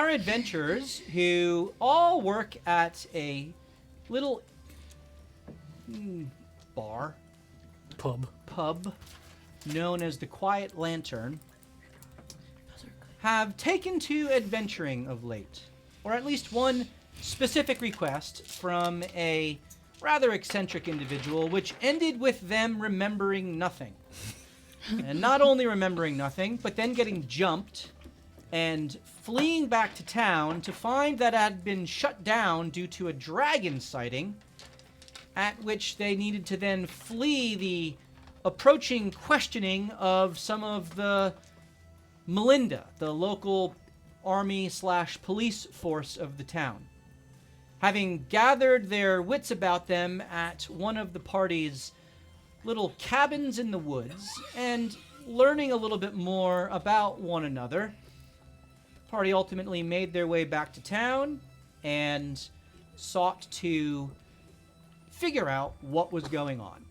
our adventurers, who all work at a little pub known as the Quiet Lantern, have taken to adventuring of late, or at least one specific request from a rather eccentric individual, which ended with them remembering nothing. And not only remembering nothing, but then getting jumped and fleeing back to town to find that it had been shut down due to a dragon sighting, at which they needed to then flee the approaching questioning of some of the Melinda, the local army/police force of the town. Having gathered their wits about them at one of the party's little cabins in the woods and learning a little bit more about one another, the party ultimately made their way back to town and sought to figure out what was going on.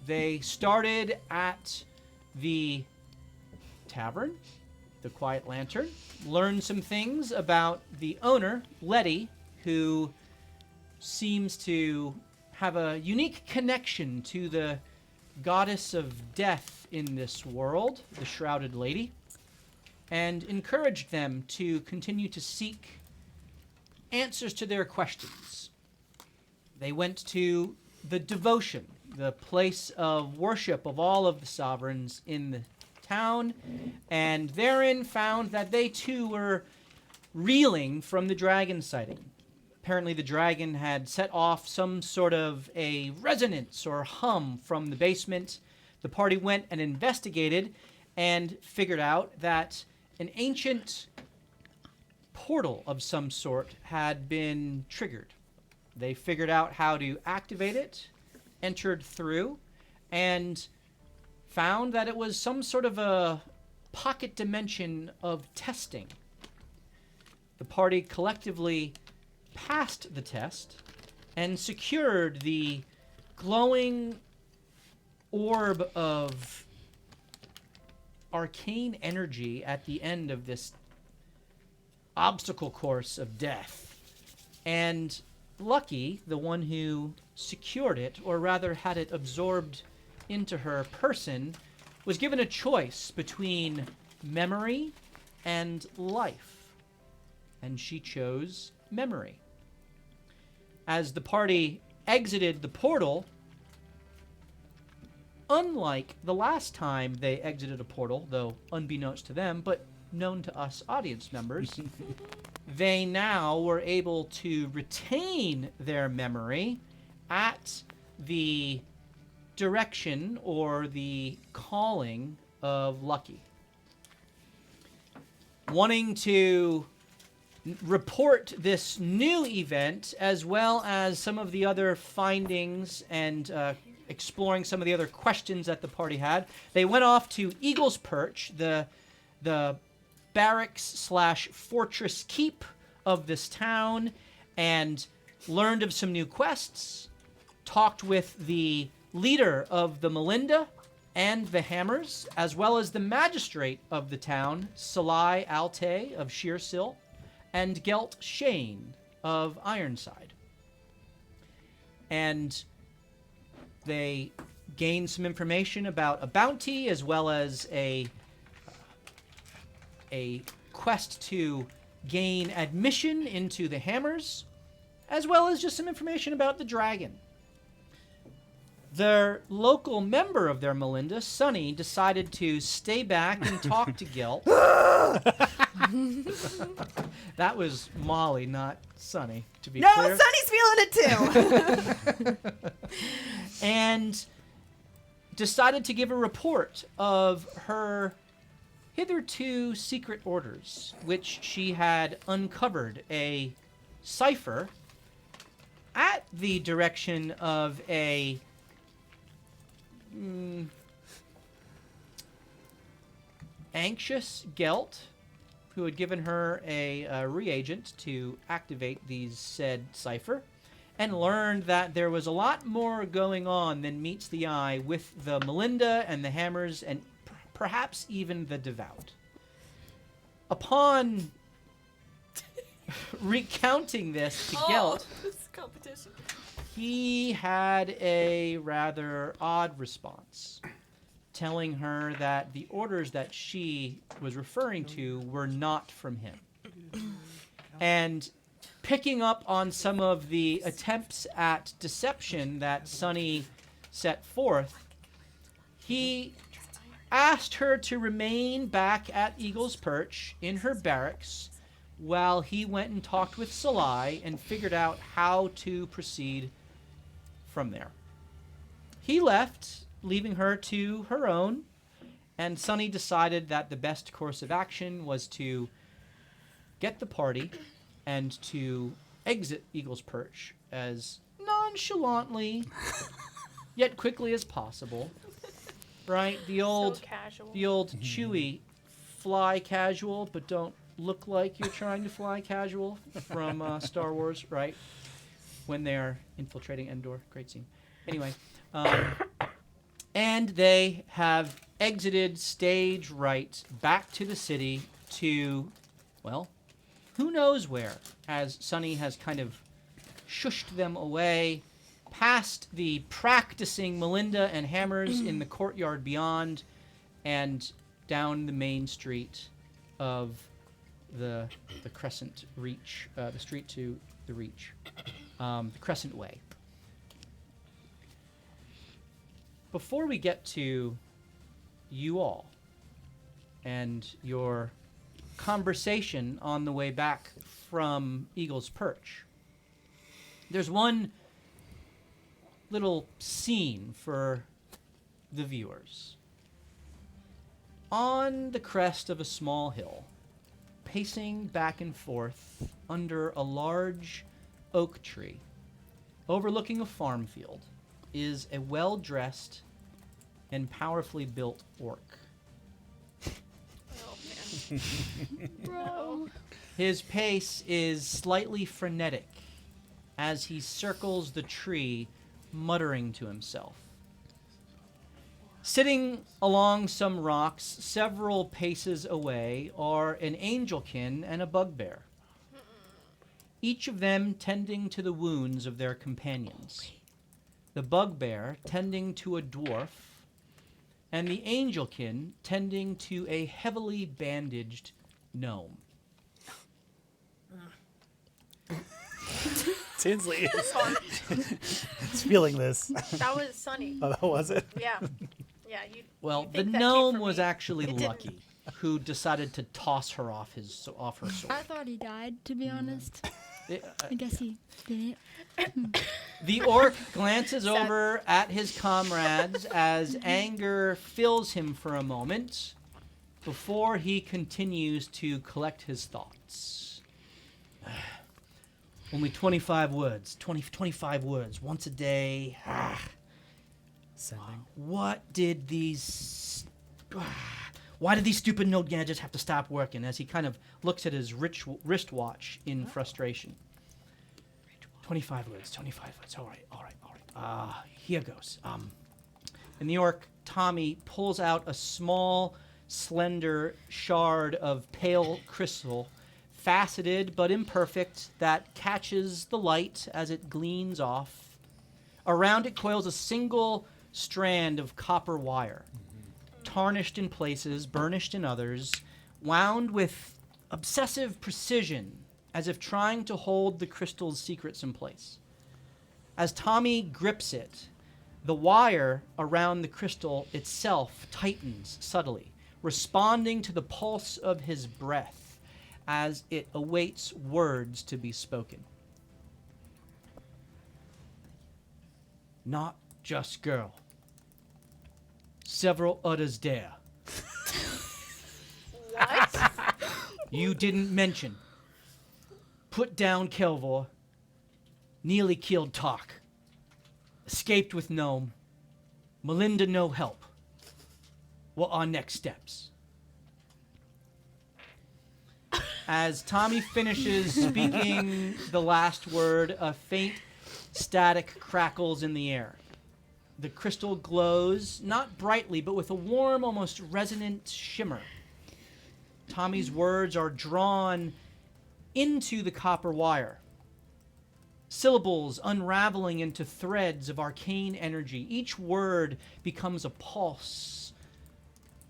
They started at the tavern, the Quiet Lantern, learned some things about the owner, Letty, who seems to have a unique connection to the goddess of death in this world, the Shrouded Lady, and encouraged them to continue to seek answers to their questions. They went to the devotion, the place of worship of all of the sovereigns in the town, and therein found that they too were reeling from the dragon sighting. Apparently the dragon had set off some sort of a resonance or hum from the basement. The party went and investigated and figured out that an ancient portal of some sort had been triggered. They figured out how to activate it, entered through, and found that it was some sort of a pocket dimension of testing. The party collectively passed the test and secured the glowing orb of arcane energy at the end of this obstacle course of death. And Lucky, the one who secured it, or rather had it absorbed into her person, was given a choice between memory and life. And she chose memory. As the party exited the portal, unlike the last time they exited a portal, though unbeknownst to them, but known to us audience members, they now were able to retain their memory at the direction or the calling of Lucky. Wanting to report this new event, as well as some of the other findings and exploring some of the other questions that the party had, they went off to Eagle's Perch, the barracks/fortress keep of this town, and learned of some new quests, talked with the leader of the Melinda and the Hammers, as well as the magistrate of the town, Salai Alte of Sheersill, and Gelt Shane of Ironside. And they gained some information about a bounty, as well as a quest to gain admission into the Hammers, as well as just some information about the dragon. Their local member of their Melinda, Sunny, decided to stay back and talk to Gelt. That was Molly, not Sunny, to be clear. No, Sunny's feeling it too. And decided to give a report of her hitherto secret orders, which she had uncovered a cipher at the direction of a anxious Gelt, who had given her a reagent to activate these said cipher, and learned that there was a lot more going on than meets the eye with the Melinda and the Hammers, and perhaps even the Devout. Upon recounting this to Gelt, This competition. he had a rather odd response, telling her that the orders that she was referring to were not from him. And picking up on some of the attempts at deception that Sunny set forth, he asked her to remain back at Eagle's Perch in her barracks while he went and talked with Salai and figured out how to proceed from there. He left, leaving her to her own, and Sunny decided that the best course of action was to get the party and to exit Eagle's Perch as nonchalantly yet quickly as possible. Right? The old Chewy fly casual, but don't look like you're trying to fly casual from Star Wars, right? When they're infiltrating Endor. Great scene. Anyway, and they have exited stage right back to the city to, well, who knows where, as Sunny has kind of shushed them away past the practicing Melinda and Hammers in the courtyard beyond and down the main street of the Crescent Reach, the street to the Reach, the Crescent Way. Before we get to you all and your conversation on the way back from Eagle's Perch, there's one little scene for the viewers. On the crest of a small hill, pacing back and forth under a large oak tree, overlooking a farm field, is a well-dressed and powerfully built orc. Oh, man. Bro. His pace is slightly frenetic as he circles the tree, muttering to himself. Sitting along some rocks several paces away are an angelkin and a bugbear, each of them tending to the wounds of their companions. The bugbear tending to a dwarf, and the angelkin tending to a heavily bandaged gnome. Tinsley is feeling this. That was Sunny. Oh, that was it? Yeah. Yeah. Well, you the think that came gnome from was me. actually It didn't. lucky, who decided to toss her off her sword. I thought he died, to be honest. I guess he didn't. The orc glances over at his comrades as anger fills him for a moment before he continues to collect his thoughts. Only 25 words. 25 words. Once a day. Sending. Why did these stupid node gadgets have to stop working? As he kind of looks at his wristwatch in frustration. 25 words. All right. Here goes. And the orc, Tommy, pulls out a small, slender shard of pale crystal, faceted but imperfect, that catches the light as it gleams off. Around it coils a single strand of copper wire, tarnished in places, burnished in others, wound with obsessive precision, as if trying to hold the crystal's secrets in place. As Tommy grips it, the wire around the crystal itself tightens subtly, responding to the pulse of his breath as it awaits words to be spoken. Not just girl. Several others there. What? You didn't mention. Put down Kelvor. Nearly killed Tark. Escaped with Gnome. Melinda no help. What are next steps? As Tommy finishes speaking the last word, a faint static crackles in the air. The crystal glows, not brightly, but with a warm, almost resonant shimmer. Tommy's words are drawn into the copper wire. Syllables unraveling into threads of arcane energy. Each word becomes a pulse,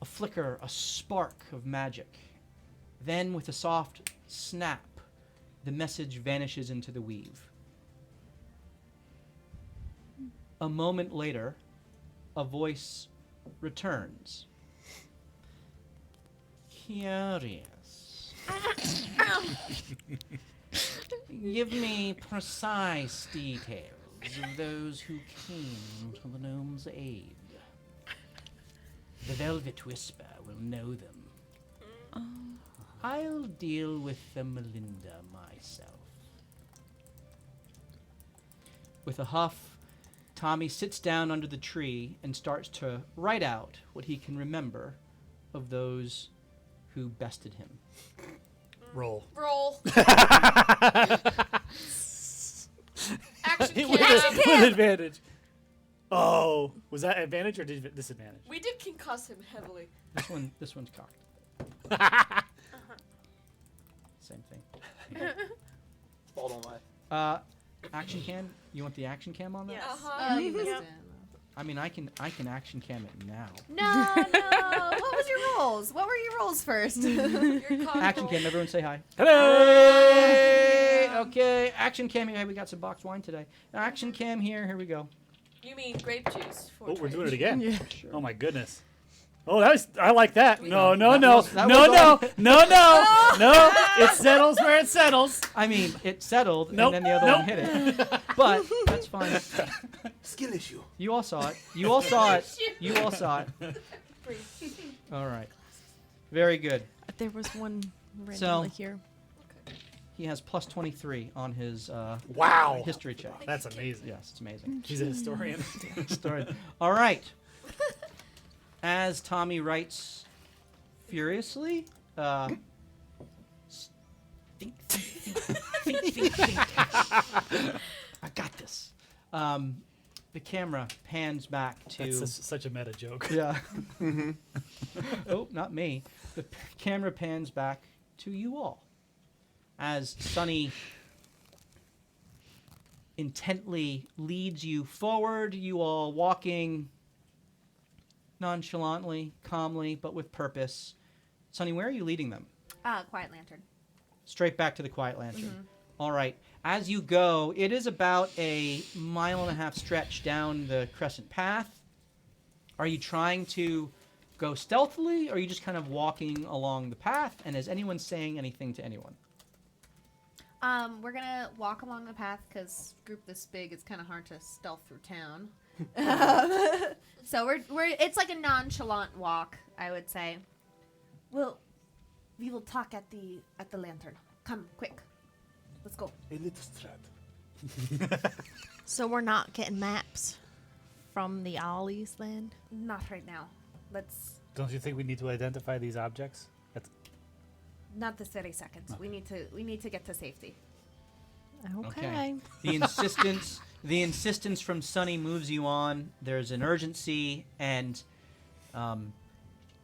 a flicker, a spark of magic. Then, with a soft snap, the message vanishes into the weave. A moment later, a voice returns. Curious. Give me precise details of those who came to the gnome's aid. The Velvet Whisper will know them. I'll deal with the Melinda myself. With a huff, Tommy sits down under the tree and starts to write out what he can remember of those who bested him. Roll. Roll. Action with cam. advantage. Oh, was that advantage or disadvantage? We did concuss him heavily. This one's cocked. Same thing. Fault on my. Action cam? You want the action cam on that? Yes. Oh, you missed Yep. it. I mean, I can action cam it now. No. What was your rolls? What were your rolls first? Your cock Action roll. cam, everyone say hi. Hello. Hey! Okay, action cam. Hey, we got some boxed wine today. Action cam here we go. You mean grape juice? For Oh, we're trade. doing it again. Yeah. Sure. Oh my goodness. Oh, I like that. No, no, That no, was- that no, was no, on- no, no, no. It settles where it settles. I mean, it settled, Nope, and then the other nope. one hit it. But that's fine. Skill issue. You all saw it. You all saw it. You all saw it. Breathe. All right. Very good. There was one So- randomly here. He has plus 23 on his Wow. history check. That's amazing. Yes, it's amazing. He's a historian. Story. All right. As Tommy writes furiously, think. I got this. The camera pans back to. That's such a meta joke. Yeah. Oh, not me. The camera pans back to you all as Sunny intently leads you forward, you all walking nonchalantly, calmly, but with purpose. Sunny, where are you leading them? Quiet Lantern. Straight back to the Quiet Lantern. All right. As you go, it is about a 1.5 mile stretch down the Crescent Path. Are you trying to go stealthily, or are you just kind of walking along the path? And is anyone saying anything to anyone? We're gonna walk along the path because group this big, it's kind of hard to stealth through town. So we're it's like a nonchalant walk, I would say. We will talk at the lantern. Come quick, let's go. A little strat. So we're not getting maps from the Ollies then? Not right now. Let's Don't you think we need to identify these objects? not this very second. We need to get to safety. Okay. The insistence from Sunny moves you on. There's an urgency, and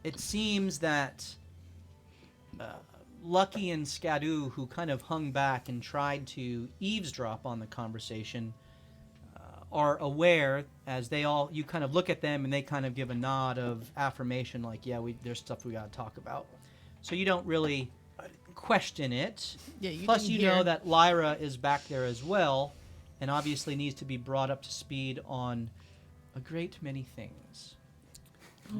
it seems that Lucky and Skadoo, who kind of hung back and tried to eavesdrop on the conversation, are aware as you kind of look at them and they kind of give a nod of affirmation, like, yeah, there's stuff we got to talk about. So you don't really question it. Yeah, you Plus, didn't you hear. know that Lyra is back there as well, and obviously needs to be brought up to speed on a great many things.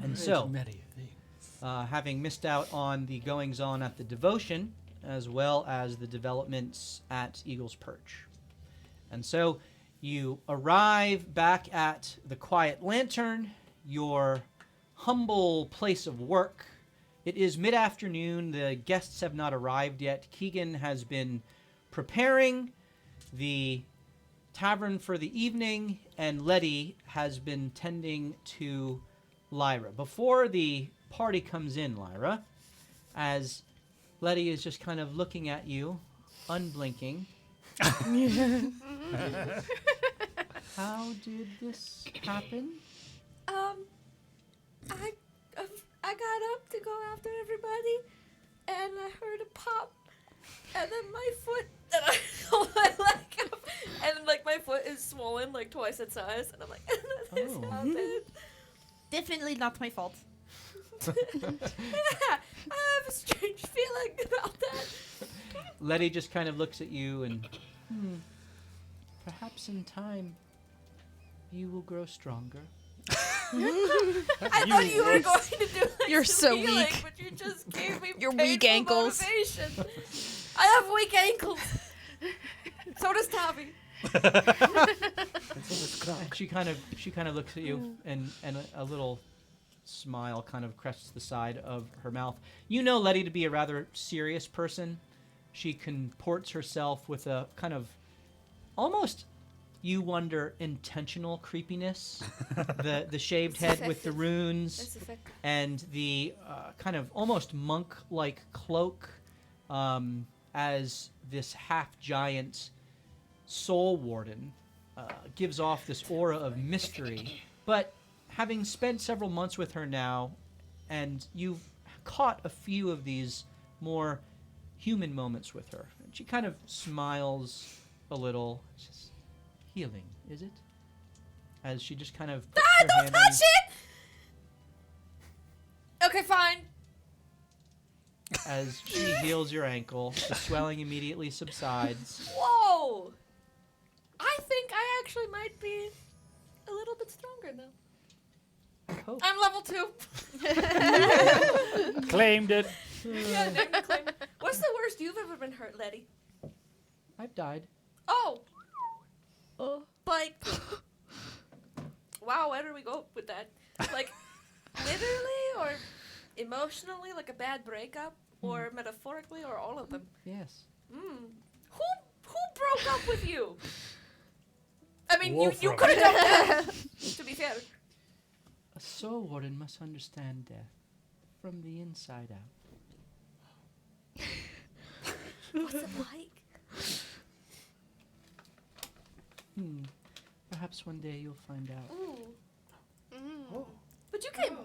And so, many things. having missed out on the goings-on at the devotion, as well as the developments at Eagle's Perch. And so, you arrive back at the Quiet Lantern, your humble place of work. It is mid-afternoon. The guests have not arrived yet. Keegan has been preparing the tavern for the evening, and Letty has been tending to Lyra. Before the party comes in, Lyra, as Letty is just kind of looking at you, unblinking. How did this happen? I got up to go after everybody, and I heard a pop, And then my foot, and I hold my leg up, and like my foot is swollen like twice its size, and I'm like, this Oh. happened. Definitely not my fault. Yeah, I have a strange feeling about that. Letty just kind of looks at you and, perhaps in time, you will grow stronger. I thought you were going to do like You're some so healing, weak. but you just gave me Your weak painful ankles. motivation. I have weak ankles. So does Tavi. And she kind of looks at you, and a little smile kind of crests the side of her mouth. You know Letty to be a rather serious person. She comports herself with a kind of almost, you wonder, intentional creepiness. The shaved It's head with the effective. runes That's effective. and the kind of almost monk-like cloak as this half-giant soul warden gives off this aura of mystery. But having spent several months with her now, and you've caught a few of these more human moments with her, and she kind of smiles a little. It's just healing, is it? As she just kind of puts her Don't hand on touch it! Okay, fine. as she heals your ankle. The swelling immediately subsides. Whoa! I think I actually might be a little bit stronger now. Oh. I'm level 2. Claimed it. Yeah, technically. What's the worst you've ever been hurt, Letty? I've died. Oh! Like, wow, where do we go with that? Like, literally or emotionally, like a bad breakup, or metaphorically, or all of them? Yes. Who broke up with you? I mean, you Wolfram. could have done that, to be fair. A soul warden must understand death from the inside out. What's it like? Perhaps one day you'll find out. Ooh. But you came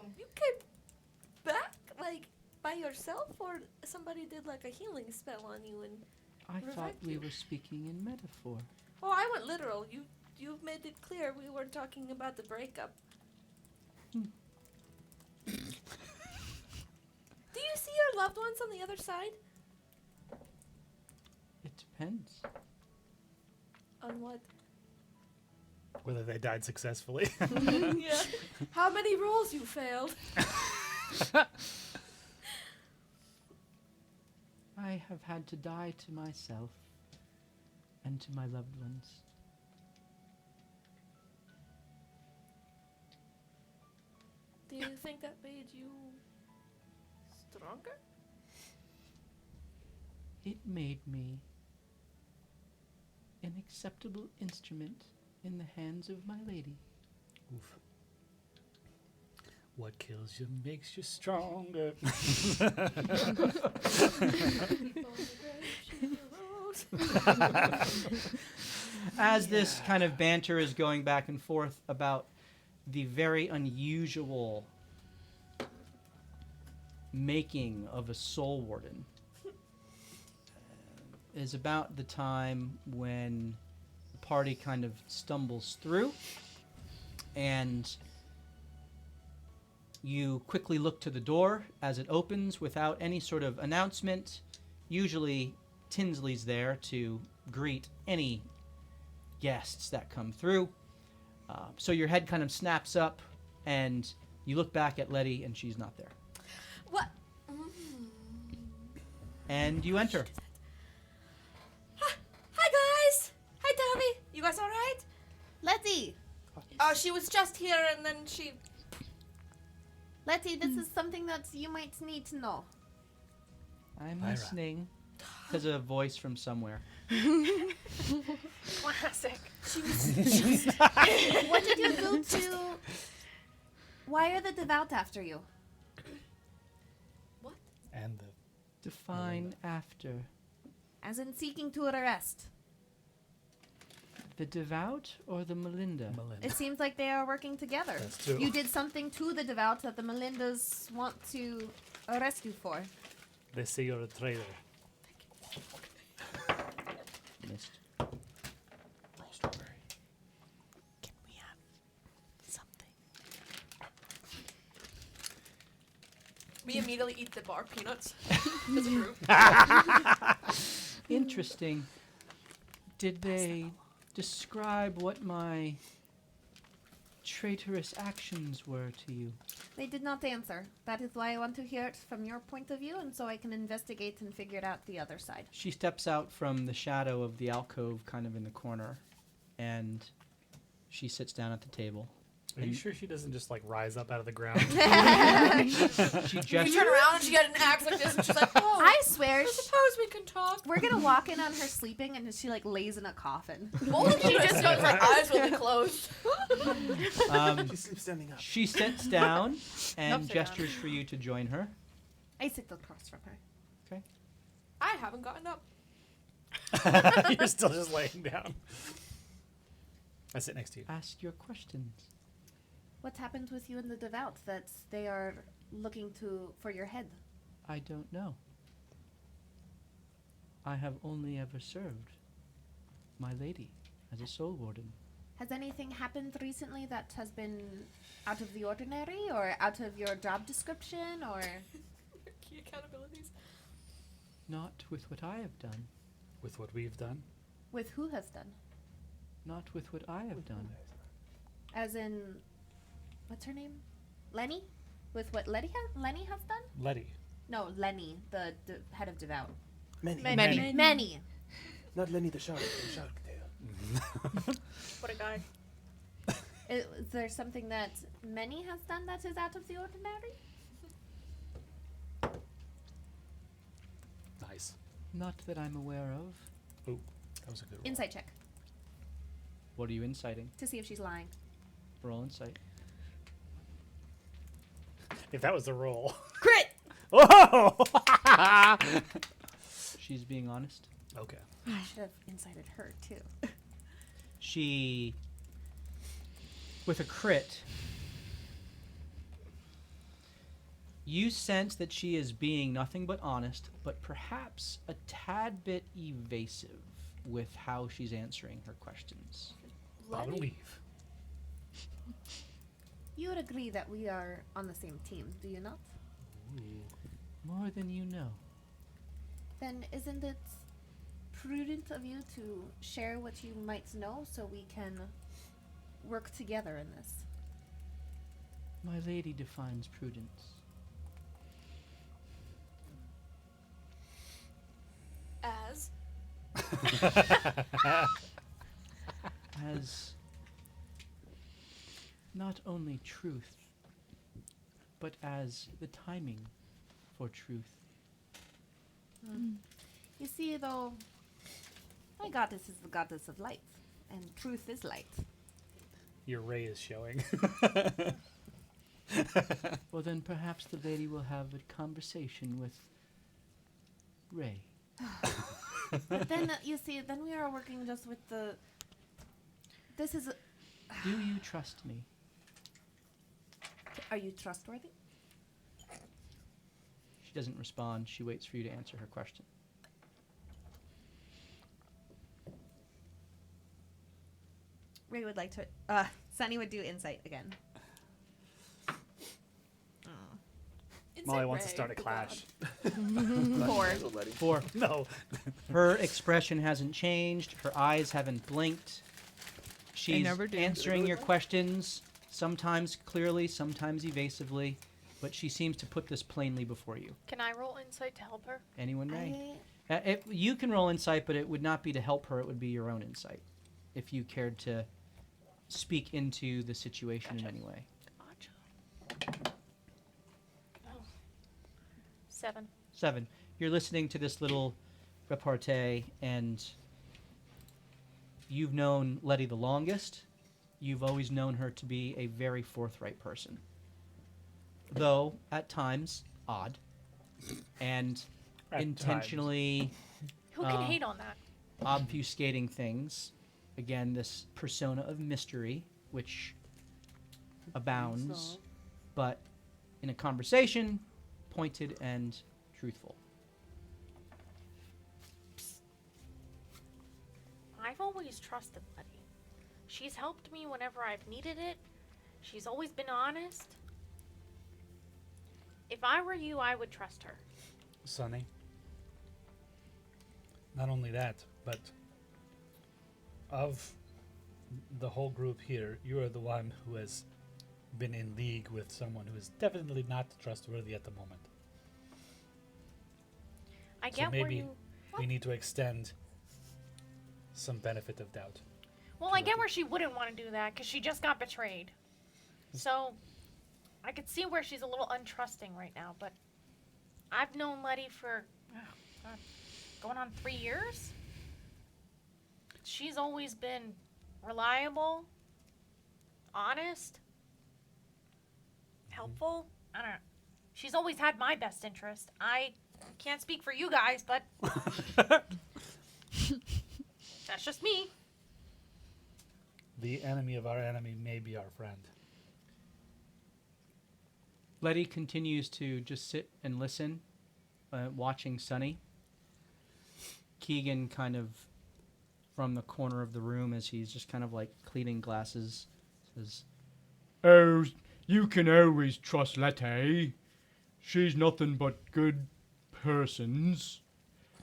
back, like, by yourself, or somebody did, like, a healing spell on you and... I thought Revived we you. were speaking in metaphor. Oh, I went literal. You made it clear we weren't talking about the breakup. Do you see your loved ones on the other side? It depends. On what? Whether they died successfully. Yeah. How many rolls you failed? I have had to die to myself and to my loved ones. Do you think that made you stronger? It made me an acceptable instrument in the hands of my lady. Oof. What kills you makes you stronger. As this kind of banter is going back and forth about the very unusual making of a soul warden, is about the time when the party kind of stumbles through, and you quickly look to the door as it opens without any sort of announcement. Usually Tinsley's there to greet any guests that come through. So your head kind of snaps up, and you look back at Letty, and she's not there. What? And you enter. Hi guys! Hi Tavi! You guys alright? Letty! Oh, she was just here and then she... Letty, this is something that you might need to know. I'm Lyra. listening. There's a voice from somewhere. Classic. What did you do to... Why are the devout after you? What? And the Define after. As in seeking to arrest. The devout or the Melinda? Melinda. It seems like they are working together. That's true. You did something to the devout that the Melindas want to arrest you for. They say you're a traitor. We immediately eat the bar peanuts as a group. Interesting. Did they describe what my traitorous actions were to you? They did not answer. That is why I want to hear it from your point of view, and so I can investigate and figure it out the other side. She steps out from the shadow of the alcove kind of in the corner, and she sits down at the table. Are you sure she doesn't just like rise up out of the ground? She You gestures. turn around and she got an axe like this, and she's like, "Oh, I swear, I suppose we can talk." we're gonna walk in on her sleeping, and she like lays in a coffin. She just knows her eyes will be closed. She sleeps standing up. She sits down and Nope, sit down. gestures for you to join her. I sit across from her. I haven't gotten up. You're still just laying down. I sit next to you. Ask your questions. What happened with you and the devout that they are looking for your head? I don't know. I have only ever served my lady as a soul warden. Has anything happened recently that has been out of the ordinary or out of your job description or Key accountabilities. Not with what I have done. With what we've done. with who has done? Not with what I have done. As in, what's her name? Lenny? With what Lenny has done? Letty. No, Lenny, the head of devout. Many. Many. Not Lenny the shark. The shark tail. What a guy. Is there something that Many has done that is out of the ordinary? Nice. Not that I'm aware of. Ooh, that was a good one. Insight check What are you inciting? to see if she's lying. Roll insight. If that was the roll. Crit! Whoa! She's being honest. Okay. I should have incited her too. She, with a crit, you sense that she is being nothing but honest, but perhaps a tad bit evasive with how she's answering her questions. Bob and weave. You would agree that we are on the same team, do you not? More than you know. Then isn't it prudent of you to share what you might know so we can work together in this? My lady defines prudence. As As not only truth, but as the timing for truth. You see, though, my goddess is the goddess of light, and truth is light. Your ray is showing. Well, then perhaps the lady will have a conversation with Ray. But then, you see, then we are working just with the... This is... Do you trust me? Are you trustworthy? She doesn't respond. She waits for you to answer her question. Ray would like to... Sunny would do insight again. Molly wants to start a clash. 4. 4. No. Her expression hasn't changed. Her eyes haven't blinked. She's never do. answering your questions, sometimes clearly, sometimes evasively, but she seems to put this plainly before you. Can I roll insight to help her? Anyone may. You can roll insight, but it would not be to help her. It would be your own insight, if you cared to speak into the situation in Gotcha. any way. Gotcha. Oh. 7. 7. You're listening to this little repartee, and you've known Letty the longest. You've always known her to be a very forthright person, though at times odd, and At intentionally Who can hate on that? obfuscating things. Again, this persona of mystery, which abounds, but in a conversation, pointed and truthful. I've always trusted Letty. She's helped me whenever I've needed it. She's always been honest. If I were you, I would trust her. Sonny. Not only that, but of the whole group here, you are the one who has been in league with someone who is definitely not trustworthy at the moment. I So get where maybe you. we need to extend some benefit of doubt. Well, I get where she wouldn't want to do that because she just got betrayed. So, I could see where she's a little untrusting right now. But I've known Letty for God, going on 3 years. She's always been reliable, honest, helpful. I don't know. She's always had my best interest. I can't speak for you guys, but that's just me. The enemy of our enemy may be our friend. Letty continues to just sit and listen, watching Sunny. Keegan kind of from the corner of the room as he's just kind of like cleaning glasses says, "Oh, you can always trust Letty. She's nothing but good persons.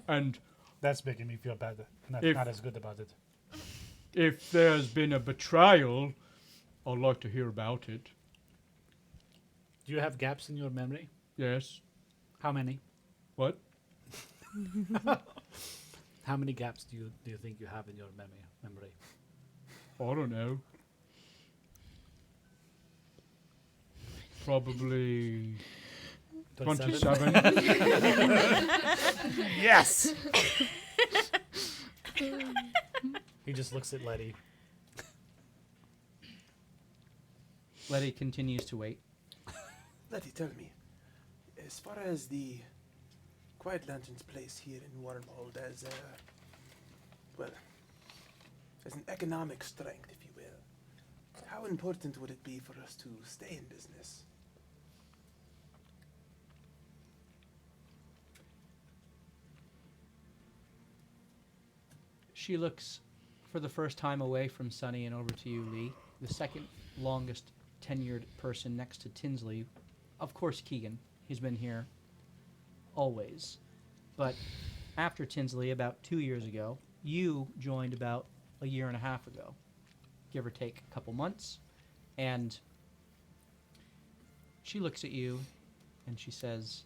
And That's making me feel bad. Not as good about it. if there's been a betrayal, I'd like to hear about it." Do you have gaps in your memory? "Yes." How many? "What?" How many gaps do you think you have in your memory? "I don't know. Probably 27. Yes! He just looks at Letty. Letty continues to wait. Letty, tell me, as far as the Quiet Lantern's place here in Wyrmhold as as an economic strength, if you will, how important would it be for us to stay in business? She looks for the first time away from Sunny and over to you, Lee, the second longest tenured person next to Tinsley. Of course, Keegan. He's been here always. But after Tinsley, about 2 years ago, you joined about a year and a half ago, give or take a couple months. And she looks at you and she says,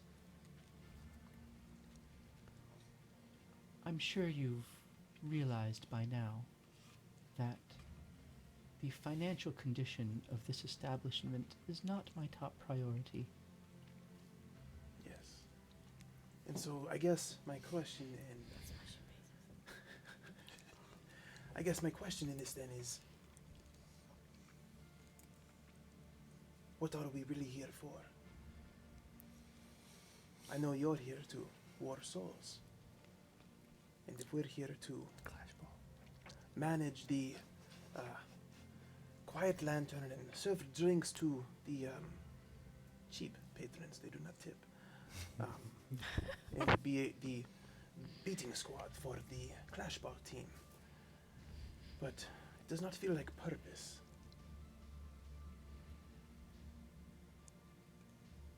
"I'm sure you've realized by now that the financial condition of this establishment is not my top priority. Yes. And so I guess my question in this then is, what are we really here for? I know you're here to war souls. And if we're here to manage the Quiet Lantern and serve drinks to the cheap patrons, they do not tip, and be the beating squad for the Clashball team. But it does not feel like purpose.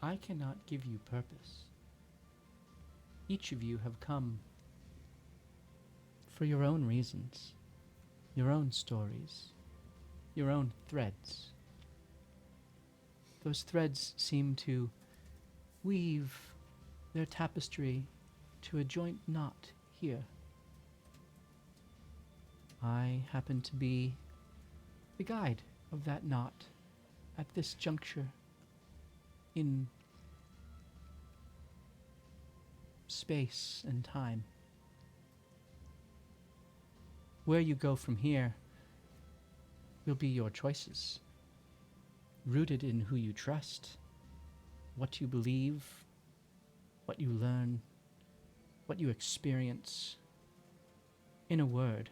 I cannot give you purpose. Each of you have come for your own reasons, your own stories, your own threads. Those threads seem to weave their tapestry to a joint knot here. I happen to be the guide of that knot at this juncture in space and time. Where you go from here will be your choices, rooted in who you trust, what you believe, what you learn, what you experience. In a word,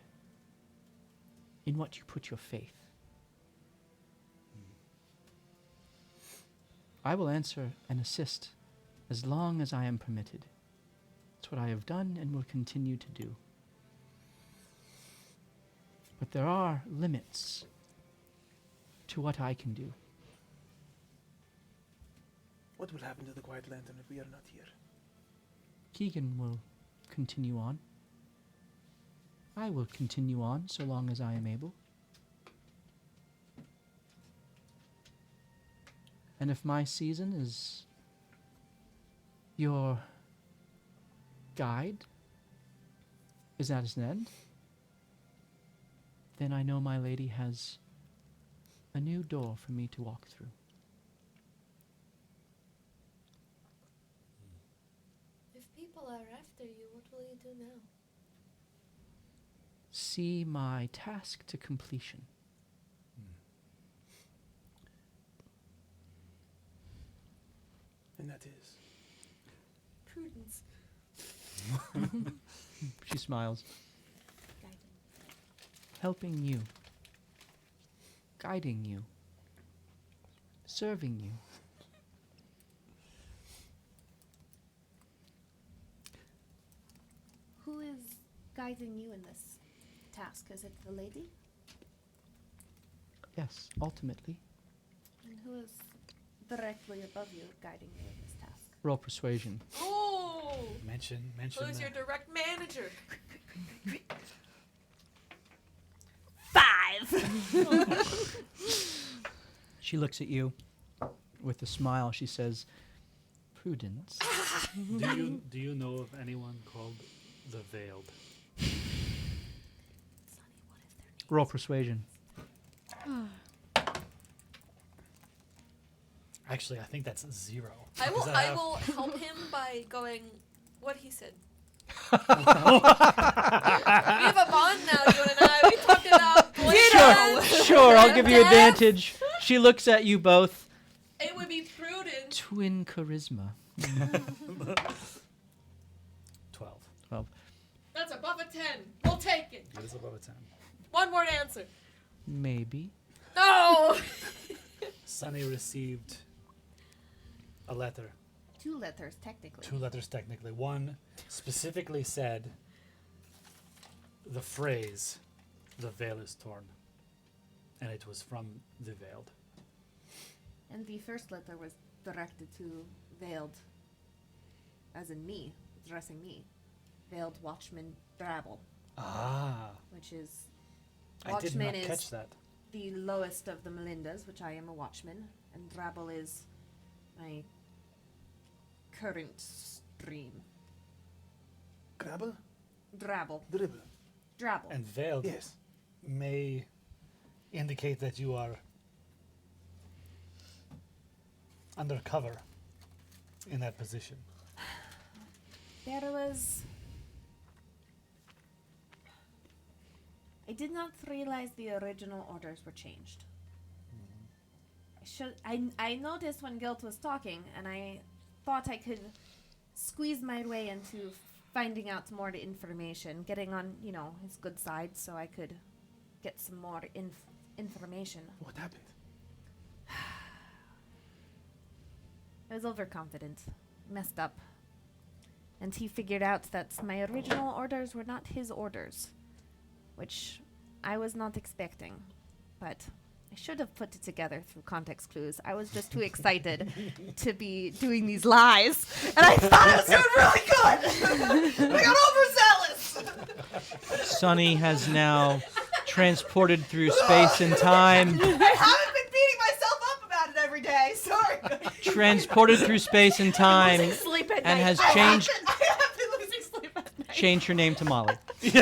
in what you put your faith. I will answer and assist as long as I am permitted. It's what I have done and will continue to do. But there are limits to what I can do. What will happen to the Quiet Lantern if we are not here? Keegan will continue on. I will continue on so long as I am able. And if my season is your guide is at its end, then I know my lady has a new door for me to walk through. If people are after you, what will you do now? See my task to completion. And that is. Prudence. She smiles. Helping you. Guiding you. Serving you. Who is guiding you in this task? Is it the lady? Yes, ultimately. And who is directly above you guiding you in this task? Roll persuasion. Oh! Mention Who's your direct manager? 5! She looks at you with a smile. She says, Prudence. Do you know of anyone called the Veiled? Roll persuasion. Actually, I think that's 0. I will. Because I have- will help him by going. What he said. Oh. We have a bond now, you and I. We talked about boyfriends. Sure, I'll give you Death. advantage. She looks at you both. It would be prudent. Twin charisma. 12. 12. That's above a 10. We'll take it. It is above a 10. One word answer. Maybe. No. Sunny received a letter. 2 letters, technically. 2 letters, technically. One specifically said the phrase, the veil is torn. And it was from the Veiled. And the first letter was directed to Veiled, as in me, addressing me. Veiled Watchman Drabble, Ah. which is... I did Watchman not is catch that. the lowest of the Melindas, which I am a watchman, and Drabble is my current stream. Grabble? Drabble. Dribble. Drabble. And Veiled Yes. may indicate that you are undercover in that position. There was... I did not realize the original orders were changed. I noticed when Gilt was talking, and I thought I could squeeze my way into finding out more information, getting on, his good side, so I could get some more information. What happened? I was overconfident, messed up, and he figured out that my original orders were not his orders, which I was not expecting, but I should have put it together through context clues. I was just too excited to be doing these lies, and I thought it was doing really good. I got overzealous. Sunny has now transported through space and time. I haven't been beating myself up about it every day. Sorry. Transported through space and time Losing sleep at and night. has I changed have been losing sleep at night. changed her name to Molly. Point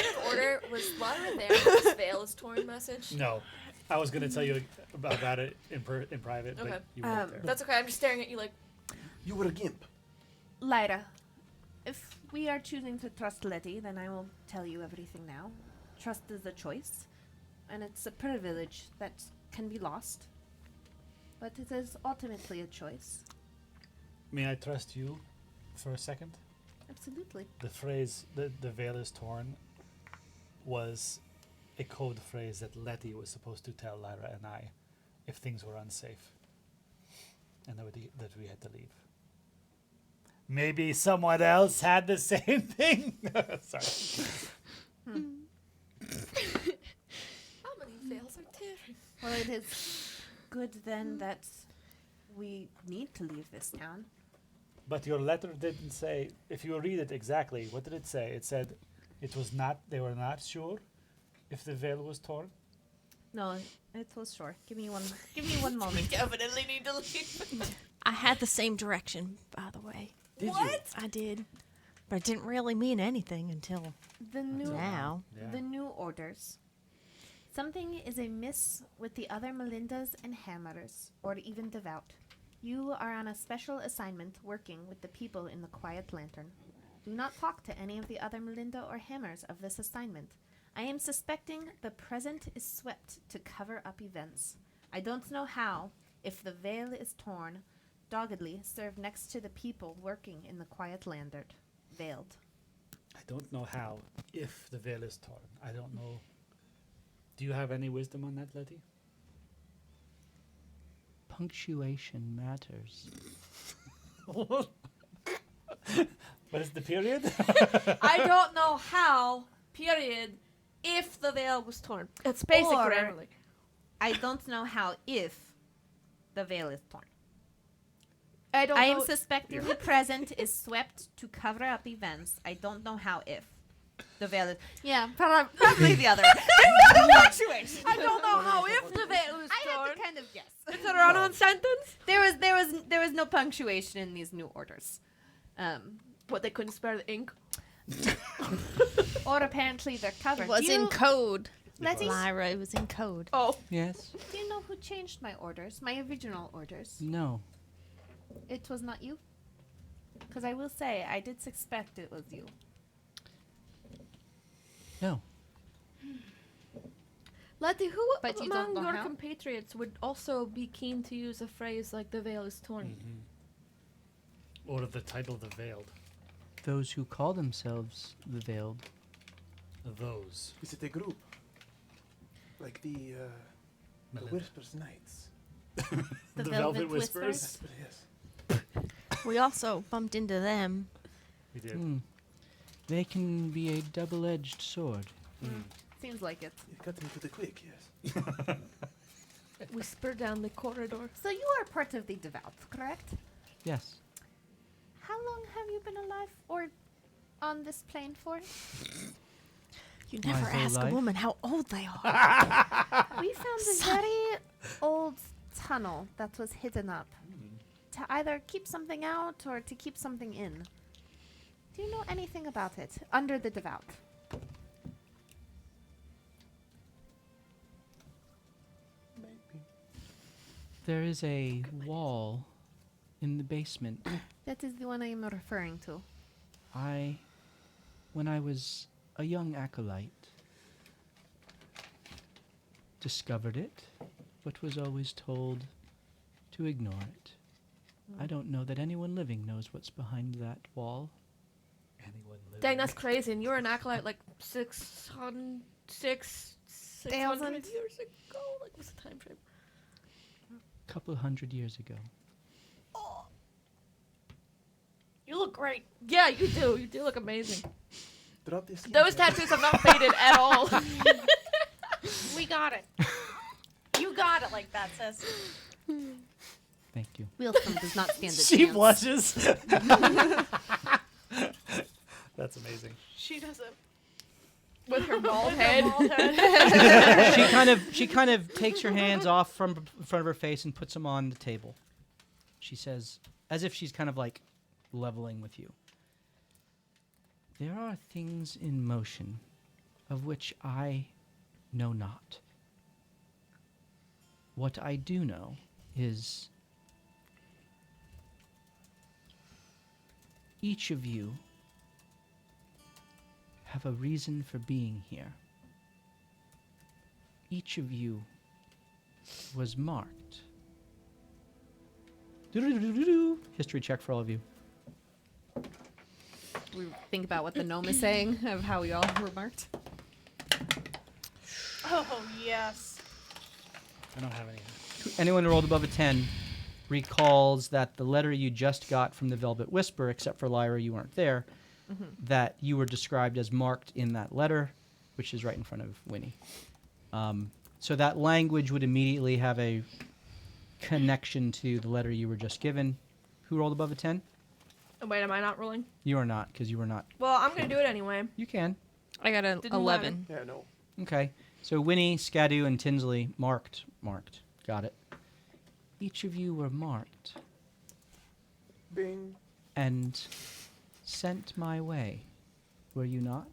of order, was Lyra there for this veil is torn message? No. I was going to tell you about it in private, Okay. but you weren't there. That's okay. I'm just staring at you like, You were a gimp. Lyra, if we are choosing to trust Letty, then I will tell you everything now. Trust is a choice, and it's a privilege that can be lost. But it is ultimately a choice. May I trust you for a second? Absolutely. The phrase, the veil is torn, was a code phrase that Letty was supposed to tell Lyra and I if things were unsafe. And that we had to leave. Maybe someone else had the same thing? Sorry. how many veils are tearing? Well, it is good then that we need to leave this town. But your letter didn't say. If you read it exactly, what did it say? It said it was not. They were not sure if the veil was torn. No, it was sure. Give me one moment. Definitely need to leave. I had the same direction, by the way. Did I did. But it didn't really mean anything until The new now. Yeah. the new orders. Something is amiss with the other Melindas and Hammers, or even Devout. You are on a special assignment working with the people in the Quiet Lantern. Do not talk to any of the other Melinda or Hammers of this assignment. I am suspecting the present is swept to cover up events. I don't know how, if the veil is torn, doggedly serve next to the people working in the Quiet Lantern. Veiled. I don't know how. If the veil is torn, I don't know. Do you have any wisdom on that, Letty? Punctuation matters. What is the period? I don't know how, period, if the veil was torn. It's basic Or- grammar. Like, I don't know how if the veil is torn. I don't I know. am suspecting the present is swept to cover up events. I don't know how if the veil is. Yeah, probably the other. I don't know how if the veil was I torn. had to kind of guess. It's a run-on sentence. There was no punctuation in these new orders. What, they couldn't spare the ink? Or apparently they're covered. It was Do in you- code. Letty, Lyra, it was in code. Oh. Yes? do you know who changed my orders? My original orders. No. It was not you? Because I will say, I did suspect it was you. No. Letty, who But you don't among know your how? compatriots would also be keen to use a phrase like the veil is torn? Or the title, the veiled. Those who call themselves the Veiled. Those. Is it a group? Like the Melinda. Whispers Knights? The The Velvet Velvet Whispers. But yes. We also bumped into them. We did. Hmm. They can be a double-edged sword. Seems like it. You cut me to the quick, yes. Whisper down the corridor. So you are part of the Devout, correct? Yes. How long have you been alive or on this plane for? You My never whole ask life. a woman how old they are. We found a very old tunnel that was hidden up to either keep something out or to keep something in. Do you know anything about it? Under the Devout. Maybe. There is a wall in the basement. That is the one I am referring to. When I was a young acolyte, discovered it, but was always told to ignore it. I don't know that anyone living knows what's behind that wall. Anyone living? Dang, that's crazy. And you were an acolyte like 600 years ago? Like, what's the time frame? A couple hundred years ago. You look great. Yeah, you do. You do look amazing. Drop this. Those tattoos have not faded at all. We got it. You got it like that, sis. Thank you. Wilson does not stand a She chance. blushes. That's amazing. She doesn't. With her bald head. She kind of takes her hands off from in front of her face and puts them on the table. She says, as if she's kind of like leveling with you. There are things in motion of which I know not. What I do know is each of you have a reason for being here. Each of you was marked. History check for all of you. We think about what the gnome is saying of how we all were marked. Oh, yes. I don't have any. Anyone who rolled above a 10 recalls that the letter you just got from the Velvet Whisper, except for Lyra, you weren't there, that you were described as marked in that letter, which is right in front of Winnie. So that language would immediately have a connection to the letter you were just given. Who rolled above a 10? Oh, wait, am I not rolling? You are not, because you were not. Well, I'm gonna do it anyway. You can. I got an Didn't 11. Yeah, no. Okay. So Winnie, Skadu, and Tinsley marked. Got it. Each of you were marked Bing. and sent my way. Were you not?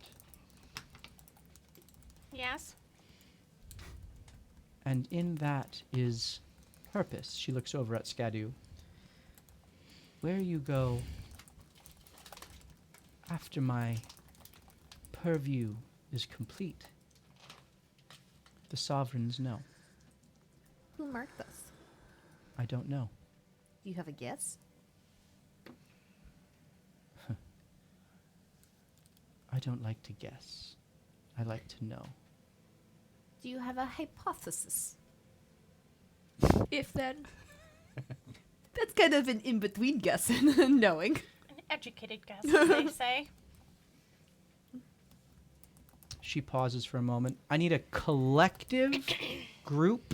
Yes. And in that is purpose. She looks over at Skadu. Where you go after my purview is complete, the sovereigns know. Who marked us? I don't know. Do you have a guess? I don't like to guess. I like to know. Do you have a hypothesis? If then. That's kind of an in-between guess and knowing. An educated guess, as they say. She pauses for a moment. I need a collective group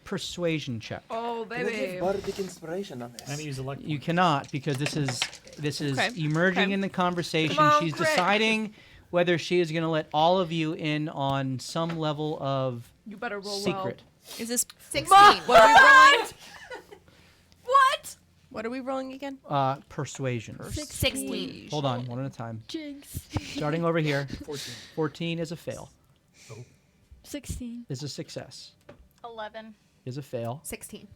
persuasion check. Oh, Can I baby. give bardic inspiration on this? And use a luck You point. cannot, because this is Okay. emerging Okay. in the conversation. Come on, She's crit. deciding whether she is going to let all of you in on some level of You better roll secret. Is this 16. What are we rolling? What? What are we rolling again? Persuasion. 16. Hold on, one at a time. Jinx. Starting over here. 14. 14 is a fail. 16. Is a success. 11. Is a fail. 16.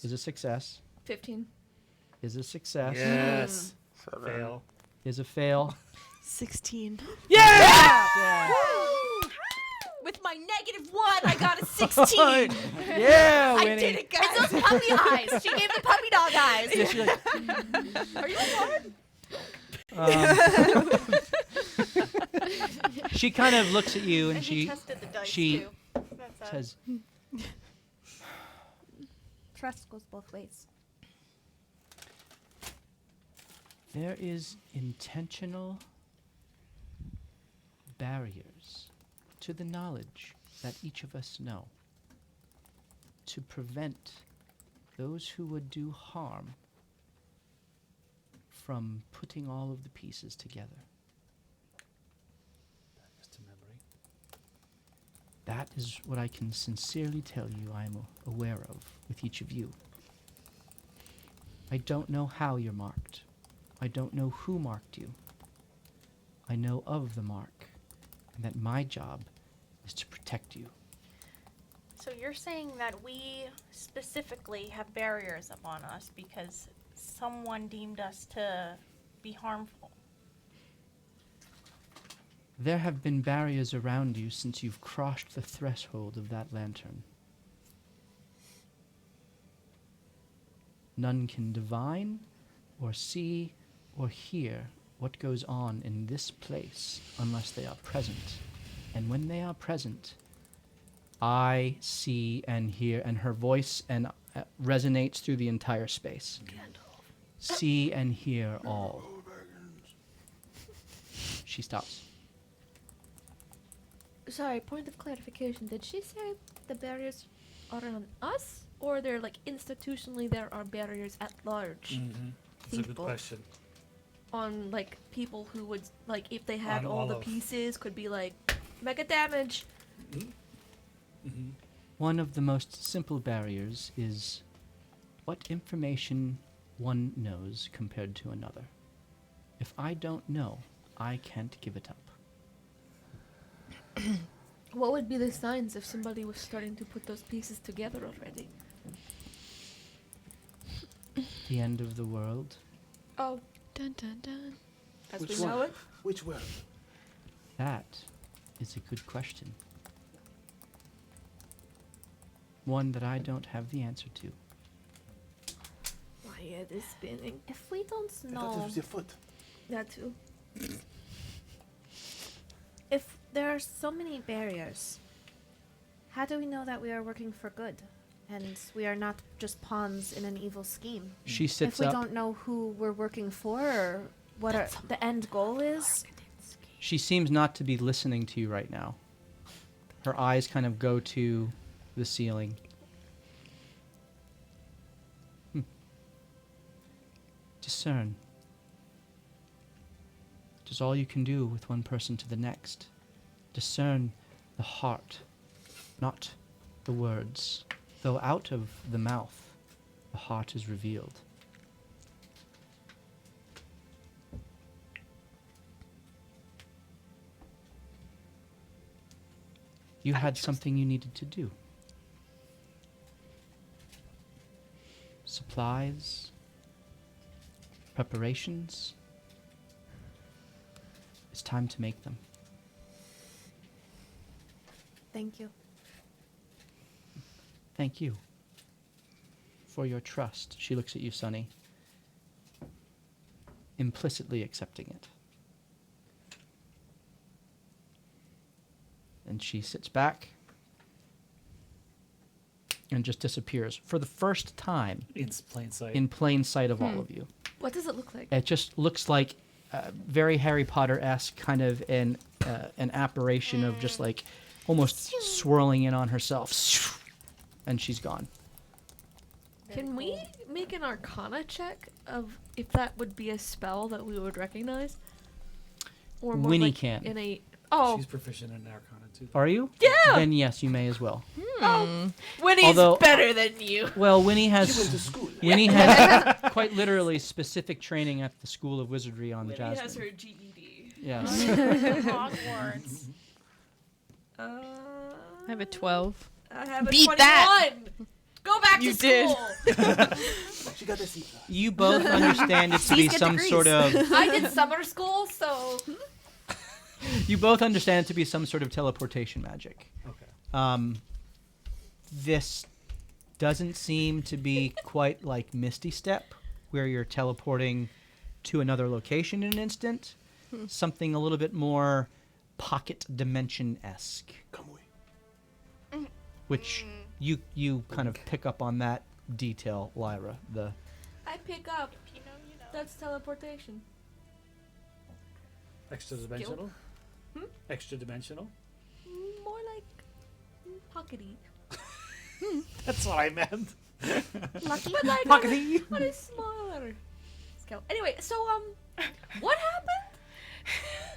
Is a success. 15. Is a success. Yes. Fail. Is a fail. 16. With my -1, I got a 16. Yeah, I Winnie. did it, guys. It's those puppy eyes. She gave me puppy dog eyes. Yeah, she's like, Are you hard? she kind of looks at you and And he tested the dice she too. That's says, Trust goes both ways. there is intentional barriers to the knowledge that each of us know to prevent those who would do harm from putting all of the pieces together. Just a memory. That is what I can sincerely tell you I am aware of with each of you. I don't know how you're marked. I don't know who marked you. I know of the mark, and that my job is to protect you. So you're saying that we specifically have barriers upon us because someone deemed us to be harmful. There have been barriers around you since you've crossed the threshold of that lantern. None can divine, or see, or hear what goes on in this place unless they are present. And when they are present, I see and hear, and her voice resonates through the entire space. See and hear all. She stops. Sorry, point of clarification. Did she say the barriers are on us? Or they're like institutionally there are barriers at large That's a good People. question. on like people who would like if they had On all all the of- pieces could be like mega damage. One of the most simple barriers is what information one knows compared to another. If I don't know, I can't give it up. What would be the signs if somebody was starting to put those pieces together already? The end of the world. Oh, Dun dun dun. as Which we know one? it. Which world? That is a good question. One that I don't have the answer to. My head is spinning. If we don't I thought know, this was your foot. That too. if there are so many barriers, how do we know that we are working for good and we are not just pawns in an evil scheme? She If sits we up. don't know who we're working for or what the end goal is, She seems not to be listening to you right now. Her eyes kind of go to the ceiling. Discern. It is all you can do with one person to the next. Discern the heart, not the words. Though out of the mouth, the heart is revealed. You had something you needed to do. Supplies, preparations. It's time to make them. Thank you. Thank you for your trust. She looks at you, Sonny, implicitly accepting it. And she sits back and just disappears for the first time In plain sight. in plain sight of all of you. What does it look like? It just looks like very Harry Potter-esque, kind of an apparition of just like almost swirling in on herself. And she's gone. Can we make an Arcana check of if that would be a spell that we would recognize? Or more Winnie like can. in a She's proficient in Arcana too. Are you? Yeah! Then yes, you may as well. Winnie's Although- better than you. Well, Winnie She went to has school. Winnie has quite literally specific training at the School of Wizardry on Winnie Jasmine. has her GED. Yes. Hogwarts. I have a 12. I have a Beat 21. that. Go back You to did. school. She got a C+. You both understand it to be get some degrees. sort of I did summer school, so you both understand it to be some sort of teleportation magic. Okay. This doesn't seem to be quite like Misty Step, where you're teleporting to another location in an instant. Something a little bit more pocket dimension-esque, Come away. which you kind of pick up on that detail, Lyra. The I pick up. You know. That's teleportation. Extra dimensional? Extra dimensional? More like pockety. That's what I meant. Lucky, but like Pockety. on a smaller scale. Anyway, so what happened?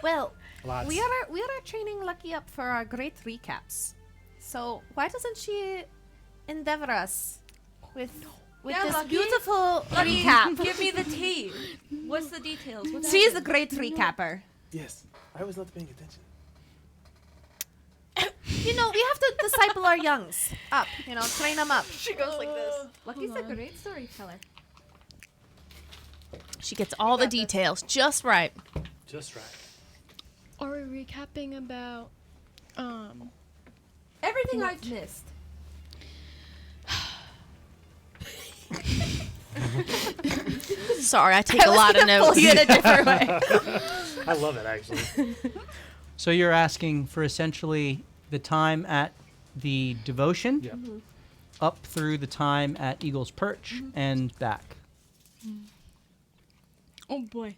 Well, Lots. we are training Lucky up for our great recaps. So why doesn't she endeavor us with Yeah, this Lucky. beautiful Lucky, recap? give me the tea. What's the details? What She's the happened? great recapper. Yes, I was not paying attention. You know, we have to disciple our youngs up. You know, train them up. She goes like this. Lucky's Hold a on. great storyteller. She gets all the details just right. Just right. Are we recapping about Everything I've missed. Sorry, I take a lot of notes. in a different way. I love it, actually. So you're asking for essentially the time at the devotion, Yeah. up through the time at Eagle's Perch, and back. Oh boy,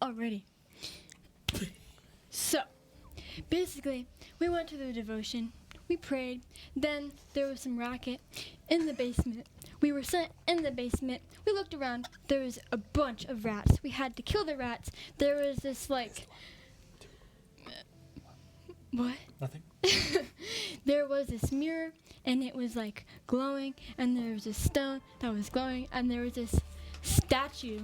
already. So, basically, we went to the devotion, we prayed, then there was some racket in the basement. We were sent in the basement, we looked around, there was a bunch of rats. We had to kill the rats. There was this, like... What? Nothing? There was this mirror, and it was, like, glowing, and there was a stone that was glowing, and there was this statue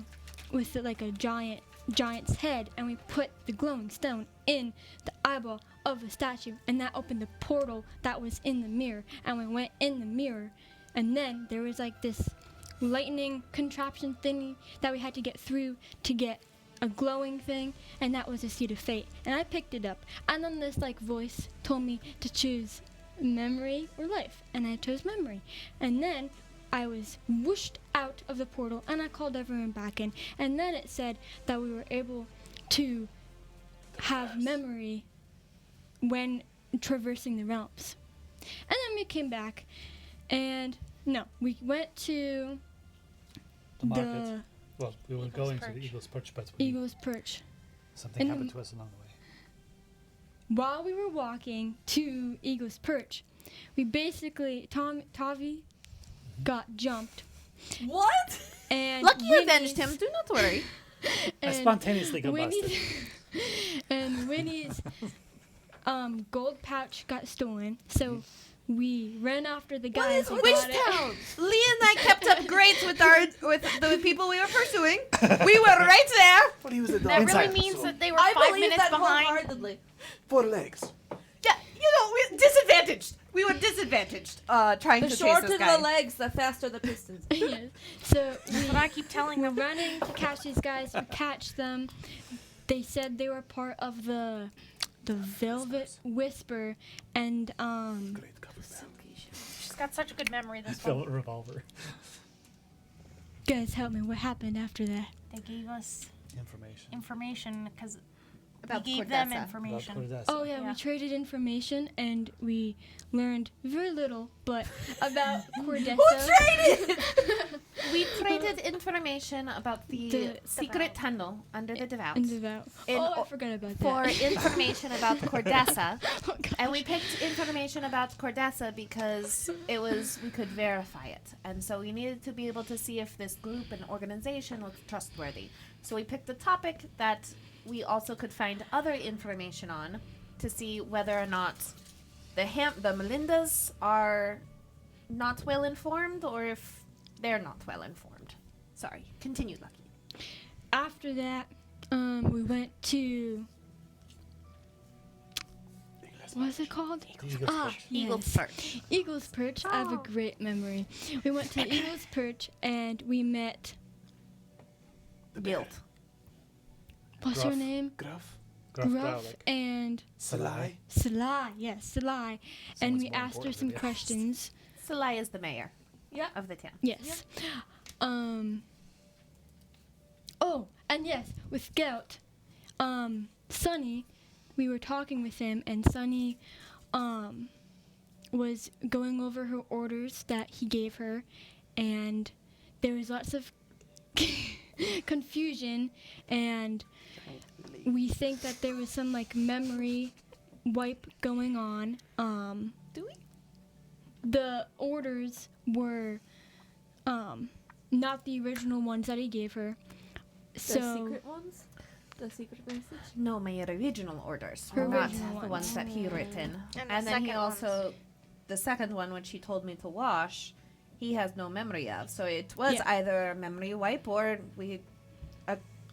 with, like, a giant's head, and we put the glowing stone in the eyeball of the statue, and that opened the portal that was in the mirror, and we went in the mirror, and then there was like this lightning contraption thingy that we had to get through to get a glowing thing, and that was a seed of fate, and I picked it up, and then this like voice told me to choose memory or life, and I chose memory, and then I was whooshed out of the portal, and I called everyone back in, and then it said that we were able to have memory when traversing the realms. And then we came back, and no, we went to The market. Well, we were going to the Perch. Eagle's Perch, but we, Eagle's Perch. something and happened to us along the way. While we were walking to Eagle's Perch, we basically, Tavi got jumped. What? And Lucky Winnie's- avenged him. Do not worry. I and spontaneously combusted. Winnie's, and Winnie's gold pouch got stolen, so we ran after the guys who Which got it. town? Lee and I kept up great with the people we were pursuing. We were right there. Well, he was a dog. That Inside. really means that they were I 5 believe minutes that behind. wholeheartedly. 4 legs. Yeah, we disadvantaged. We were disadvantaged. Trying The to chase shorter this guy. the legs, the faster the pistons. Yes. So That's what I keep telling we're them. running to catch these guys. We catch them. They said they were part of the Velvet Whisper, and Great cover band. She's got such a good memory, this Velvet one. revolver. guys, help me. What happened after that? They gave us information because we About gave them Cordessa. information. Oh yeah, Yeah. we traded information and we learned very little, but about Cordessa. We traded information about the The secret tunnel under the Devout And devout. In Oh, I o- forgot about for that. information about Cordessa. Oh, gosh. And we picked information about Cordessa because we could verify it. And so we needed to be able to see if this group and organization was trustworthy. So we picked a topic that we also could find other information on to see whether or not the Melindas are not well informed or if they're not well informed. Sorry, continue, Lucky. After that, we went to what's it called? Eagle's yes. Perch. Eagle's Perch. I have a great memory. We went to Eagle's Perch and we met. Guilt. What's Gruff. her name? Gruff. Gruff and Salai. Salai. Yes, Salai. And Someone's we more asked her important some than the questions. Salai is the mayor Yeah. of the town. Yes. Oh, and yes, with Gelt, Sonny, we were talking with him, and Sonny, was going over her orders that he gave her, and there was lots of confusion, and we think that there was some like memory wipe going on. Do we? The orders were not the original ones that he gave her. The So secret ones? The secret message? No, my original orders Her were not original the ones. ones that he written. And the then he second also, the second one, which he told me to wash, he has no memory of. So it was Yeah. either a memory wipe or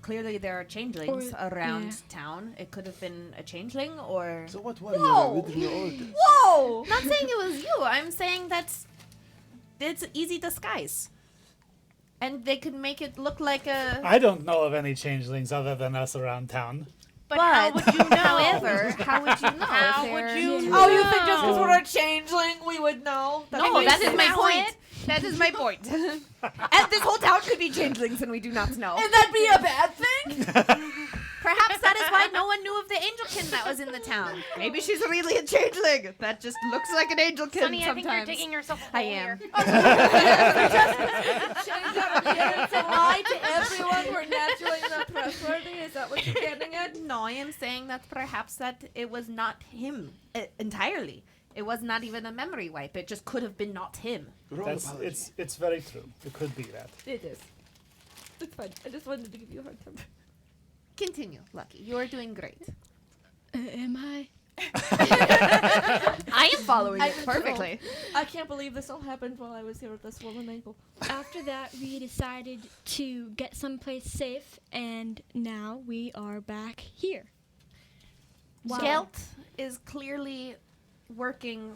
clearly there are changelings Or- around yeah. town. It could have been a changeling or. So what were Whoa! your original orders? Whoa! Not saying it was you. I'm saying that it's easy disguise. And they could make it look like a. I don't know of any changelings other than us around town. But how would you know? However, how would you know? How if would they're- you Oh, you think just because know? we're a changeling, we would know? No, that is my smell point. it? That is my point. And this whole town could be changelings, and we do not know. And that'd be a bad thing? Perhaps that is why no one knew of the angelkin that was in the town. Maybe she's really a changeling. That just looks like an angelkin Sonny, I sometimes. think you're digging yourself a I hole am. here. Change our appearance and lie to everyone we're naturally not trustworthy? Is that what you're getting at? No, I am saying that perhaps that it was not him entirely. It was not even a memory wipe. It just could have been not him. Wrong That's apology. it's very true. It could be that. It is. It's fine. I just wanted to give you a hard time. Continue, Lucky. You are doing great. am I? I am following I it control. perfectly. I can't believe this all happened while I was here with this woman ankle. After that, we decided to get someplace safe, and now we are back here. Wow. Gelt is clearly working.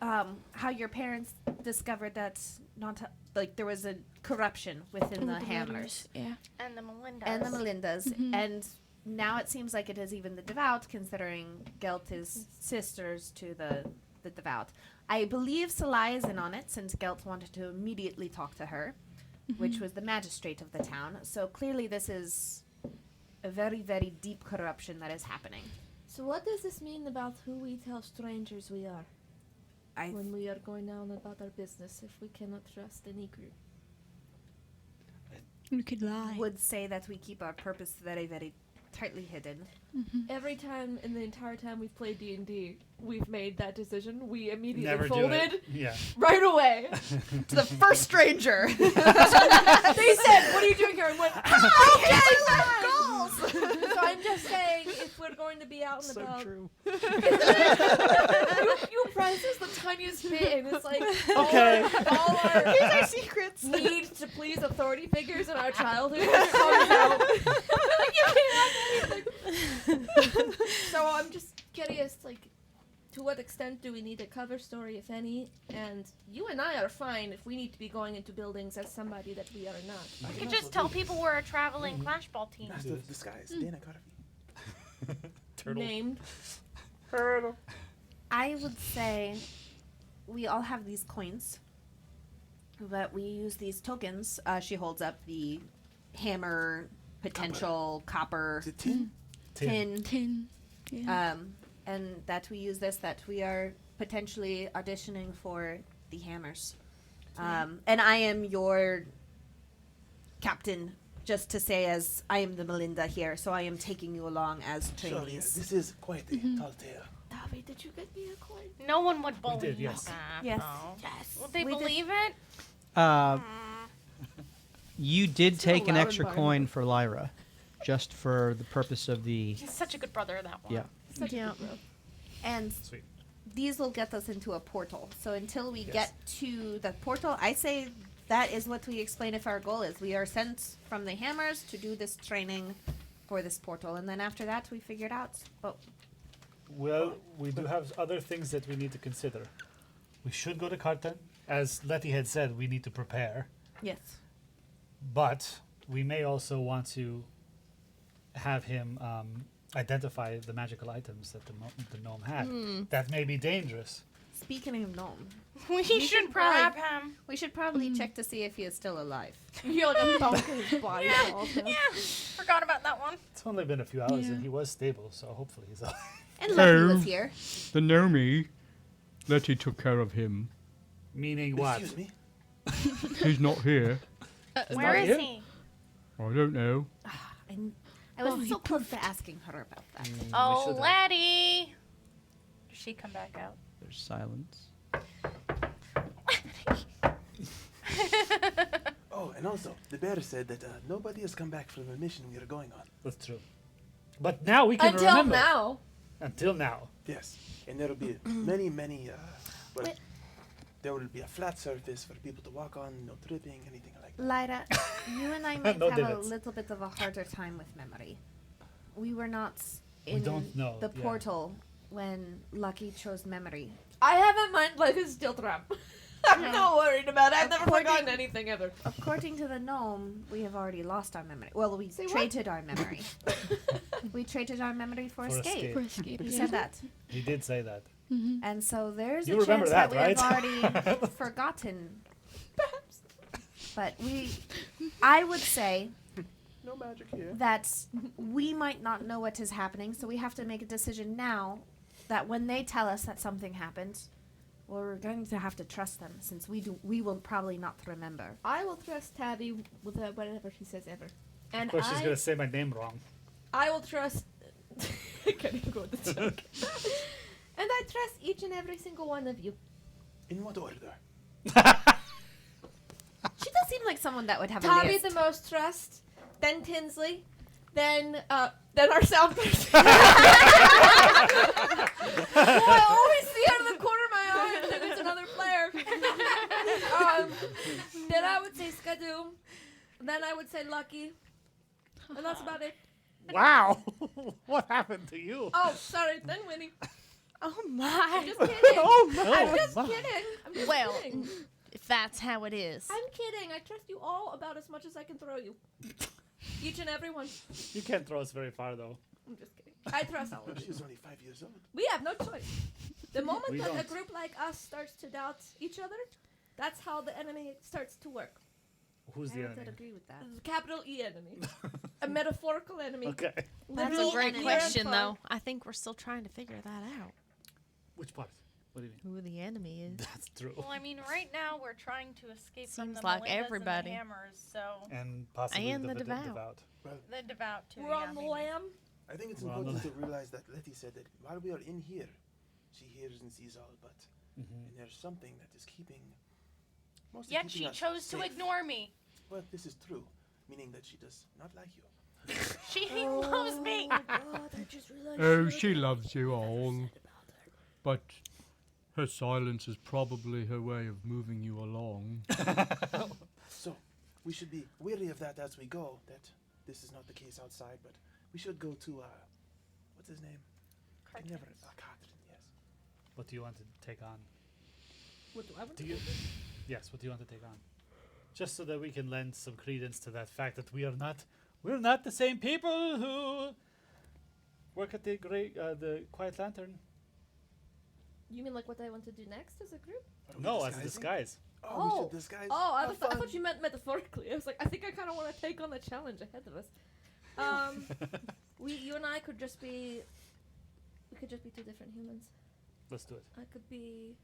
How your parents discovered that there was a corruption within the handlers Yeah. And the Melindas. and the Melindas, Mhm. and now it seems like it is even the Devout, considering Gelt is sisters to the Devout. I believe Salai is in on it, since Gelt wanted to immediately talk to her, which was the magistrate of the town. So clearly this is a very, very deep corruption that is happening. So what does this mean about who we tell strangers we are when we are going down about our business if we cannot trust any group? We could lie. Would say that we keep our purpose very, very tightly hidden. Every time in the entire time we've played D&D, we've made that decision. We immediately Never do folded it. Yeah. right away. To the first stranger. They said, "What are you doing here?" And went, "Oh, okay, goals." So I'm just saying, if we're going to be out and So about, true. you prize is the tiniest bit, and it's like Okay. all our Here's our secrets. need to please authority figures in our childhood comes out. You can't have anything. So I'm just curious, like, to what extent do we need a cover story, if any? And you and I are fine if we need to be going into buildings as somebody that we are not. We could just tell people we're a traveling Clashball team. Master of Disguise, Dana Carvey. Turtle. Named. I would say we all have these coins, but we use these tokens. She holds up the hammer, potential copper, Is it tin? tin, Tin. Yeah. and that we use this, that we are potentially auditioning for the hammers. And I am your captain, just to say, as I am the Melinda here, so I am taking you along as Sure, yeah. trainees. This is quite a tall tale. Davi, did you get me a coin? No one would believe did, yes. that. Yes. though. Yes. Would they We did. believe it? You did It's in a take an loud extra environment. coin for Lyra, just for the purpose of the. He's such a good brother, that one. Yeah. Such a Yeah. good bro. And Sweet. these will get us into a portal. So until we Yes. get to the portal, I say that is what we explain if our goal is. We are sent from the hammers to do this training for this portal. And then after that, we figure it out. But Well, we do have other things that we need to consider. We should go to Carton. As Letty had said, we need to prepare. yes. But we may also want to have him identify the magical items that the gnome had. That may be dangerous. Speaking of gnome, We should should probably- grab him. we should probably check to see if he is still alive. You're like a thump in his body. Yeah. falls down. Yeah, forgot about that one. It's only been a few hours Yeah. and he was stable, so hopefully he's alive. And Lucky was here. The Nomi, Letty took care of him. Meaning what? Excuse me? He's not here. Where not is here? he? I don't know. I was Oh, so he close to asking her about that. Oh, should have. laddie. Does she come back out? There's silence. Oh, and also, the bear said that nobody has come back from the mission we are going on. That's true. But now we can Until remember. now. Until now. Yes, and there will be many, well, there will be a flat surface for people to walk on, no tripping, anything like that. Lyra, you and I might No have divots. a little bit of a harder time with memory. We were not We in don't know, the yeah. portal when Lucky chose memory. I have a mind like a steel trap. I'm not worried about it. I've never According- forgotten anything ever. According to the gnome, we have already lost our memory. Well, we Say what? traded our memory. We traded our memory for For escape. escape. For escape. He Yeah. said that. He did say that. And so there's You a remember chance that, we have already forgotten. But I would say No magic here. that we might not know what is happening, so we have to make a decision now that when they tell us that something happened, well, we're going to have to trust them, since we will probably not remember. I will trust Tabby with whatever she says ever. And Of course, she's going to say my name wrong. I will trust. I can't even go with the joke. And I trust each and every single one of you. In what order? She does seem like someone that would have a Tabby list. the most trust, then Tinsley, then our sound person. I always see out of the corner of my eye and think it's another player. Then I would say Skadoom. Then I would say Lucky. And that's about it. Wow! What happened to you? Oh, sorry. Then Winnie. Oh I'm my. just kidding. Oh, no. I'm just my. kidding. I'm just Well, kidding. if that's how it is. I'm kidding. I trust you all about as much as I can throw you. Each and every one. You can't throw us very far, though. I'm just kidding. I trust all of you. She's only 5 years old. We have no choice. The moment We that a don't. group like us starts to doubt each other, that's how the enemy starts to work. Who's the I enemy? would agree with that. Capital E enemy. A metaphorical enemy. Okay. That's a Literal great near question, and far. though. I think we're still trying to figure that out. Which part? What do you mean? Who the enemy is. That's true. Well, I mean, right now we're trying to escape from Seems the like Melindas everybody. and the Hammers, so And possibly And the the devout. devout. Well, The devout too. We're yeah, on the maybe. lam. I think it's We're on the important to realize that Letty said that while we are in here, she hears and sees all, but and there's something that is keeping. Mostly Yet keeping she us chose to safe. ignore me. Well, this is true, meaning that she does not like you. She loves me. Oh God, I just realized. Oh, was she like- loves you I never all. said about her. But her silence is probably her way of moving you along. So we should be wary of that as we go. That this is not the case outside, but we should go to what's his name? I can never. Catherine, yes. What do you want to take on? What do I want Do to you? Yes. What do you want to take on? Just so that we can lend some credence to that fact that we're not the same people who work at the Quiet Lantern. You mean like what I want to do next as a group? Are we No, as a disguising? disguise. Oh, we should disguise. Oh, I Have thought fun. you meant metaphorically. I was like, I think I kind of want to take on the challenge ahead of us. You and I could just be. We could just be two different humans. Let's do it. I could be.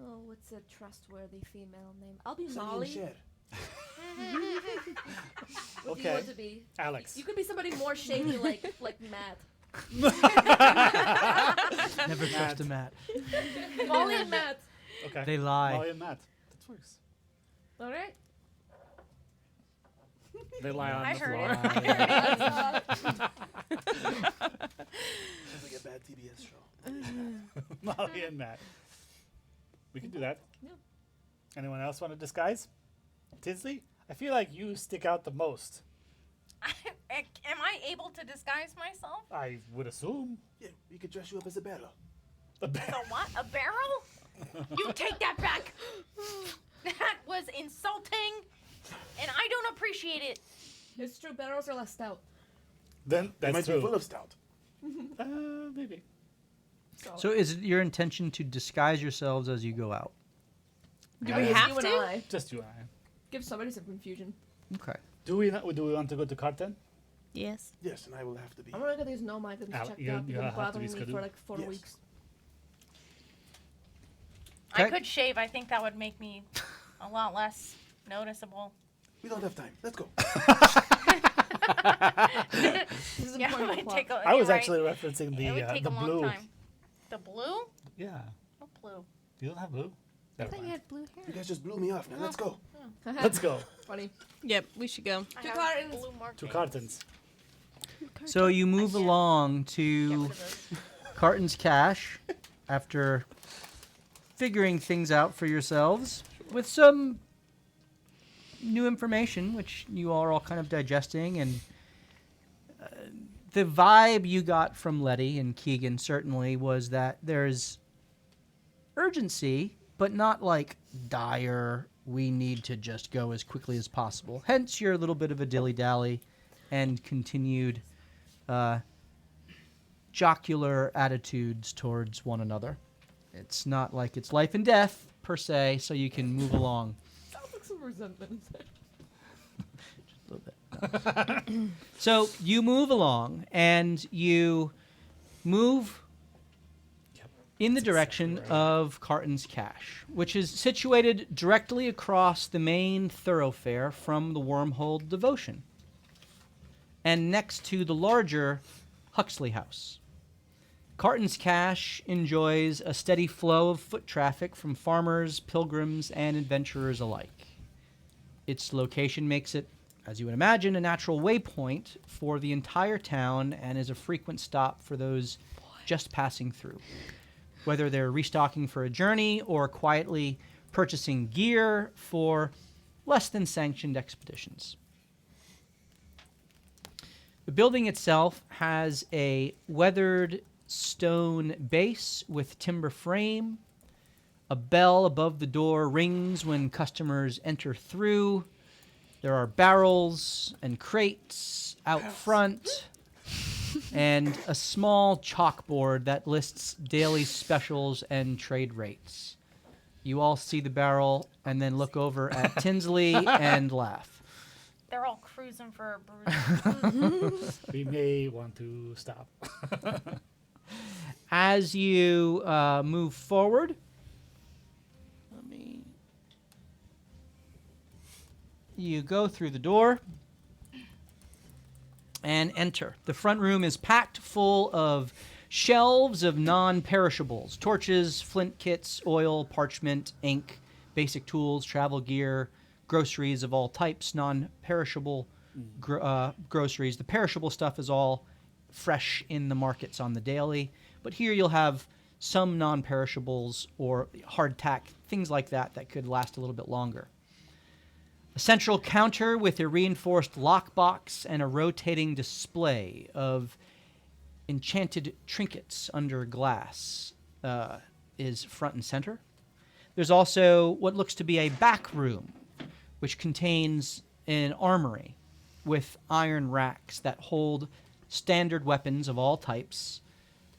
Oh, what's a trustworthy female name? I'll be Sunny and Molly. Cher. What do you Okay. want to be? Alex. You could be somebody more shady, like Matt. Never trust a Matt. Molly and Matt. Okay. They lie. Molly and Matt. That works. All right. They lie on I the heard floor. it. I heard it. Sounds like a bad TBS show. Molly and Matt. We can do that. Yeah. Anyone else want to disguise? Tinsley? I feel like you stick out the most. Am I able to disguise myself? I would assume. Yeah, we could dress you up as a barrel. The So what? A barrel? You take that back. That was insulting, and I don't appreciate it. It's true. Barrels are less stout. Then They might that's be full true. of stout. Maybe. So is it your intention to disguise yourselves as you go out? Do we have you and to? I. Just you and I. Give somebody some confusion. Okay. Do we want to go to Carton? Yes. Yes, and I will have to be. I'm gonna get these gnome items Al- checked you- out. you They've been have to bothering be me for scheduled. like 4 Yes. weeks. I Okay. could shave. I think that would make me a lot less noticeable. We don't have time. Let's go. This is Yeah, important it to would the plot. take a, I was you're right. actually referencing It would take the a long blue. time. The blue? Yeah. What blue? You don't have blue? I Never thought you mind. had blue You hair. guys just blew me off. Now let's go. Let's go. Funny. Yep, we should go. I Two have cartons. blue markings. 2 cartons. So you move can't along Get to rid of those. Carton's Cache after figuring things out for yourselves with some new information, which you all are all kind of digesting. And the vibe you got from Letty and Keegan certainly was that there's urgency, but not like dire, we need to just go as quickly as possible. Hence your little bit of a dilly-dally and continued jocular attitudes towards one another. It's not like it's life and death, per se, so you can move along Sounds like some resentment. a little bit. So you move along, and you move in the direction of Carton's Cache, which is situated directly across the main thoroughfare from the Wyrmhold Devotion, and next to the larger Huxley House. Carton's Cache enjoys a steady flow of foot traffic from farmers, pilgrims, and adventurers alike. Its location makes it, as you would imagine, a natural waypoint for the entire town and is a frequent stop for those just passing through, whether they're restocking for a journey or quietly purchasing gear for less than sanctioned expeditions. The building itself has a weathered stone base with timber frame. A bell above the door rings when customers enter through. There are barrels and crates out front, and a small chalkboard that lists daily specials and trade rates. You all see the barrel and then look over at Tinsley and laugh. They're all cruising for a bruise. We may want to stop. As you move forward, you go through the door, and enter. The front room is packed full of shelves of non-perishables: torches, flint kits, oil, parchment, ink, basic tools, travel gear, groceries of all types, non-perishable groceries. The perishable stuff is all fresh in the markets on the daily, but here you'll have some non-perishables or hardtack, things like that that could last a little bit longer. A central counter with a reinforced lockbox and a rotating display of enchanted trinkets under glass is front and center. There's also what looks to be a back room, which contains an armory with iron racks that hold standard weapons of all types,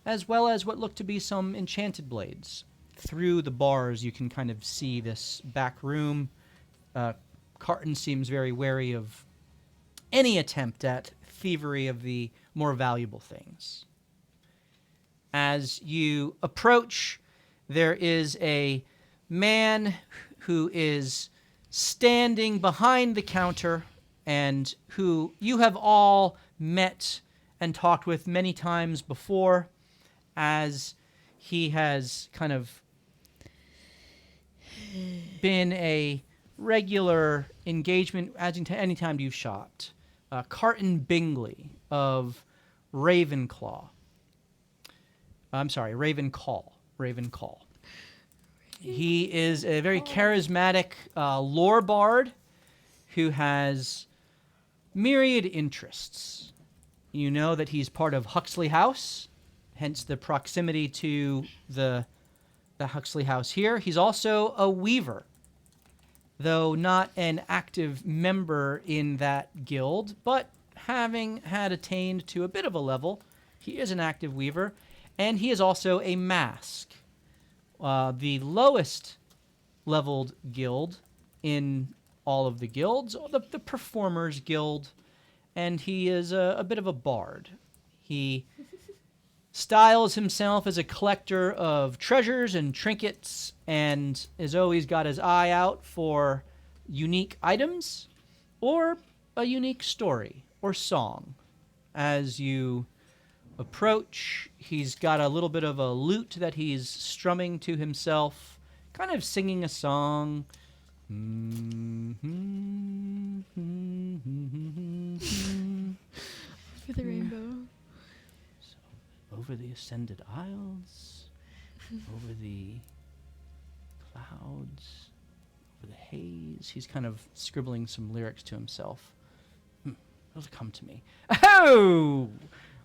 as well as what look to be some enchanted blades. Through the bars, you can kind of see this back room. Carton seems very wary of any attempt at thievery of the more valuable things. As you approach, there is a man who is standing behind the counter and who you have all met and talked with many times before, as he has kind of been a regular engagement any time you've shopped. Carton Bingley of Ravenclaw. Ravencall. He is a very charismatic lore bard who has myriad interests. You know that he's part of Huxley House, hence the proximity to the Huxley House here. He's also a weaver, though not an active member in that guild, but having had attained to a bit of a level, he is an active weaver, and he is also a mask. The lowest leveled guild in all of the guilds, the Performers Guild, and he is a bit of a bard. He styles himself as a collector of treasures and trinkets and has always got his eye out for unique items or a unique story or song. As you approach, he's got a little bit of a lute that he's strumming to himself, kind of singing a song. For the rainbow. Over the ascended isles, over the clouds, over the haze. He's kind of scribbling some lyrics to himself. It'll come to me. Oh,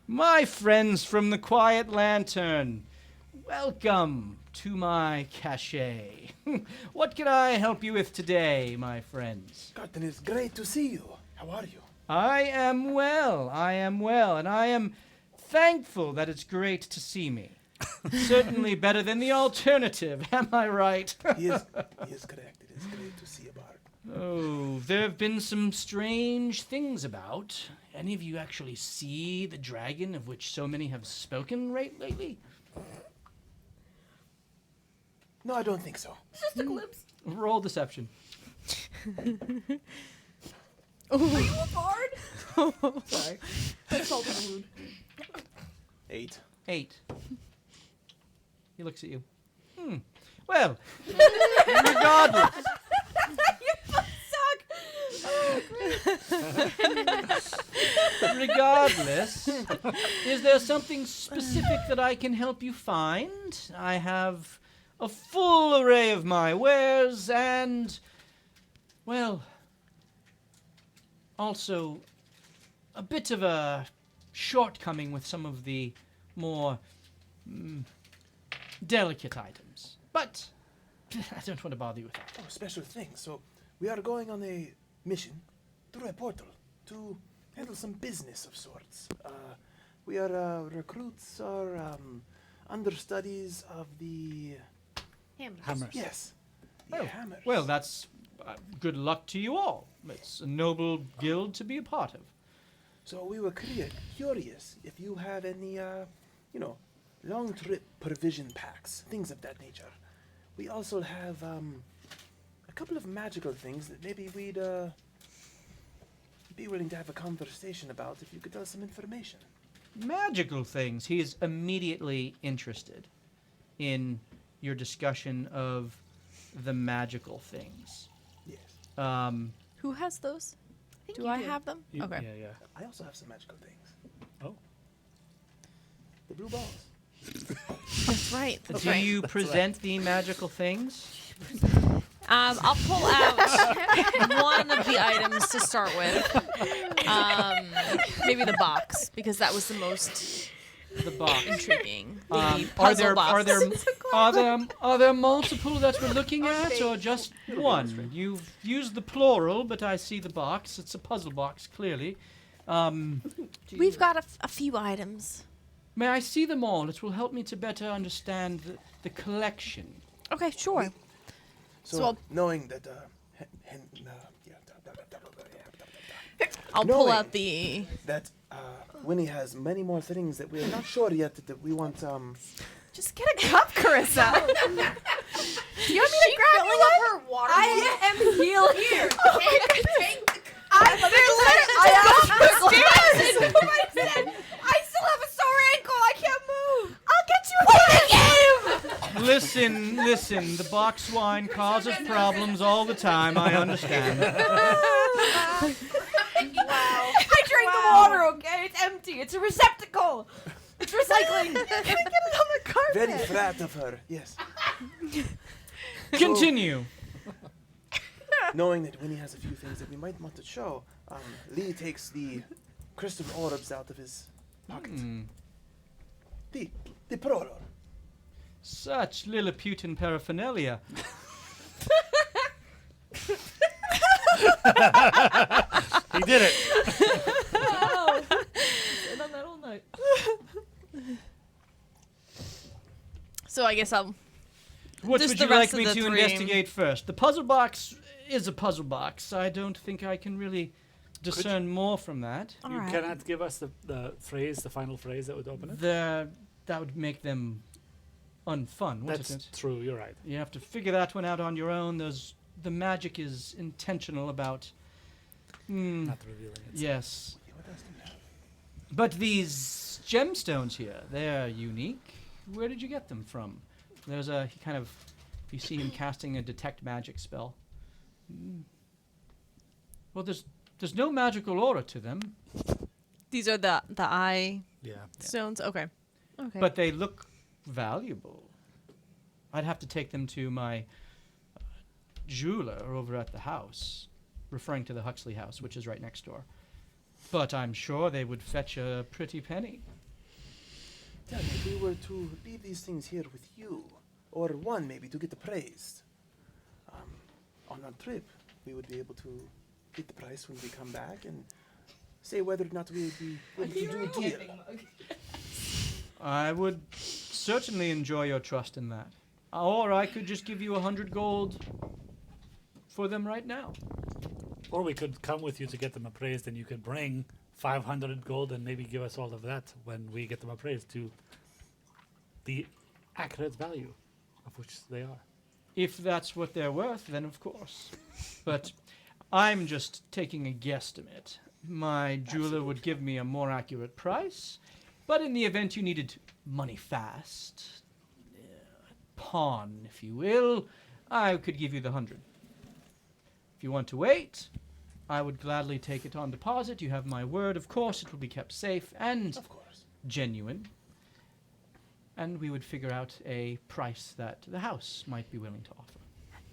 my friends from the Quiet Lantern, welcome to my cache. What can I help you with today, my friends? Carton, it's great to see you. How are you? I am well, and I am thankful that it's great to see me. Certainly better than the alternative, am I right? He is correct. It is great to see a bard. Oh, there have been some strange things about. Any of you actually see the dragon of which so many have spoken lately? No, I don't think so. Just a glimpse. Roll deception. Are you a bard? Sorry. That's salt in the wound. 8. 8. He looks at you. Well, regardless. Regardless, is there something specific that I can help you find? I have a full array of my wares and, well, also a bit of a shortcoming with some of the more delicate items. But I don't want to bother you with that. Oh, special thing. So we are going on a mission through a portal to handle some business of sorts. We are recruits or understudies of the Hammers. Yes. Oh, Hammers. well, that's good luck to you all. It's a noble guild to be a part of. So we were curious if you have any, long trip provision packs, things of that nature. We also have a couple of magical things that maybe we'd be willing to have a conversation about if you could tell us some information. Magical things. He is immediately interested in your discussion of the magical things. Yes. Who has those? Do you I do. have them? You- Okay. Yeah, yeah. I also have some magical things. Oh. The blue balls. That's right. That's Do right. you present the magical things? I'll pull out one of the items to start with. Maybe the box, because that was the most The box. intriguing. The Are puzzle box. are there multiple that we're looking at, or just one? You've used the plural, but I see the box. It's a puzzle box, clearly. We've got a few items. May I see them all? It will help me to better understand the collection. Okay, sure. So, I'll- knowing that, I'll pull Knowing out the. that Winnie has many more things that we're not sure yet that we want. Just get a cup, Carissa. Do you want me to grab you one? her water. I am healed. Here. I still have a sore ankle. I can't move. I'll get you a game. Listen, the box wine causes problems all the time, I understand. I drank the water, okay? It's empty. It's a receptacle. It's recycling. Can I get it on the carpet? Very frat of her, yes. Continue. Knowing that Winnie has a few things that we might want to show, Lee takes the crystal orbs out of his pocket. The prolor. Such Lilliputian paraphernalia. He did it. Wow. Been on that all night. So I guess I'll. What Just would the you like rest of me the to three. investigate first? The puzzle box is a puzzle box. I don't think I can really discern more from that. All You right. cannot give us the final phrase that would open it? That would make them unfun, wouldn't That's it? true, you're right. You have to figure that one out on your own. The magic is intentional about. Not revealing it. Yes. But these gemstones here, they're unique. Where did you get them from? There's you see him casting a detect magic spell. Well, there's no magical aura to them, These are the eye Yeah. stones. Okay. Okay. but they look valuable. I'd have to take them to my jeweler over at the house, referring to the Huxley house, which is right next door. But I'm sure they would fetch a pretty penny. Tell me, if we were to leave these things here with you, or one maybe to get appraised, on our trip, we would be able to get the price when we come back and say whether or not we would be able to do a deal. I would certainly enjoy your trust in that. Or I could just give you 100 gold for them right now. Or we could come with you to get them appraised, and you could bring 500 gold and maybe give us all of that when we get them appraised to the accurate value of which they are. If that's what they're worth, then of course. But I'm just taking a guesstimate. My jeweler would give me a more accurate price, but in the event you needed money fast, pawn, if you will, I could give you the 100. If you want to wait, I would gladly take it on deposit. You have my word, of course. It will be kept safe and Of course. genuine. And we would figure out a price that the house might be willing to offer.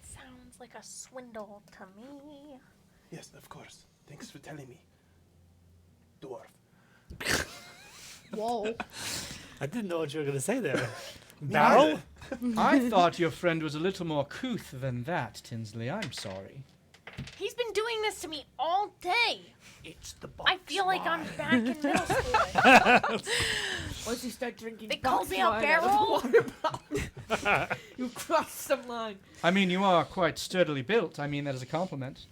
Sounds like a swindle to me. Yes, of course. Thanks for telling me. Dwarf. Whoa. I didn't know what you were going to say there. Me Barrel? neither. I thought your friend was a little more couth than that, Tinsley. I'm sorry. He's been doing this to me all day. It's the box. I feel like I'm back in middle school. Once you start drinking, They call box me a wine out of barrel? water bottle, you cross some line. I mean, you are quite sturdily built. I mean that as a compliment.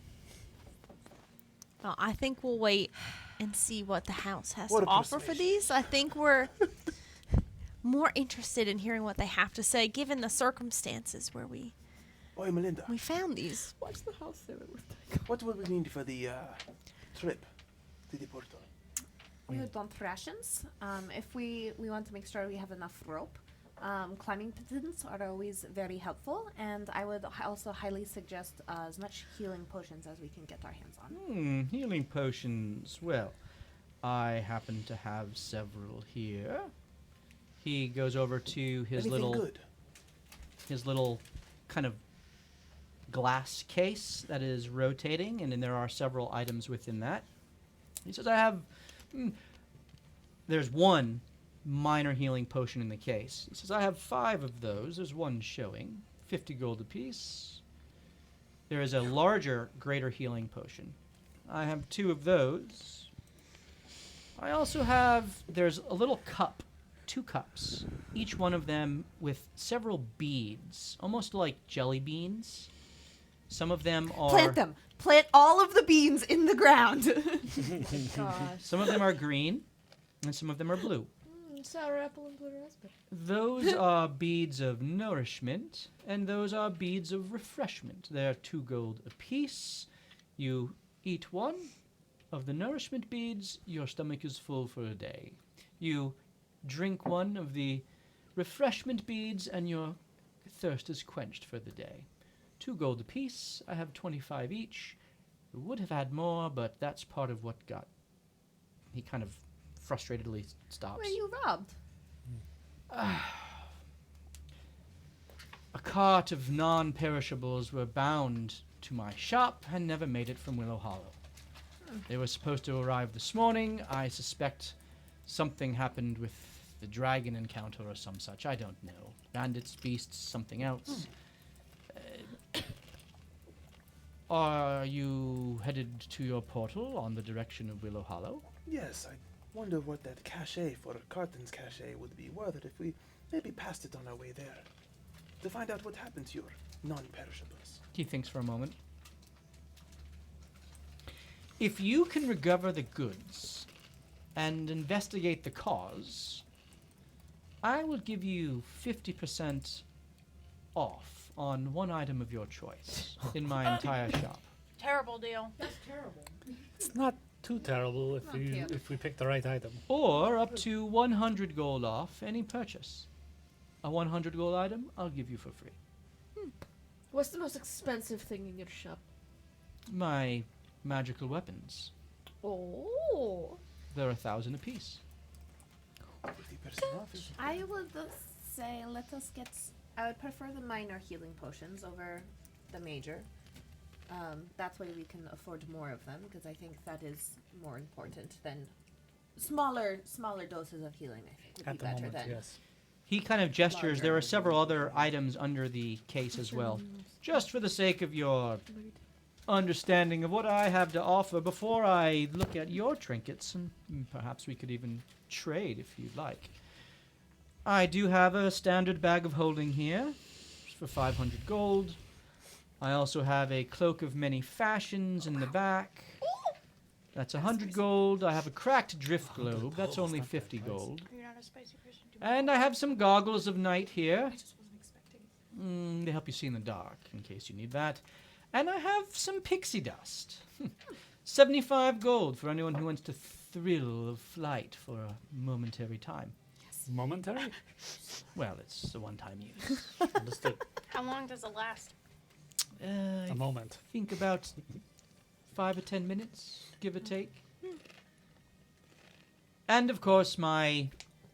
Well, I think we'll wait and see what the house has What to a offer for persuasion. these. I think we're more interested in hearing what they have to say, given the circumstances where we Oi, Melinda. found these. Watch the house there. What would we need for the trip? to the portal? We would want rations. If we want to make sure we have enough rope. Climbing pigeons are always very helpful, and I would also highly suggest as much healing potions as we can get our hands on. Healing potions. Well, I happen to have several here. He goes over to his Anything good? little kind of glass case that is rotating, and then there are several items within that. He says, I have... there's one minor healing potion in the case. He says, I have 5 of those. There's one showing. 50 gold apiece. There is a larger, greater healing potion. I have 2 of those. I also have... there's a little cup. 2 cups. Each one of them with several beads. Almost like jelly beans. Some of them are... Plant them. Plant all of the beans in the ground. Gosh. Some of them are green, and some of them are blue. Sour apple and blue raspberry. Those are beads of nourishment, and those are beads of refreshment. They are 2 gold apiece. You eat one of the nourishment beads, your stomach is full for a day. You drink one of the refreshment beads, and your thirst is quenched for the day. 2 gold apiece. I have 25 each. I would have had more, but that's part of what got... He kind of frustratedly stops. Were you robbed? A cart of non-perishables were bound to my shop and never made it from Willow Hollow. They were supposed to arrive this morning. I suspect something happened with the dragon encounter or some such. I don't know. Bandits, beasts, something else. Are you headed to your portal on the direction of Willow Hollow? Yes, I wonder what that cachet for Carton's cachet would be worth if we maybe passed it on our way there. To find out what happened to your non-perishables. He thinks for a moment. If you can recover the goods and investigate the cause, I will give you 50% off on one item of your choice in my entire shop. Terrible deal. It's not too terrible if we pick the right item. Or up to 100 gold off any purchase. A 100 gold item, I'll give you for free. What's the most expensive thing in your shop? My magical weapons. Oh. They're 1,000 apiece. 50% off is I would say let us get... I would prefer the minor healing potions over the major. That way we can afford more of them, because I think that is more important than smaller doses of healing, I think, would At be the better moment, than... yes. He kind of gestures. There are several other items under the case as well. Just for the sake of your understanding of what I have to offer before I look at your trinkets, and perhaps we could even trade if you'd like. I do have a standard bag of holding here for 500 gold. I also have a cloak of many fashions in the back. That's 100 gold. I have a cracked drift globe. That's only 50 gold. You're not a spicy person. And I have some goggles of night here. They help you see in the dark, in case you need that. And I have some pixie dust. 75 gold for anyone who wants to thrill of flight for a momentary time. Momentary? Well, it's a one-time use. Understood. How long does it last? I A moment. think about 5 or 10 minutes, give or take. And, of course, my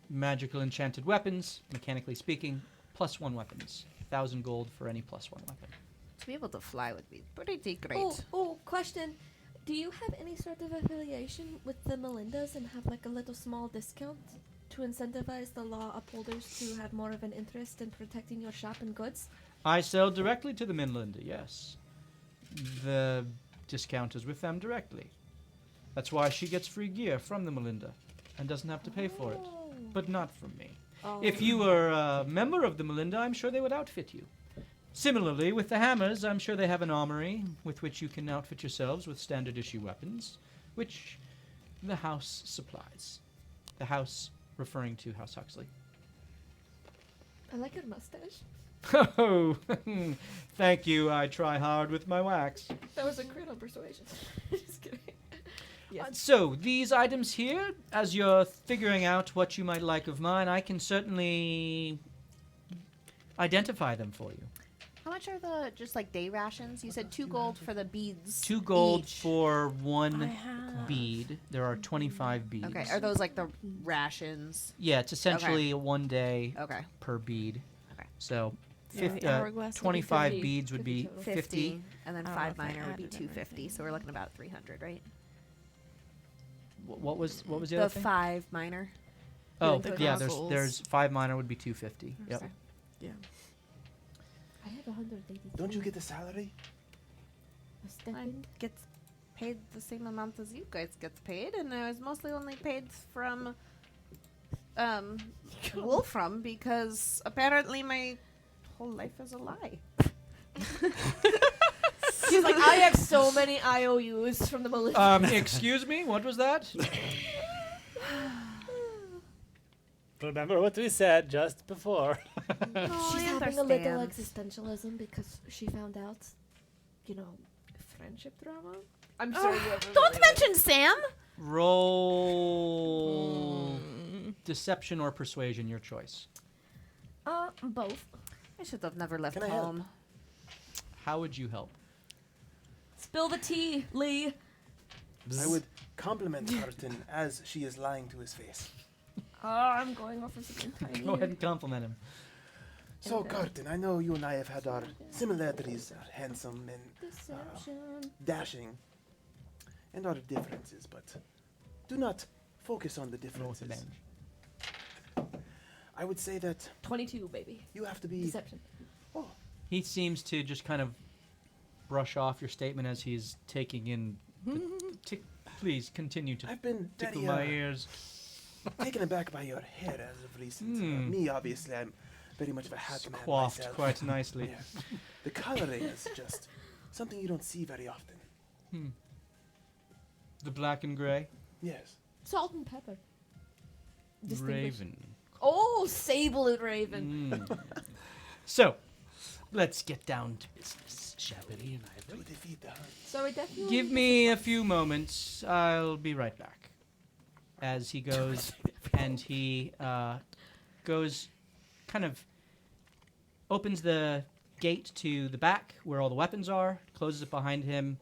magical enchanted weapons, mechanically speaking, +1 weapons. 1,000 gold for any +1 weapon. To be able to fly would be pretty great. Oh, question. Do you have any sort of affiliation with the Melindas and have like a little small discount to incentivize the law upholders to have more of an interest in protecting your shop and goods? I sell directly to the Melinda, yes. The discount is with them directly. That's why she gets free gear from the Melinda and doesn't have to pay for it. But not from me. Oh. If you were a member of the Melinda, I'm sure they would outfit you. Similarly, with the Hammers, I'm sure they have an armory with which you can outfit yourselves with standard issue weapons, which the house supplies. The house referring to House Huxley. I like your mustache. Oh, thank you. I try hard with my wax. That was a crit on persuasion. Just kidding. Yes. So, these items here, as you're figuring out what you might like of mine, I can certainly identify them for you. How much are the just like day rations? You said 2 gold for the beads. 2 gold each. for I 1 have. bead. There are 25 beads. Okay, are those like the rations? Yeah, it's essentially a 1 day Okay. per bead. Okay. So, Yeah, the hourglass would be 25 50. beads would be 50 50. And then I don't 5 know if I minor would be added 250. So we're looking about 300, right? What was the The other thing? 5 minor. Oh, the yeah, goggles. there's 5 minor would be 250. Yep. Okay. I have 180. Don't you get a salary? A step I in? get paid the same amount as you guys get paid, and I was mostly only paid from Wolfram because apparently my whole life is a lie. She's like, I have so many IOUs from the militia. Excuse me, what was that? Remember what we said just before. Oh, She's I having a little understand. existentialism because she found out, friendship drama. I'm sure you have. Don't mention Sam. Roll deception or persuasion, your choice. Both. I should have never left Can I help? home. How would you help? Spill the tea, Lee. I would compliment Carton as she is lying to his face. I'm going off of something tiny. Go ahead and compliment him. So, And, Carton, I know you and I have had our similarities, our handsome and Deception. dashing, and our differences, but do not focus on the Roll with differences. advantage. I would say that 22, baby. you have to be. Deception. He seems to just kind of brush off your statement as he's taking in. Please continue to I've been tickle very my ears. taken aback by your hair as of recent. Me, obviously, I'm very much of a hat It's man coiffed myself. quite nicely. Yeah. The coloring is just something you don't see very often. The black and gray. Yes. Salt and pepper. Distinguished. Raven. Oh, sable and raven. So, let's get down to business, shall we? To defeat the hunt. So we definitely Give me a few moments. I'll be right back. As he goes, and he goes, kind of opens the gate to the back where all the weapons are, closes it behind him,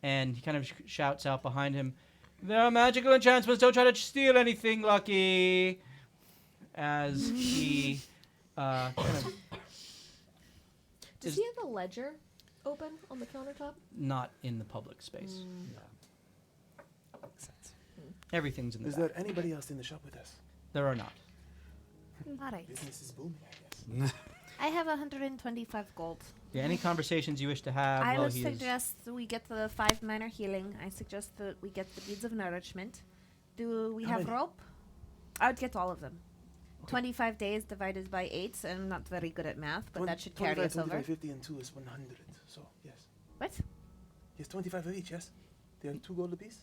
and he kind of shouts out behind him, "There are magical enchantments. Don't try to steal anything, Lucky." As he kind of Does he have a ledger open on the countertop? not in the public space. Makes sense. Everything's in the Is back. there anybody else in the shop with us? There are not. All right. Business is booming, I guess. I have 125 gold. Yeah, any conversations you wish to have I while would he is... suggest we get the 5 minor healing. I suggest that we get the beads of nourishment. Do we How have many? rope? I would get all of them. Okay. 25 days divided by 8. I'm not very good at math, but that should carry 25, us over. 25, 50, and 2 is 100. So, yes. What? Yes, 25 of each, yes? They are 2 gold apiece?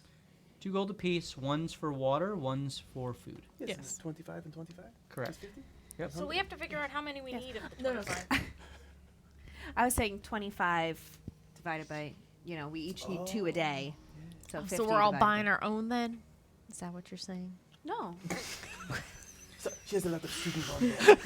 2 gold apiece, one's for water, one's for food. Yes. Yes. It's 25 and 25? Correct. Is 50? Yep. So we have to figure out how many we Yes. need of the No, no. 25. I was saying 25 divided by, we each need 2 a day. So, 50 So we're all divided buying by- our own then? Is that what you're saying? No. So, she has a lot of student bond there.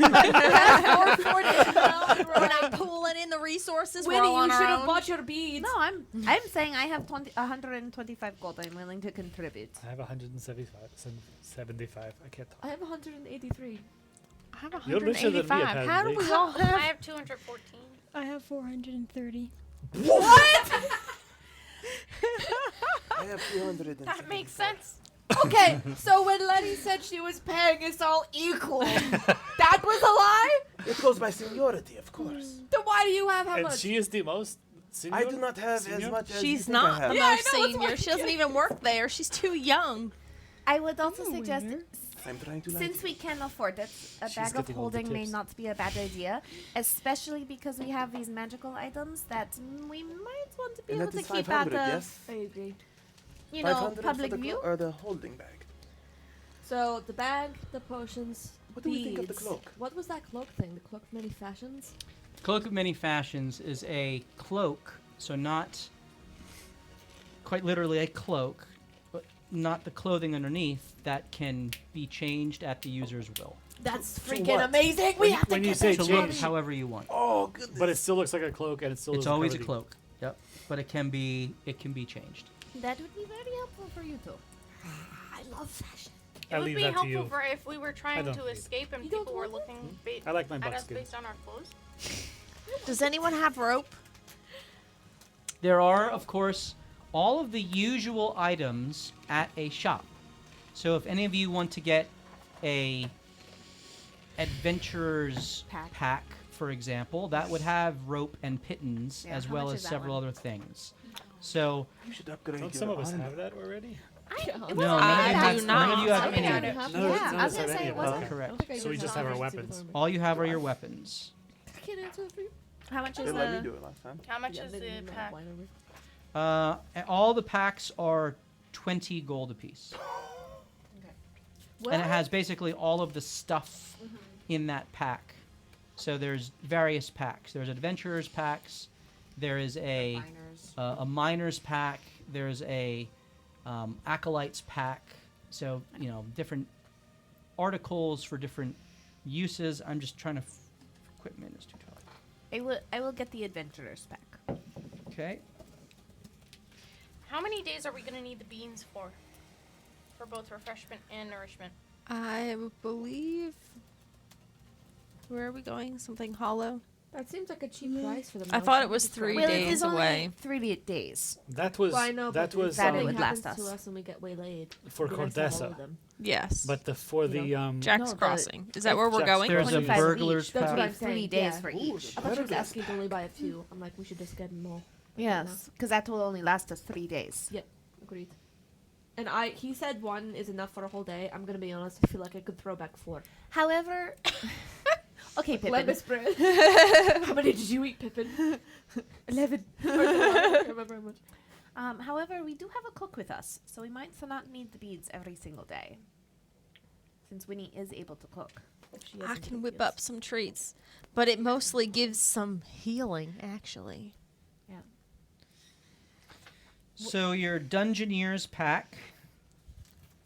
We're not pooling in the resources. We're Winnie, all you on should our have own. bought your beads. No, I'm saying I have 125 gold. I'm willing to contribute. I have 175. I can't talk. I have 183. I have You're richer than me, 185. How do apparently. we all I have? have 214. I have 430. I have 300. That makes sense. Okay, so when Letty said she was paying us all equal, that was a lie? It goes by seniority, of course. Then why do you have how And much? she is the most senior. I do not have Senior? as much as you She's think I not have. the Yeah, I most know, that's why senior. She doesn't even work there. She's too young. I would also suggest, I'm trying to like since we can afford it, a She's bag of getting all the holding may tips. not be a bad idea, especially because we have these magical items that we might want to be And able that to is keep out 500, of, yes? I agree. 500 for public the view. or the holding bag. So the bag, the potions, What do we think of the beads. cloak? What was that cloak thing? The cloak of many fashions? Cloak of Many Fashions is a cloak, so not quite literally a cloak, but not the clothing underneath, that can be changed at the user's will. That's For freaking what? amazing. We have to when you get say that To look change, however you want. Oh, goodness. but it still looks like a cloak, and it still It's is always a covered in- cloak. Yep. But it can be changed. That would be very helpful for you two. I love fashion. It I would leave be that to helpful you. for if we were trying don't to read. escape and You don't people were want looking I like my at us buckskin. based on our clothes. Does anyone have rope? There are, of course, all of the usual items at a shop. So if any of you want to get a adventurer's pack, for example, that would have rope and pittons Yeah, as how well much as is that several one? other things. So You should upgrade Don't your some of us armor. have that already? no, none of you have I any do of it. not. No, Yeah, none I of was us have gonna say any it of wasn't. that. Correct. So we just have our weapons. All you have are your weapons. I can't answer that for you. How much They is let me the? do it last time. How much Yeah, is they the didn't know pack? why don't we? All the packs are 20 gold apiece. And it has basically all of the stuff in that pack. So there's various packs. There's adventurers packs. There is a miner's pack. There's a acolytes pack. So different articles for different uses. I'm just trying to. Equipment is too tall. I will get the adventurer's pack. Okay. How many days are we gonna need the beans for? For both refreshment and nourishment. I believe. Where are we going? Something hollow? That seems like a cheap price for them. I thought it was 3 Well, it days is only away. 3 days. That was Well, I know, that but was if That something would last happens us. to us and we get waylaid. for it'd be nice to have all of Cordessa, them. Yes. but for You the Jack's No, the- Crossing. Is that where we're Jack's going? There's a 25 burglar's each. That's pack. what I'm 3 saying. days yeah. for Ooh, each. I thought she was Burglar's asking to only buy a few. I'm like, we should just get them all. Yes, because that will only last us 3 days. Agreed. And he said one is enough for a whole day. I'm gonna be honest. I feel like I could throw back 4. However, okay, Pippin. Lemon spread. How many did you eat, Pippin? 11. I can't remember how much. However, we do have a cook with us, so we might not need the beads every single day. Since Winnie is able to cook. If she I hasn't can been whip used. up some treats, but it mostly gives some healing, actually. So your Dungeoneer's pack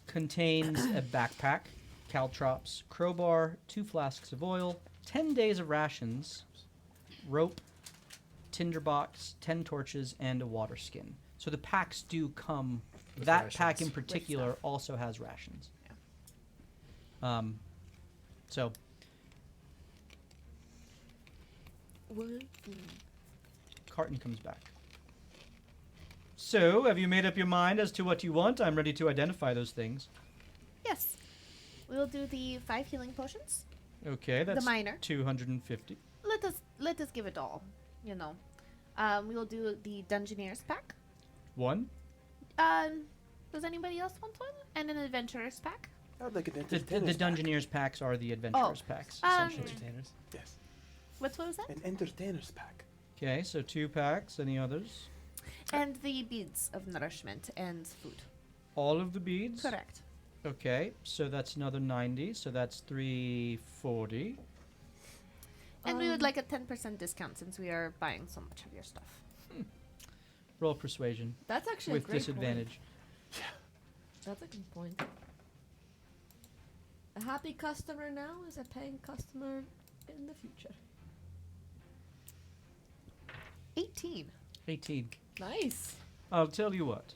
contains a backpack, caltrops, crowbar, 2 flasks of oil, 10 days of rations, rope, tinderbox, 10 torches, and a water skin. So the packs do come. With That pack in rations. particular also has rations. So Carton comes back. So, have you made up your mind as to what you want? I'm ready to identify those things. Yes. We'll do the 5 healing potions. Okay, that's minor. 250. Let us give it all. We will do the Dungeoneer's pack. 1. Does anybody else want one? And an adventurer's pack. I would like an The entertainer's pack. Dungeoneer's packs are the adventurers packs, essentially. entertainers. Yes. What was that? An entertainer's pack. Okay, so 2 packs. Any others? And the beads of nourishment and food. All of the beads? Correct. Okay, so that's another 90, so that's 340. And we would like a 10% discount since we are buying so much of your stuff. Roll persuasion That's actually with a great disadvantage. Point. That's a good point. A happy customer now is a paying customer in the future. 18. 18. Nice. I'll tell you what.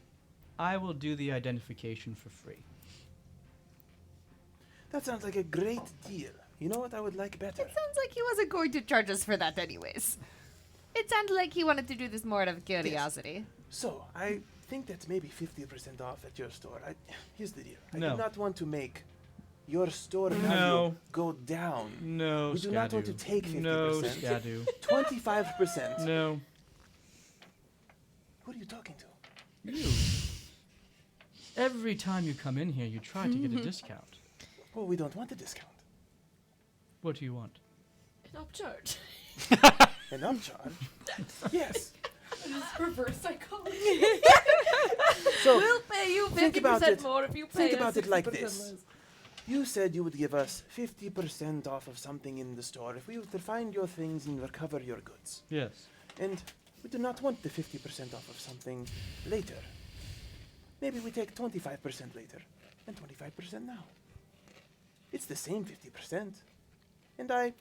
I will do the identification for free. That sounds like a great deal. You know what I would like better? It sounds like he wasn't going to charge us for that anyways. It sounded like he wanted to do this more out of curiosity. So, I think that's maybe 50% off at your store. Here's the deal. I No. do not want to make your store No. value go down. No, We do not want to take 50%. No, Skadu. 25%. No. Who are you talking to? You. Every time you come in here, you try to get a discount. Well, we don't want a discount. What do you want? An upcharge. An upcharge? Yes. Reverse psychology. So, We'll pay you think about 50% it- more if you pay think us about it like 60% this. less. you said you would give us 50% off of something in the store if we were to find your things and recover your goods. Yes. And we do not want the 50% off of something later. maybe we take 25% later and 25% now. It's the same 50%. And I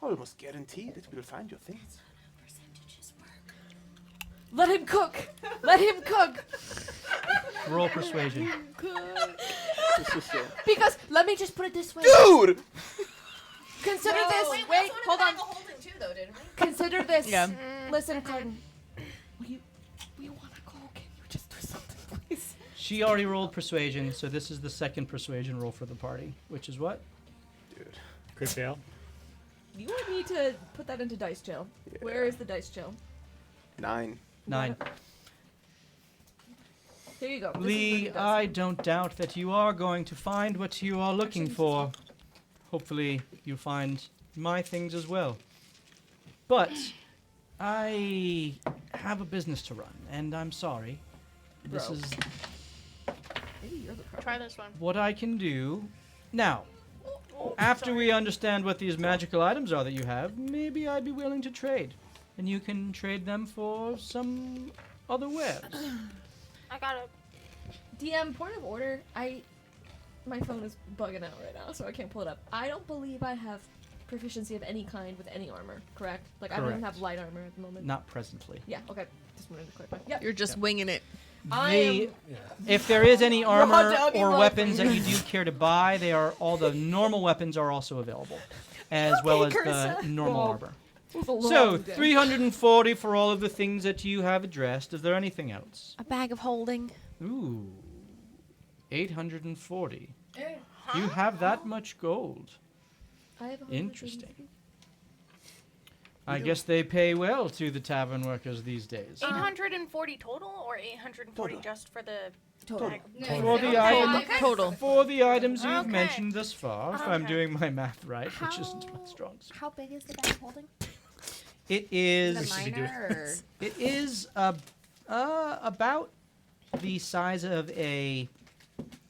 almost guarantee that we'll find your things. Let him cook. Let him cook. Roll persuasion. Because let me just put it this way. Dude! Consider this. Wait, hold on. Consider this. Yeah. Listen, Carden. We want to go. Can you just do something, please? She already rolled persuasion, so this is the second persuasion roll for the party, which is what? Crit fail. You would need to put that into dice jail. Yeah. Where is the dice jail? 9. 9. Here you go. This is Lee, what he does. I don't doubt that you are going to find what you are looking for. Hopefully, you find my things as well. But I have a business to run, and I'm sorry. This Bro. is Maybe you're the problem. Try this one. what I can do. Now, after we understand what these magical items are that you have, maybe I'd be willing to trade. And you can trade them for some other wares. I got a DM, point of order. My phone is bugging out right now, so I can't pull it up. I don't believe I have proficiency of any kind with any armor, correct? Like, I don't even Correct. have light armor at the moment. Not presently. Yeah, okay. Just wanted to clarify. Yep. You're just Yeah. winging it. The- if there is any armor doggy or love weapons me. that you do care to buy, they are all the normal weapons are also available, as well as the normal Well, armor. It was a So long day. 340 for all of the things that you have addressed. Is there anything else? A bag of holding. Ooh, 840. You have that much gold. I have Interesting. I guess they pay well to the tavern workers these days. 840 total or 840 Total. just for the Total. bag? For the item, Okay. Total. for the items you've Okay. mentioned thus far, if I'm Okay. doing my math right, which isn't my strong suit. How big is the bag of holding? It Is is. it minor or? It is about the size of a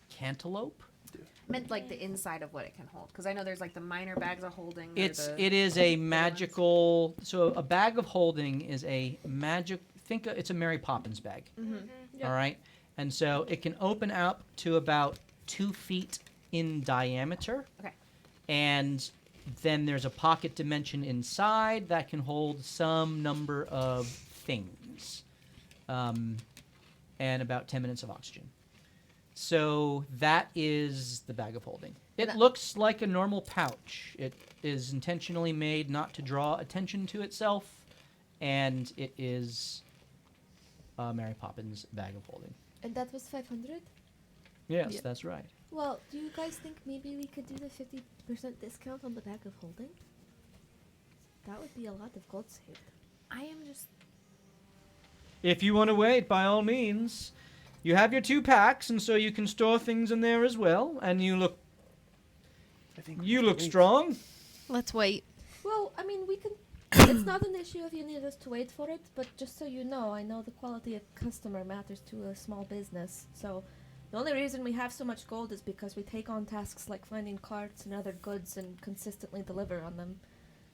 cantaloupe. Meant like the inside of what it can hold, because I know there's like the minor bags of holding. It is a magical. So a bag of holding is a magic. It's a Mary Poppins bag. Yeah. All right, and so it can open up to about 2 feet in diameter. Okay. And then there's a pocket dimension inside that can hold some number of things, and about 10 minutes of oxygen. So that is the bag of holding. It looks like a normal pouch. It is intentionally made not to draw attention to itself, and it is a Mary Poppins bag of holding. And that was 500? Yes, Yeah. that's right. Well, do you guys think maybe we could do the 50% discount on the bag of holding? That would be a lot of gold saved. I am just. If you want to wait, by all means. You have your 2 packs, and so you can store things in there as well. And you look I think look strong. Let's wait. Well, I mean, we can. It's not an issue if you need us to wait for it, but just so you know, I know the quality of customer matters to a small business. So the only reason we have so much gold is because we take on tasks like finding carts and other goods and consistently deliver on them.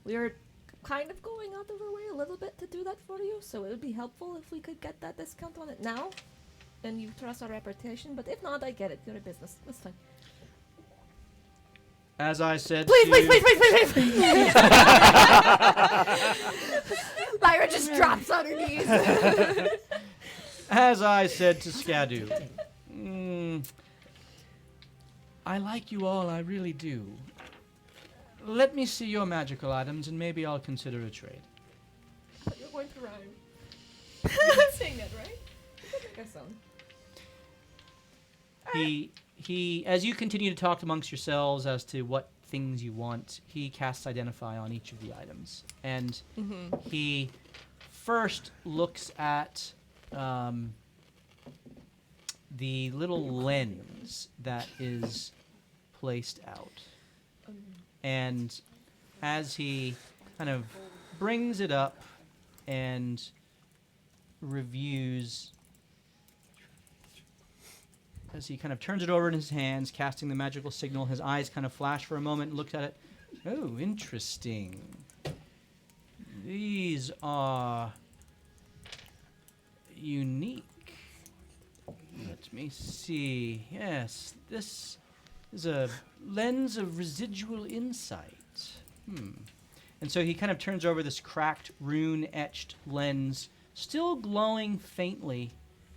We are kind of going out of our way a little bit to do that for you, so it would be helpful if we could get that discount on it now. And you trust our reputation, but if not, I get it. You're a business. That's fine. As I said Please, to please, please, please, please, please. Lyra just drops on her knees. As I said to Skadu, I like you all, I really do. Let me see your magical items, and maybe I'll consider a trade. You're going to rhyme. You're saying that, right? I guess so. He, as you continue to talk amongst yourselves as to what things you want, he casts Identify on each of the items. And he first looks at the little lens that is placed out. And as he kind of brings it up and reviews, as he kind of turns it over in his hands, casting the magical signal, his eyes kind of flash for a moment and looks at it. Oh, interesting. These are unique. Let me see. Yes, this is a lens of residual insight. And so he kind of turns over this cracked, rune-etched lens, still glowing faintly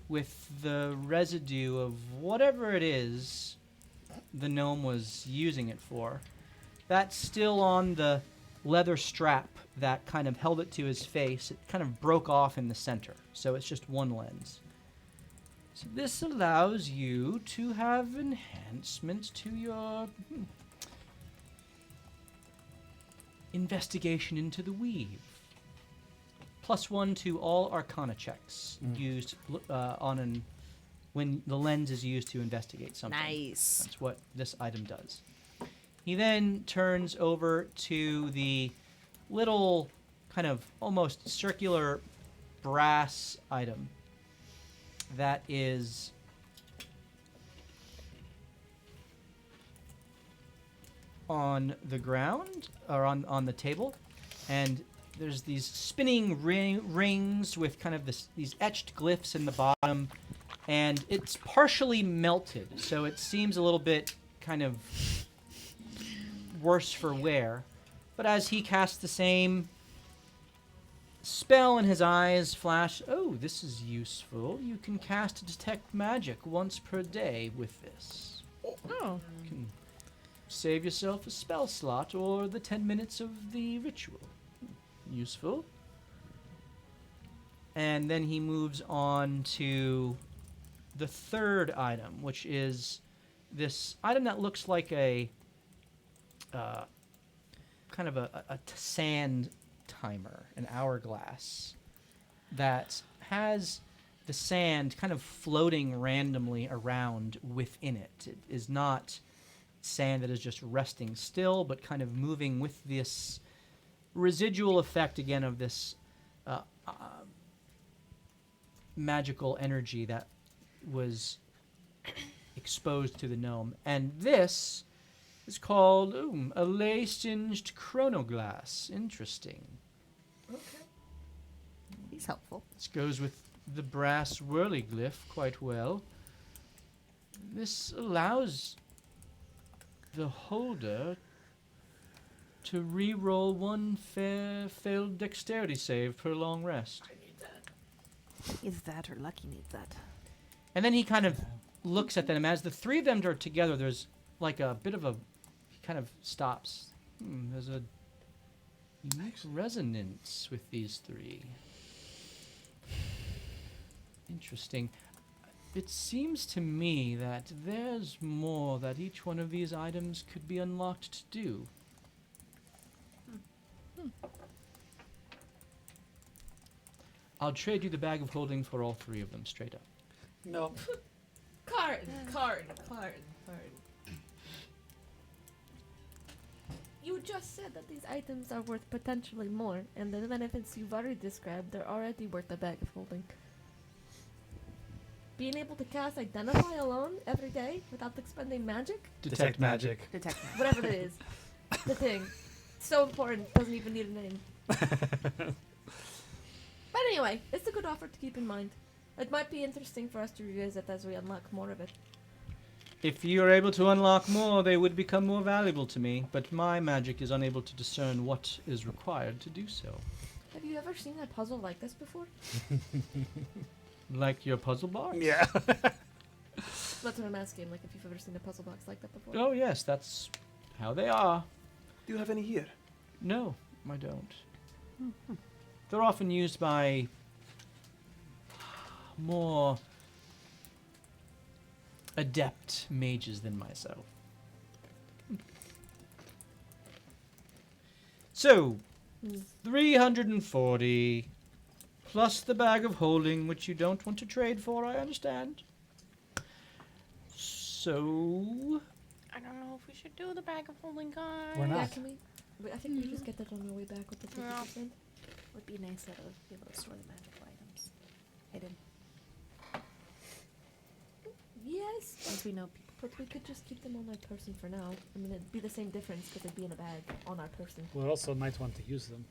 with the residue of whatever it is the gnome was using it for. That's still on the leather strap that kind of held it to his face. It kind of broke off in the center, so it's just one lens. So this allows you to have enhancement to your investigation into the weave. +1 to all Arcana checks used when the lens is used to investigate something. Nice. That's what this item does. He then turns over to the little kind of almost circular brass item that is on the ground, or on the table, and there's these spinning rings with kind of these etched glyphs in the bottom, and it's partially melted, so it seems a little bit kind of worse for wear. But as he casts the same spell and his eyes flash, oh, this is useful. You can cast Detect Magic once per day with this. Oh. You can save yourself a spell slot or the 10 minutes of the ritual. Useful. And then he moves on to the third item, which is this item that looks like a kind of a sand timer, an hourglass, that has the sand kind of floating randomly around within it. It is not sand that is just resting still, but kind of moving with this residual effect again of this magical energy that was exposed to the gnome. And this is called a lay-singed chronoglass. Interesting. He's helpful. This goes with the brass whirly glyph quite well. This allows the holder to re-roll one failed dexterity save per long rest. Is that or Lucky needs that? And then he kind of looks at them. As the three of them are together, there's like a bit of a... He kind of stops. There's a unique resonance with these three. Interesting. It seems to me that there's more that each one of these items could be unlocked to do. I'll trade you the bag of holding for all three of them, straight up. No. Card. You just said that these items are worth potentially more, and the benefits you've already described, they're already worth a bag of holding. Being able to cast Identify alone every day without expending magic? Detect magic. Detect magic. Whatever it is. The thing. So important, doesn't even need a name. But anyway, it's a good offer to keep in mind. It might be interesting for us to revisit as we unlock more of it. If you are able to unlock more, they would become more valuable to me, but my magic is unable to discern what is required to do so. Have you ever seen a puzzle like this before? Like your puzzle box? Yeah. That's what I'm asking, like if you've ever seen a puzzle box like that before. Oh, yes, that's how they are. Do you have any here? No, I don't. They're often used by more adept mages than myself. So, 340 plus the bag of holding, which you don't want to trade for, I understand. So, I don't know if we should do the bag of holding, guys. We're Yeah, not. can we? I think we just get that on our way back with the 50%. Would be nice to be able to store the magical items hidden. Yes, Once we know people. but we could just keep them on our person for now. I mean, it'd be the same difference because they'd be in a bag on our person. We also might want to use them.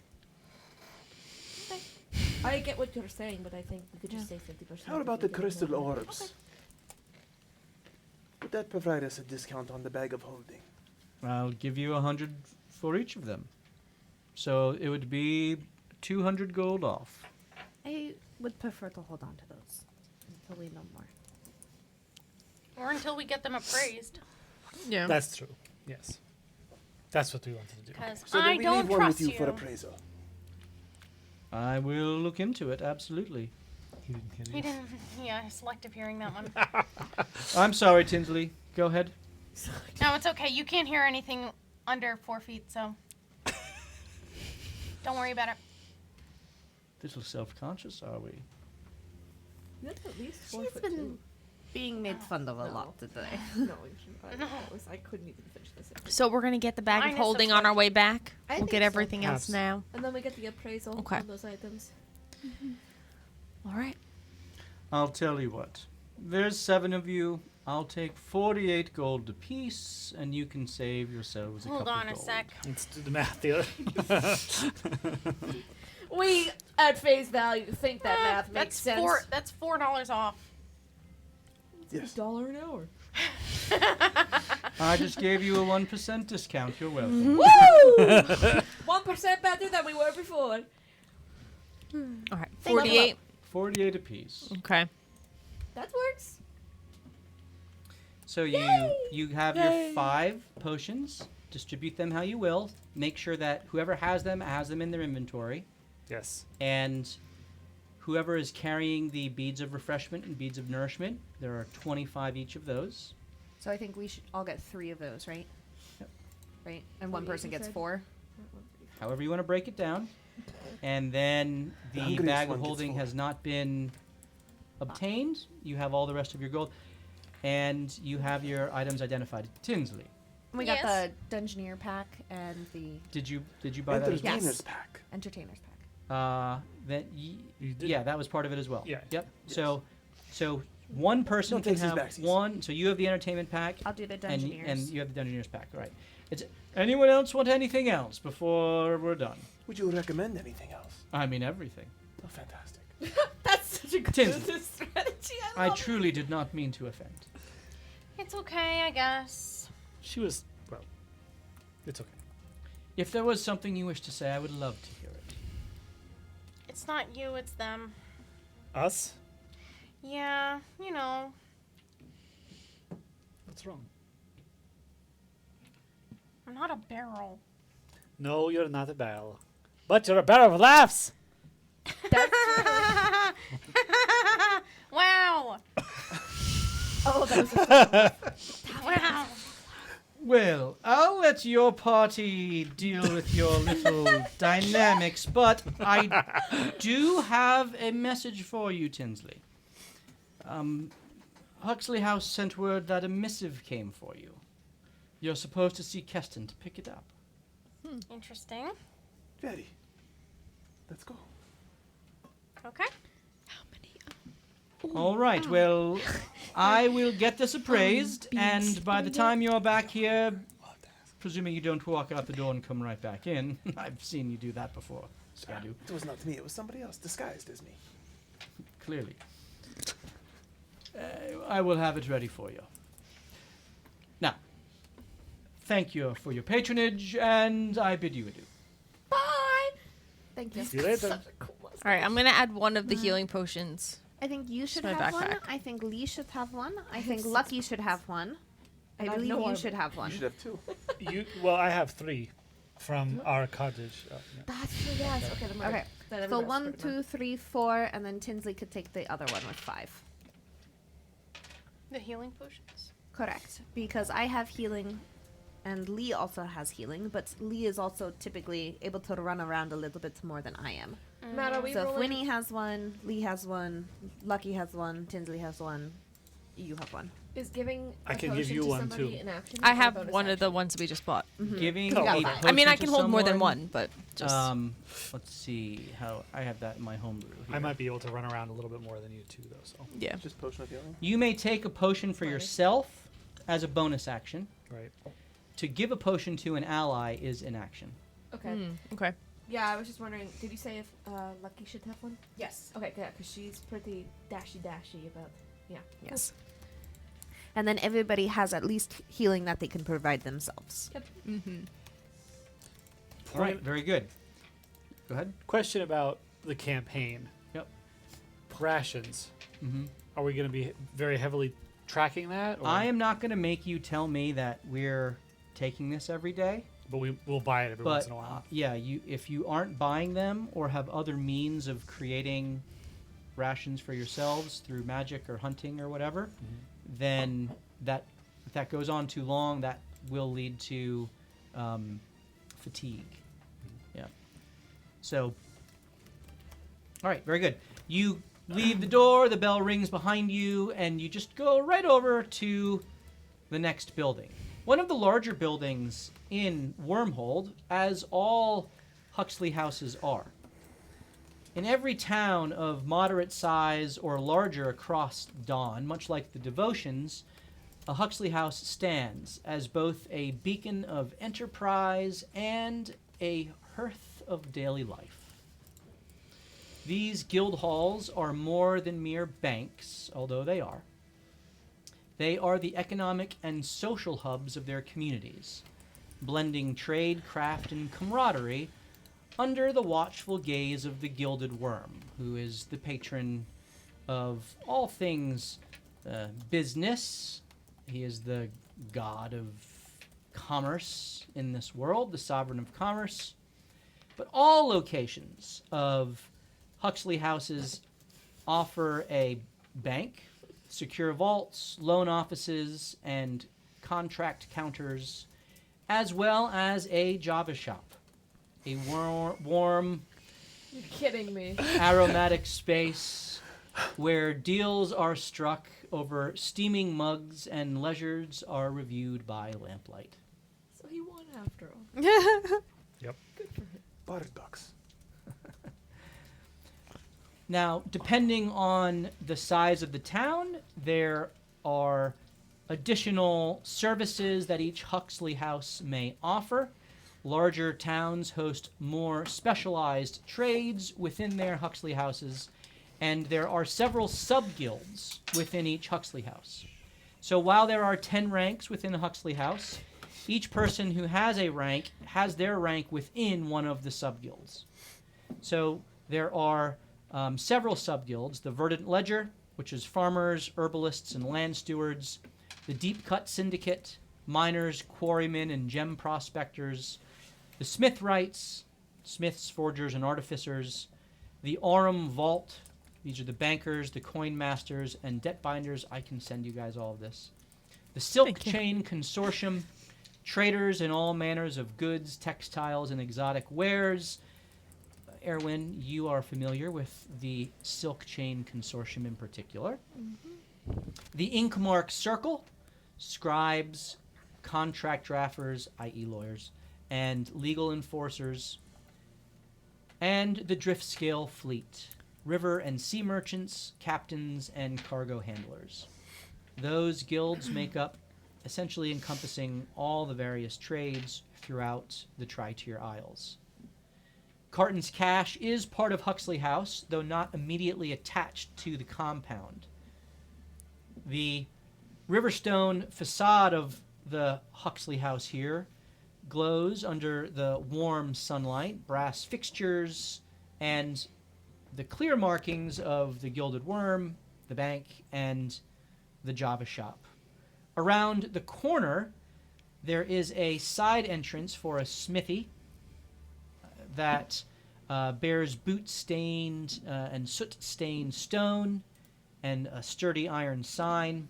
I get what you're saying, but I think we could just say 50%. How about the crystal orbs? would that provide us a discount on the bag of holding? I'll give you 100 for each of them. So it would be 200 gold off. I would prefer to hold on to those until we know more. Or until we get them appraised. Yeah. That's true. Yes. That's what we wanted to do. Because So then I we don't leave one trust with you you. for appraisal. I will look into it, absolutely. He didn't hear He you. didn't. Yeah, selective hearing that one. I'm sorry, Tinsley. Go ahead. No, it's okay. You can't hear anything under 4 feet, so don't worry about it. Little self-conscious, are we? That's at least She's been being made fun of a lot today. No, I couldn't even finish this. So we're gonna get the bag of Minus the holding on our way back. I We'll think get so. everything else Perhaps. now. And then we get the appraisal Okay. on those items. All right. I'll tell you what. There's 7 of you. I'll take 48 gold apiece, and you can save yourselves a Hold couple on a gold. sec. Let's do the math here. We, at face value, think that math makes sense. That's $4 off. Yes. $1 an hour. I just gave you a 1% discount. You're welcome. Woo! 1% better than we were before. All right. Thank you. 48. 48 apiece. Okay. That works. So you have your 5 potions. Distribute them how you will. Make sure that whoever has them in their inventory. Yes. And whoever is carrying the beads of refreshment and beads of nourishment, there are 25 each of those. So I think we should all get 3 of those, right? Yep. Right? And one 48 person you gets said? 4. However you want to break it down. And then The the hungriest bag one of gets holding 4. has not been obtained. You have all the rest of your gold. And you have your items identified. Tinsley, We Yes. got the Dungeoneer pack and the did you buy that as well? Entertainer's Yes. pack. Entertainer's pack. You did? Yeah, that was part of it as well. Yeah. Yep. Yes. So one person Don't can take these have backsies. one. So you have the entertainment pack, I'll do the and Dungeoneers. you have the Dungeoneers pack. Right. It's anyone else want anything else before we're done? Would you recommend anything else? I mean everything. Oh, fantastic. That's such a good Tinsley. business strategy. I love it. truly did not mean to offend. It's okay, I guess. She was, well, it's okay. If there was something you wish to say, I would love to hear it. It's not you, it's them. Us? Yeah, you know. What's wrong? I'm not a barrel. No, you're not a barrel. But you're a barrel of laughs! Wow. Oh, that was Wow. Well, I'll let your party deal with your little dynamics, but I do have a message for you, Tinsley. Huxley House sent word that a missive came for you. You're supposed to see Keston to pick it up. Interesting. Very. Let's go. Okay. All right, well, I will get this appraised, and by the time you're back here, presuming you don't walk out the door and come right back in, I've seen you do that before, Skadu, It was not me. It was somebody else disguised as me. clearly. I will have it ready for you. Now, thank you for your patronage, and I bid you adieu. Bye. Thank you. See you later. All right. I'm gonna add one of the healing potions. I think you should my have one. backpack. I think Lee should have one. I have think 6 Lucky should have one. I And I have believe no you armor. should have one. You should have 2. Well, I have 3 from our cottage. Yeah. That's true, yes. Okay, then we're Okay. good. Then So everybody else 1, is good 2, 3, 4, and then Tinsley could take the other one with 5. The healing potions. Correct. Because I have healing, and Lee also has healing, but Lee is also typically able to run around a little bit more than I am. then. Matt, are we So if rolling? Winnie has one, Lee has one, Lucky has one, Tinsley has one, you have one. Is giving I a can give potion you to one, somebody too. an action I or a have bonus one of the action? ones we just bought. Giving Cool. a I potion I mean, I to can hold more than someone, one, but just Let's see how I have that in my homebrew. I here. might be able to run around a little bit more than you two, though. So yeah. Just potion of healing. You may take a potion for Right. yourself as a bonus action. right. To give a potion to an ally is an action. Okay. Okay. Yeah, I was just wondering, did you say if Lucky should have one? Yes. Okay, yeah, because she's pretty dashy about. Yeah. Yes. and then everybody has at least healing that they can provide themselves. Mm-hmm. All right, very good. Go ahead. Question about the campaign. Yep. Rations. Mm-hmm. Are we going to be very heavily tracking that? Or? I am not going to make you tell me that we're taking this every day. But we'll buy it every once But in a while. if you aren't buying them or have other means of creating rations for yourselves through magic or hunting or whatever, then if that goes on too long, that will lead to fatigue. Yeah. So, all right, very good. You leave the door, the bell rings behind you, and you just go right over to the next building. One of the larger buildings in Wyrmhold, as all Huxley houses are. In every town of moderate size or larger across Dawn, much like the Devotions, a Huxley house stands as both a beacon of enterprise and a hearth of daily life. These guild halls are more than mere banks, although they are. They are the economic and social hubs of their communities, blending trade, craft, and camaraderie under the watchful gaze of the Gilded Worm, who is the patron of all things business. He is the god of commerce in this world, the sovereign of commerce. But all locations of Huxley houses offer a bank, secure vaults, loan offices, and contract counters, as well as a Java shop, a warm, You're kidding me. aromatic space where deals are struck over steaming mugs and leisures are reviewed by lamplight. So he won after all. Paradox. Now, depending on the size of the town, there are additional services that each Huxley house may offer. Larger towns host more specialized trades within their Huxley houses, and there are several sub-guilds within each Huxley house. So while there are 10 ranks within a Huxley house, each person who has a rank has their rank within one of the sub-guilds. So there are several sub-guilds: the Verdant Ledger, which is farmers, herbalists, and land stewards; the Deep Cut Syndicate, miners, quarrymen, and gem prospectors; the Smithwrights, smiths, forgers, and artificers; the Aurum Vault, these are the bankers, the coin masters, and debt binders. I can send you guys all of this. The Silk Chain Consortium, traders in all manners of goods, textiles, and exotic wares. Erwin, you are familiar with the Silk Chain Consortium in particular. Mm-hmm. The Inkmark Circle, scribes, contract drafters, i.e. lawyers, and legal enforcers. And the Driftscale Fleet, river and sea merchants, captains, and cargo handlers. Those guilds make up, essentially encompassing all the various trades throughout the Tri-Tier Isles. Carton's Cache is part of Huxley House, though not immediately attached to the compound. The Riverstone facade of the Huxley House here glows under the warm sunlight, brass fixtures, and the clear markings of the Gilded Worm, the bank, and the Java shop. Around the corner, there is a side entrance for a smithy that bears boot-stained and soot-stained stone and a sturdy iron sign.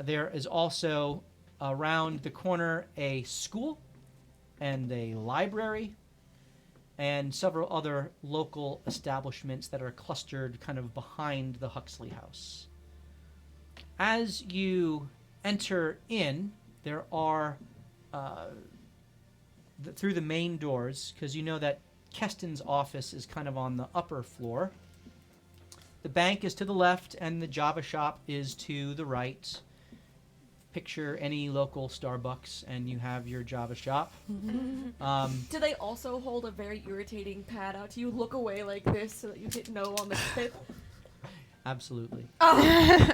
There is also around the corner a school and a library and several other local establishments that are clustered kind of behind the Huxley House. As you enter in, there are, through the main doors, because you know that Keston's office is kind of on the upper floor. The bank is to the left, and the Java shop is to the right. Picture any local Starbucks, and you have your Java shop. Do they also hold a very irritating pad out to you? Look away like this so that you hit no on the tip. Absolutely. Oh.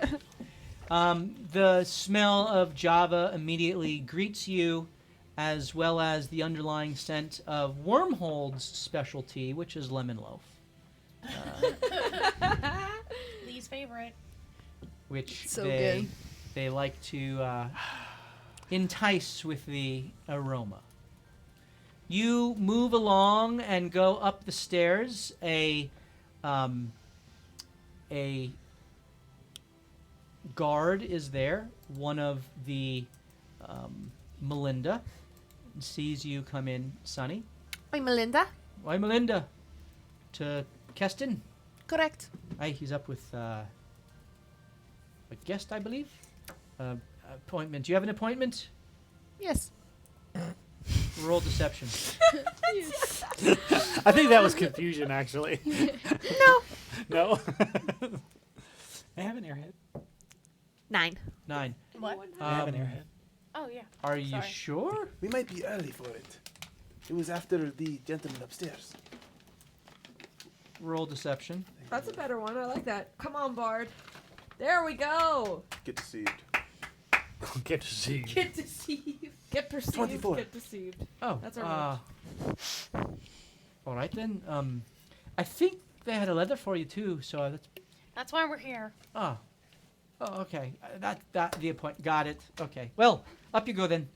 The smell of Java immediately greets you, as well as the underlying scent of Wyrmhold's specialty, which is lemon loaf. Lee's favorite. Which So they like to entice with the aroma. You move along and go up the stairs. A guard is there. One of the Melinda sees you come in, Sonny. Oi, Melinda. Why, Melinda? To Keston? Correct. Aye, he's up with a guest, I believe. Appointment. Do you have an appointment? Yes. Roll deception. I think that was confusion, actually. No. I have an airhead. 9. 9. What? I have an airhead. Oh, yeah. Are you Sorry. sure? We might be early for it. It was after the gentleman upstairs. Roll deception. That's a better one. I like that. Come on, Bard. There we go. Get deceived. Get to see. Get deceived. Get perceived. 24. Get deceived. Oh, That's our all right then. I think they had a letter for you too. So That's why we're here. oh, okay. That the appointment. Got it. Okay. Well, up you go then.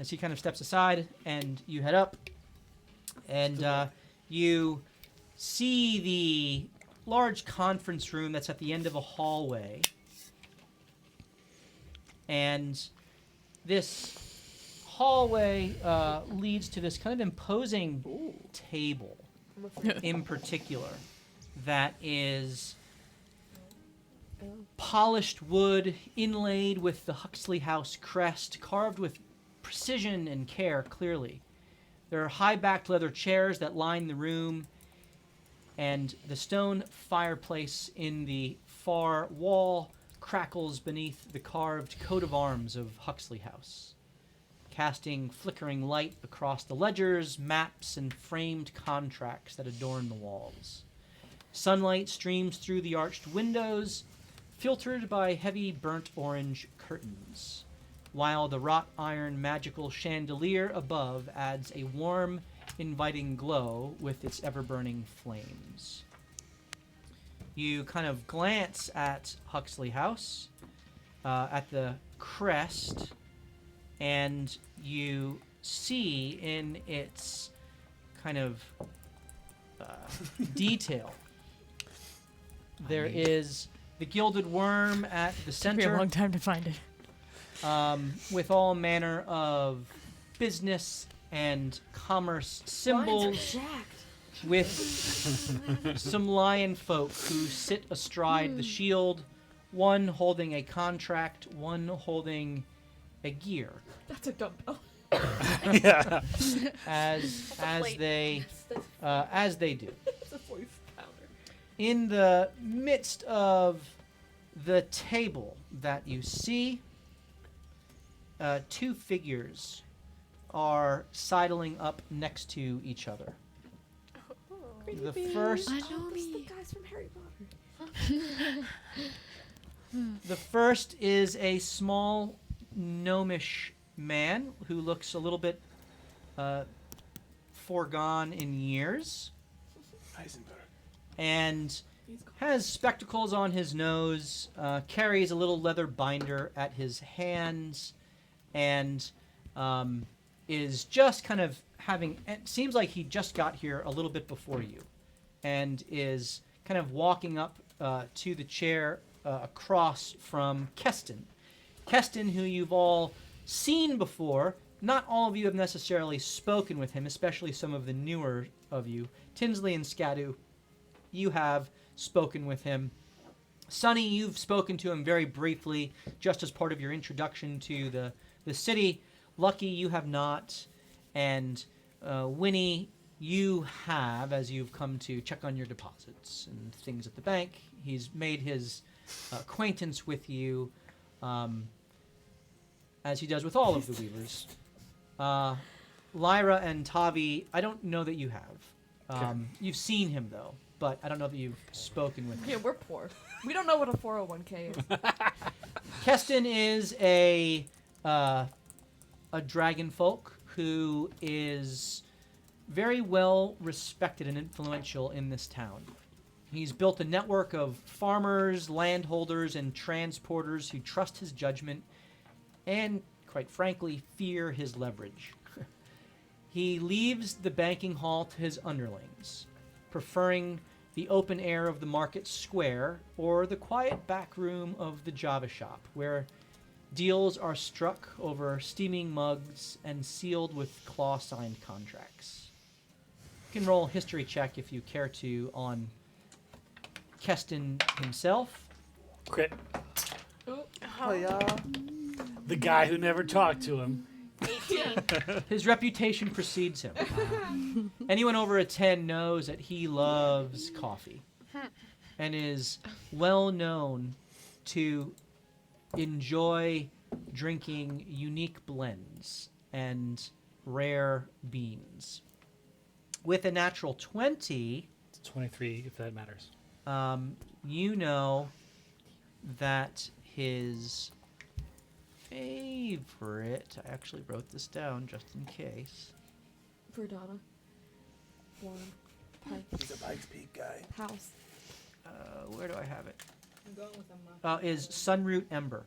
As he kind of steps aside, and you head up, and you see the large conference room that's at the end of a hallway. And this hallway leads to this kind of imposing table in particular that is polished wood inlaid with the Huxley House crest, carved with precision and care clearly. There are high-backed leather chairs that line the room, and the stone fireplace in the far wall crackles beneath the carved coat of arms of Huxley House, casting flickering light across the ledgers, maps, and framed contracts that adorn the walls. Sunlight streams through the arched windows, filtered by heavy burnt orange curtains, while the wrought iron magical chandelier above adds a warm, inviting glow with its ever-burning flames. You kind of glance at Huxley House, at the crest, and you see in its kind of detail, there is the gilded worm at the Took me a center, long time to find it. with all manner of business and commerce symbols, with some lion folk who sit astride the shield, one holding a contract, one holding a gear, That's a dumbbell. Yeah. as plate. they do. It's a voice powder. In the midst of the table that you see, two figures are sidling up next to each other. The first, I know Oh, this is the me. guys from Harry Potter. the first is a small gnomish man who looks a little bit foregone in years, Heisenberg. and has spectacles on his nose, carries a little leather binder at his hands, and is just kind of it seems like he just got here a little bit before you, and is kind of walking up to the chair across from Keston. Keston, who you've all seen before. Not all of you have necessarily spoken with him, especially some of the newer of you. Tinsley and Scadu, you have spoken with him. Sonny, you've spoken to him very briefly, just as part of your introduction to the city. Lucky, you have not. And Winnie, you have, as you've come to check on your deposits and things at the bank. He's made his acquaintance with you, as he does with all of the Weavers. Lyra and Tavi, I don't know that you have. You've seen him, though, but I don't know that you've spoken with him. Yeah, we're poor. We don't know what a 401k is. Keston is a dragon folk who is very well respected and influential in this town. He's built a network of farmers, landholders, and transporters who trust his judgment and, quite frankly, fear his leverage. He leaves the banking hall to his underlings, preferring the open air of the market square or the quiet back room of the Java shop, where deals are struck over steaming mugs and sealed with claw-signed contracts. You can roll a history check if you care to on Keston himself. Crit. Oh, yeah. The guy who never talked to him. 18. His reputation precedes him. Anyone over a 10 knows that he loves coffee and is well known to enjoy drinking unique blends and rare beans. With a natural 20, It's 23, if that matters. you know that his favorite, I actually wrote this down just in case. Verdana. One. He's a Pikes Peak guy. House. Where do I have it? I'm going with a Is Sunroot Ember.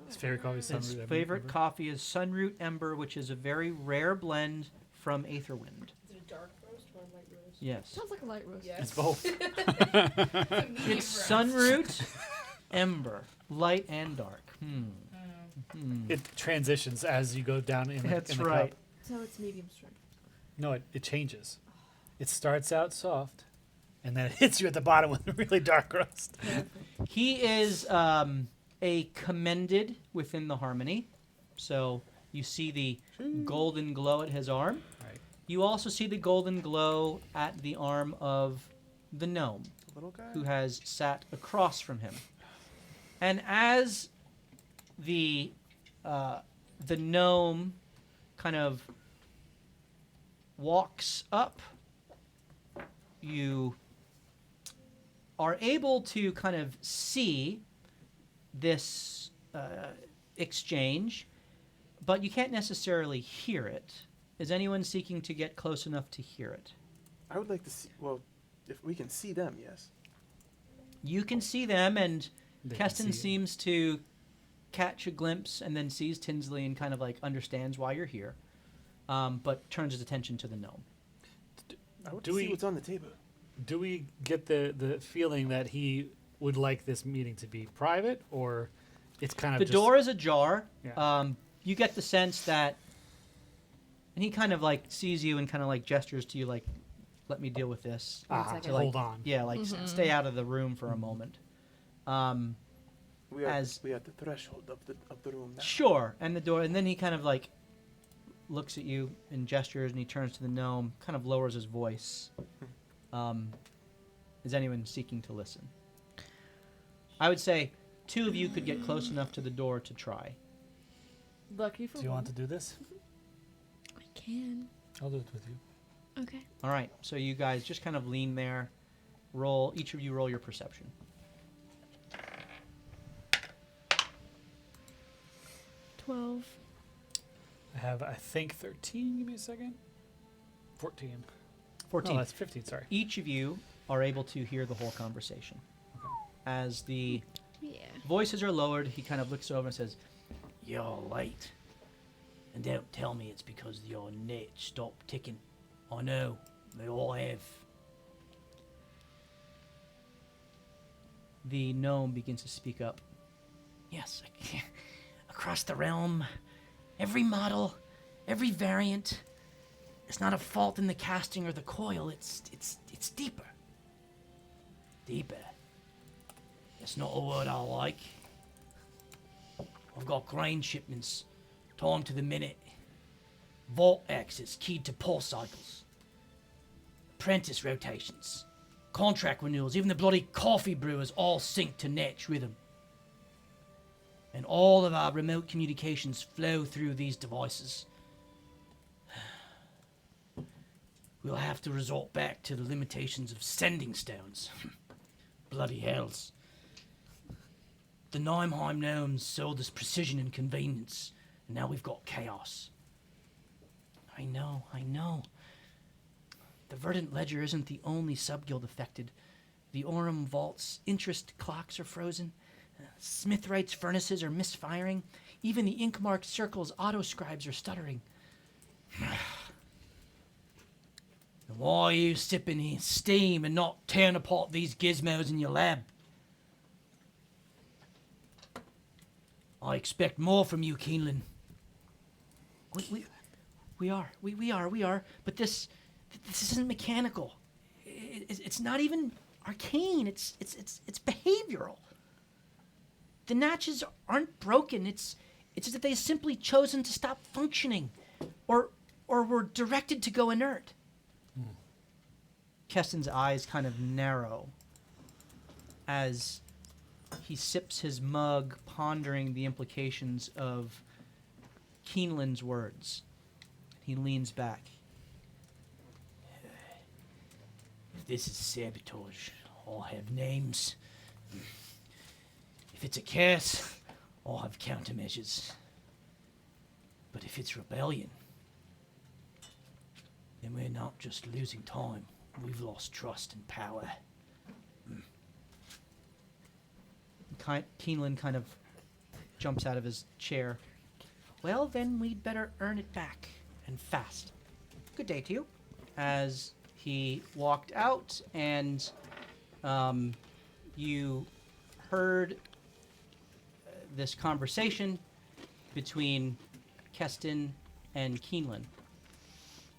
His favorite coffee is His favorite coffee is Sunroot Ember, which is a very rare blend from Aetherwind. Is it a dark roast or a light roast? Yes. Sounds like a light roast. Yes. It's both. It's Sunroot Ember, light and dark. It transitions as you go down in the, That's in the right. cup. So it's medium strength. No, it changes. It starts out soft, and then it hits you at the bottom with a really dark roast. He is a commended within the Harmony. So you see the golden glow at his arm. Right. You also see the golden glow at the arm of the gnome, The little guy? who has sat across from him. And as the gnome kind of walks up, you are able to kind of see this exchange, but you can't necessarily hear it. Is anyone seeking to get close enough to hear it? I would like to see. Well, if we can see them, yes. You can see them, and They can Keston see it. seems to catch a glimpse and then sees Tinsley and kind of like understands why you're here, but turns his attention to the gnome. I want Do to see we- what's on the table. Do we get the feeling that he would like this meeting to be private, or it's kind of The just, door is ajar. Yeah. You get the sense that, and he kind of like sees you and kind of like gestures to you like, let me deal with this. second. like, hold on. Yeah, like stay out of the room for a moment. We are As- we are at the threshold of the room now. Sure. And the door, and then he kind of like looks at you and gestures, and he turns to the gnome, kind of lowers his voice. Is anyone seeking to listen? I would say two of you could get close enough to the door to try. Lucky for Do you one. want to do this? I can. I'll do it with you. Okay. All right. So you guys just kind of lean there. Roll. Each of you roll your perception. 12. I have, I think, 13. Give me a second. 14. 14. No, that's 15. Sorry. Each of you are able to hear the whole conversation. As the Yeah. voices are lowered, he kind of looks over and says, "You're late. And don't tell me it's because your net stopped ticking. I know. They all have." The gnome begins to speak up. "Yes, across the realm, every model, every variant. It's not a fault in the casting or the coil. It's deeper. Deeper. It's not a word I like. I've got grain shipments, time to the minute. Vault exits keyed to pulse cycles. Apprentice rotations. Contract renewals, even the bloody coffee brewers all sync to Netch rhythm. And all of our remote communications flow through these devices. We'll have to resort back to the limitations of sending stones. Bloody hells. The Nimeheim gnomes sold us precision and convenience, and now we've got chaos. I know. The Verdant Ledger isn't the only subguild affected. The Orem Vault's interest clocks are frozen. Smithwright's furnaces are misfiring. Even the ink-marked circle's auto-scribes are stuttering. Why are you sipping here steam and not tearing apart these gizmos in your lab? I expect more from you, Keeneland. We are. But this isn't mechanical. It's not even arcane. It's behavioral. The Natches aren't broken. It's just that they've simply chosen to stop functioning, or were directed to go inert. Keston's eyes kind of narrow as he sips his mug, pondering the implications of Keeneland's words. He leans back. If this is sabotage, I'll have names. If it's a curse, I'll have countermeasures. But if it's rebellion, then we're not just losing time. We've lost trust and power. Keeneland kind of jumps out of his chair. Well, then we'd better earn it back, and fast. Good day to you. As he walked out, and you heard this conversation between Keston and Keeneland.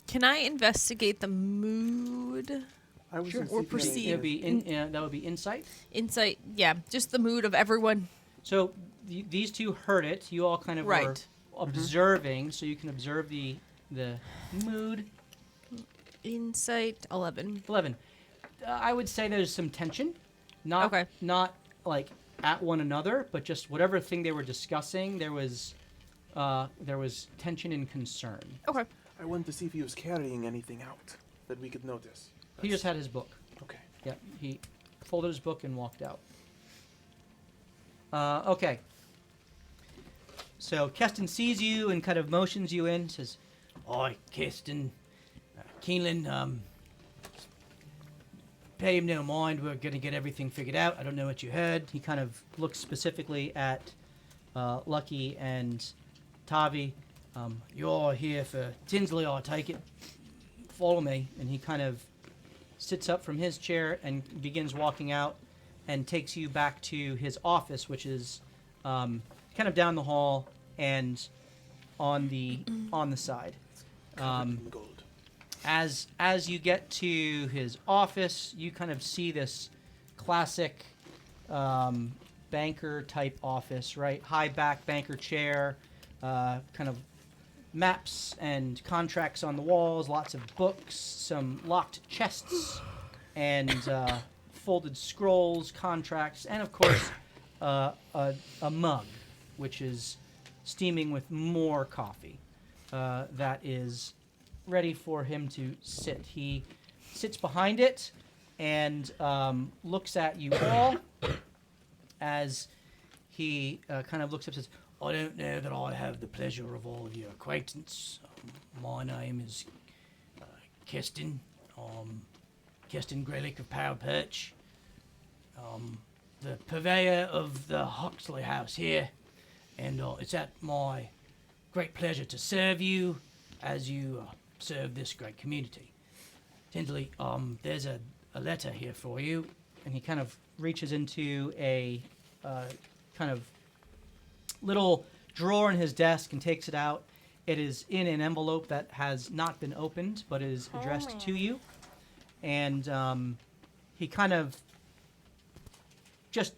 Can I investigate the mood? I was Sure. just Or thinking perceive. It'd be that would be insight. Insight, yeah, just the mood of everyone. So these two heard it. You all kind of were Right. observing, so you can observe the mood. Insight 11. 11. I would say there's some tension. Not like at one another, but just whatever thing they were discussing, there was tension and concern. Okay. I wanted to see if he was carrying anything out that we could notice. He just had his book. Okay. Yeah, he folded his book and walked out. Okay. So Keston sees you and kind of motions you in, says, "Hi, Keston. Keeneland, pay him no mind. We're going to get everything figured out. I don't know what you heard." He kind of looks specifically at Lucky and Tavi. "You're here for Tinsley, I take it. Follow me." And he kind of sits up from his chair and begins walking out and takes you back to his office, which is kind of down the hall and on the side. Covered in gold. As you get to his office, you kind of see this classic banker type office, right? High back banker chair, kind of maps and contracts on the walls, lots of books, some locked chests, and folded scrolls, contracts, and of course a mug, which is steaming with more coffee that is ready for him to sit. He sits behind it and looks at you all as he kind of looks up and says, "I don't know that I have the pleasure of all of your acquaintance. My name is Keston. Keston Grelick of Power Perch. The purveyor of the Huxley House here. And it's at my great pleasure to serve you as you serve this great community. Tinsley, there's a letter here for you." And he kind of reaches into a kind of little drawer in his desk and takes it out. It is in an envelope that has not been opened, but is addressed to you. And he kind of just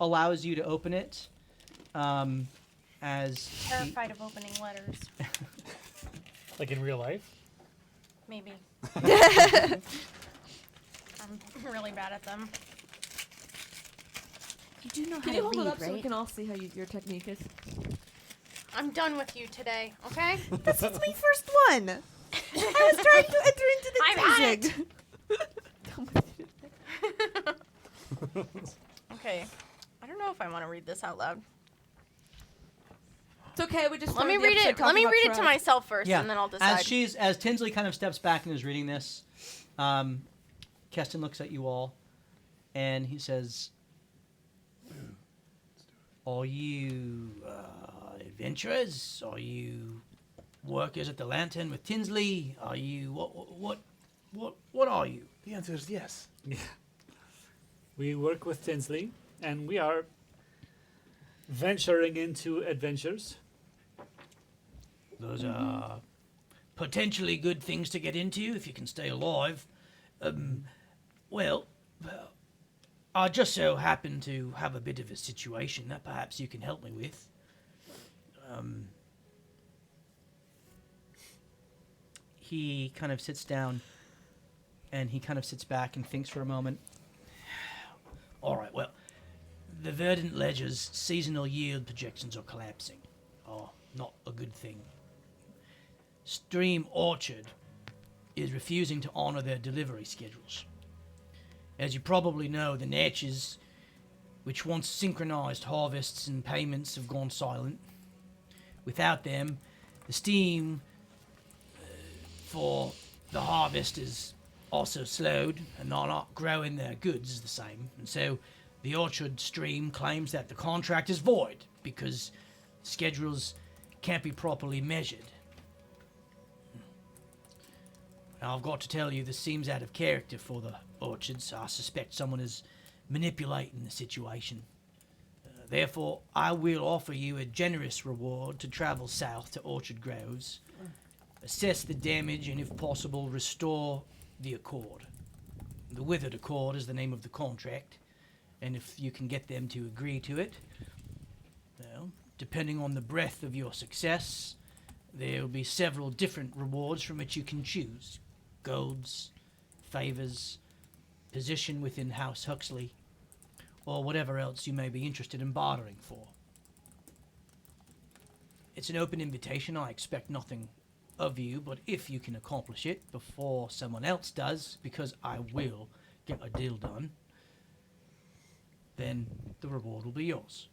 allows you to open it. As Terrified of opening letters. Like in real life? Maybe. I'm really bad at them. You do know how Can to you hold read, it up so we right? can all see how your technique is? I'm done with you today, okay? This was my first one. I was trying to enter into the I'm at music. Okay. I don't know if I want to read this out loud. It's okay. We just Let me started the read episode it. Let talking me about read it to trash. myself first, Yeah. and then I'll decide. As Tinsley kind of steps back and is reading this, Keston looks at you all, and he says, "Are you adventurers? Are you workers at the Lantern with Tinsley? Are you what are you?" The answer is yes. We work with Tinsley, and we are venturing into adventures. Those are potentially good things to get into if you can stay alive. Well, I just so happen to have a bit of a situation that perhaps you can help me with. He kind of sits down and he kind of sits back and thinks for a moment. All right, well, the Verdant Ledger's seasonal yield projections are collapsing. Oh, not a good thing. Stream Orchard is refusing to honor their delivery schedules. As you probably know, the Natchez, which once synchronized harvests and payments, have gone silent. Without them, the steam for the harvest is also slowed, and they're not growing their goods the same. And so the Orchard Stream claims that the contract is void because schedules can't be properly measured. Now, I've got to tell you, this seems out of character for the Orchards. I suspect someone is manipulating the situation. Therefore, I will offer you a generous reward to travel south to Orchard Groves, assess the damage, and if possible, restore the Accord. The Withered Accord is the name of the contract, and if you can get them to agree to it, well, depending on the breadth of your success, there will be several different rewards from which you can choose. Golds, favours, position within House Huxley, or whatever else you may be interested in bartering for. It's an open invitation. I expect nothing of you, but if you can accomplish it before someone else does, because I will get a deal done, then the reward will be yours.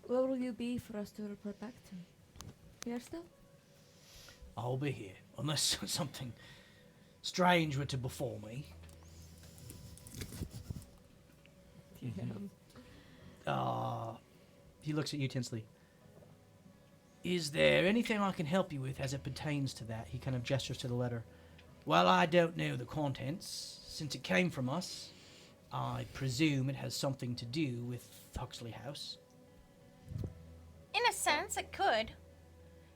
Where will you be for us to report back to? Here still? I'll be here, unless something strange were to befall me. He looks at you, Tinsley. Is there anything I can help you with as it pertains to that? He kind of gestures to the letter. Well, I don't know the contents. Since it came from us, I presume it has something to do with Huxley House. In a sense, it could.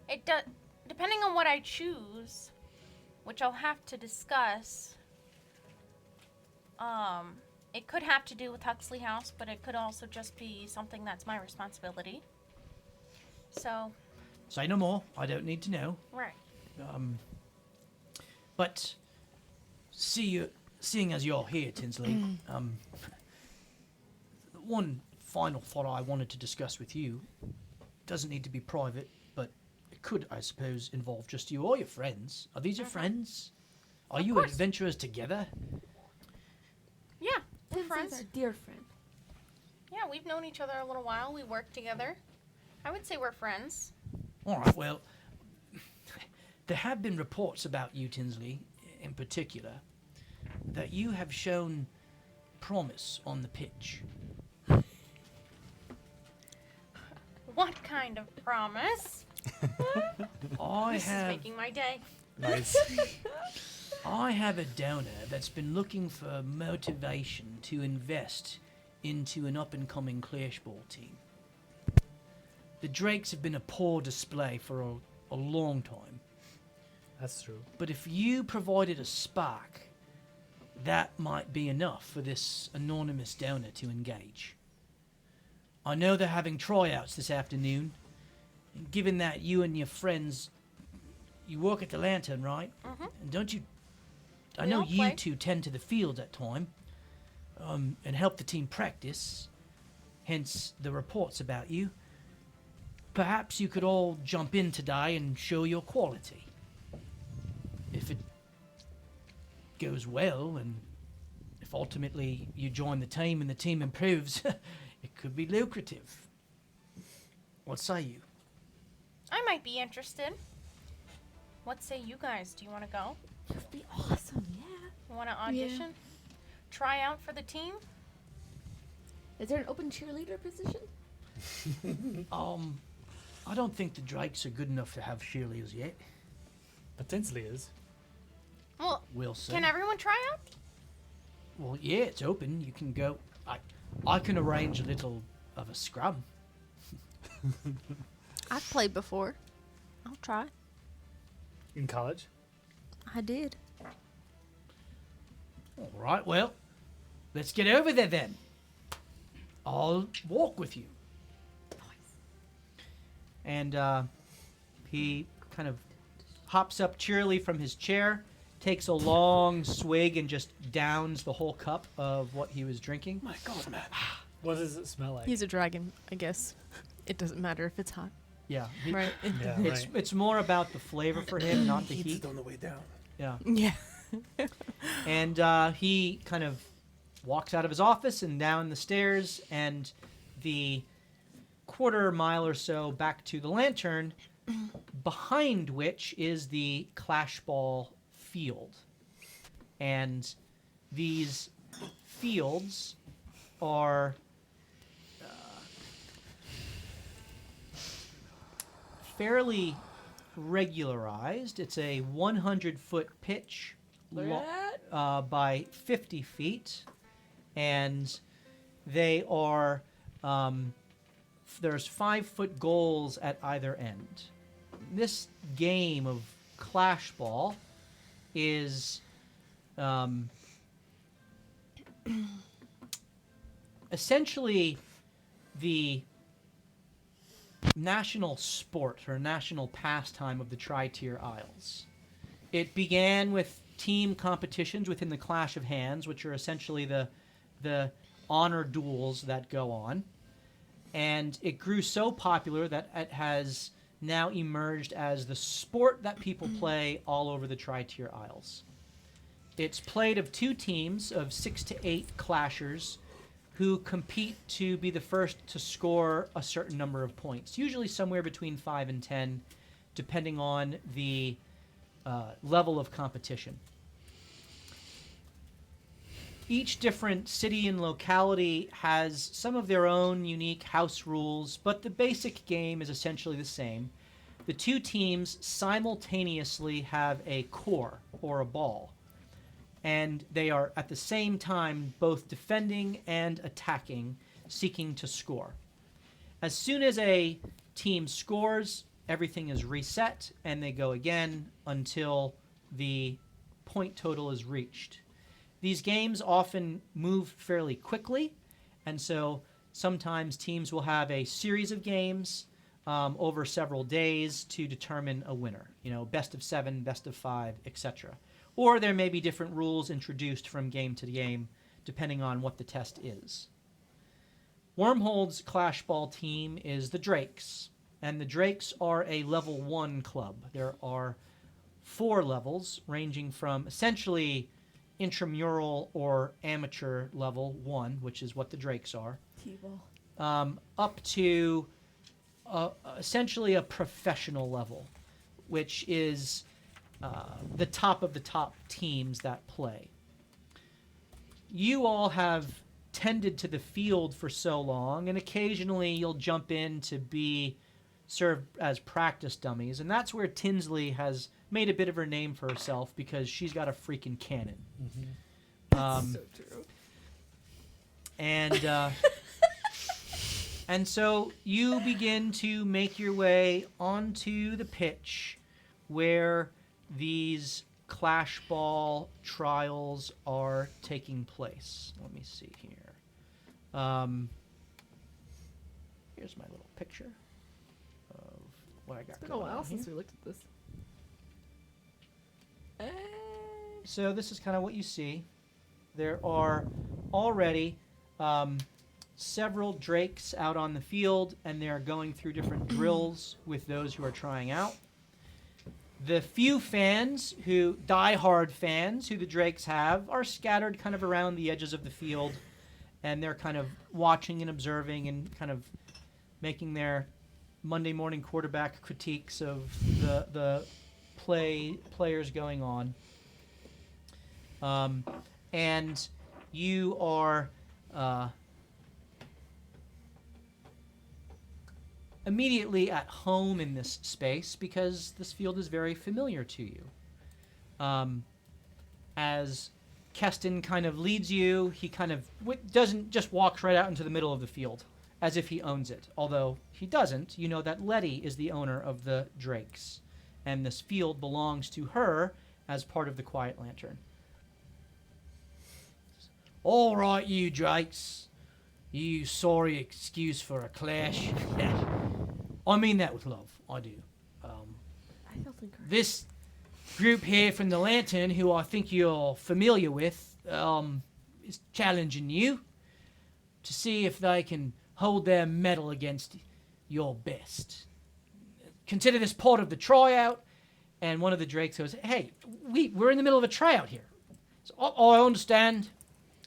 It does, depending on what I choose, which I'll have to discuss. It could have to do with Huxley House, but it could also just be something that's my responsibility. So. Say no more. I don't need to know. Right. But seeing as you're here, Tinsley, one final thought I wanted to discuss with you doesn't need to be private, but it could, I suppose, involve just you or your friends. Are these your friends? Are you course. adventurers together? Yeah, we're Tinsley's friends. our dear friend. Yeah, we've known each other a little while. We work together. I would say we're friends. All right, well, there have been reports about you, Tinsley, in particular, that you have shown promise on the pitch. What kind of promise? This is making my day. Nice. I have a donor that's been looking for motivation to invest into an up-and-coming Clashball team. The Drakes have been a poor display for a long time. That's true. But if you provided a spark, that might be enough for this anonymous donor to engage. I know they're having tryouts this afternoon. And given that you and your friends, you work at the Lantern, right? Mm-hmm. And don't you? I We know all you play. two tend to the field at time, and help the team practice. Hence the reports about you. Perhaps you could all jump in today and show your quality. If it goes well, and if ultimately you join the team and the team improves, It could be lucrative. What say you? I might be interested. What say you guys? Do you want to go? That'd be awesome, yeah. You want to audition? Try out for the team? Is there an open cheerleader position? I don't think the Drakes are good enough to have cheerleaders yet. Potentially is. Well, We'll see. can everyone try out? Well, yeah, it's open. You can go. I can arrange a little of a scrum. I've played before. I'll try. In college? I did. All right, well, let's get over there then. I'll walk with you. And he kind of hops up cheerily from his chair, takes a long swig, and just downs the whole cup of what he was drinking. My God, man. What does it smell like? He's a dragon, I guess. It doesn't matter if it's hot. Yeah. Right. Yeah, It's right. it's more about the flavor for him, not the Eats heat. it on the way down. Yeah. Yeah. And he kind of walks out of his office and down the stairs, and the quarter mile or so back to the lantern, behind which is the Clashball field. And these fields are fairly regularized. It's a 100-foot pitch by 50 feet, and they are there's 5-foot goals at either end. This game of Clashball is essentially the national sport or national pastime of the Tri-Tier Isles. It began with team competitions within the Clash of Hands, which are essentially the honor duels that go on. And it grew so popular that it has now emerged as the sport that people play all over the Tri-Tier Isles. It's played of 2 teams of 6 to 8 clashers who compete to be the first to score a certain number of points, usually somewhere between 5 and 10, depending on the level of competition. Each different city and locality has some of their own unique house rules, but the basic game is essentially the same. The 2 teams simultaneously have a core, or a ball, and they are at the same time both defending and attacking, seeking to score. As soon as a team scores, everything is reset, and they go again until the point total is reached. These games often move fairly quickly, and so sometimes teams will have a series of games over several days to determine a winner. You know, best of 7, best of 5, etc. Or there may be different rules introduced from game to game, depending on what the test is. Wyrmhold's Clashball team is the Drakes, and the Drakes are a level 1 club. There are 4 levels, ranging from essentially intramural or amateur level 1, which is what the Drakes are, up to essentially a professional level, which is the top of the top teams that play. You all have tended to the field for so long, and occasionally you'll jump in to be served as practice dummies, and that's where Tinsley has made a bit of her name for herself, because she's got a freaking cannon. So true. And so you begin to make your way onto the pitch where these Clashball trials are taking place. Let me see here. Here's my little picture of what I got It's been a going while on since here. we looked at this. So this is kind of what you see. There are already several Drakes out on the field, and they're going through different drills with those who are trying out. The few fans die-hard fans who the Drakes have are scattered kind of around the edges of the field, and they're kind of watching and observing and kind of making their Monday morning quarterback critiques of the players going on. And you are immediately at home in this space because this field is very familiar to you. As Keston kind of leads you, he kind of doesn't just walks right out into the middle of the field as if he owns it. Although he doesn't, you know that Letty is the owner of the Drakes, and this field belongs to her as part of the Quiet Lantern. All right, you Drakes. You sorry excuse for a clash. I mean that with love. I do. I felt encouraged. This group here from the Lantern, who I think you're familiar with, is challenging you to see if they can hold their mettle against your best. Consider this part of the tryout. And one of the Drakes goes, hey, we're in the middle of a tryout here. So, I understand.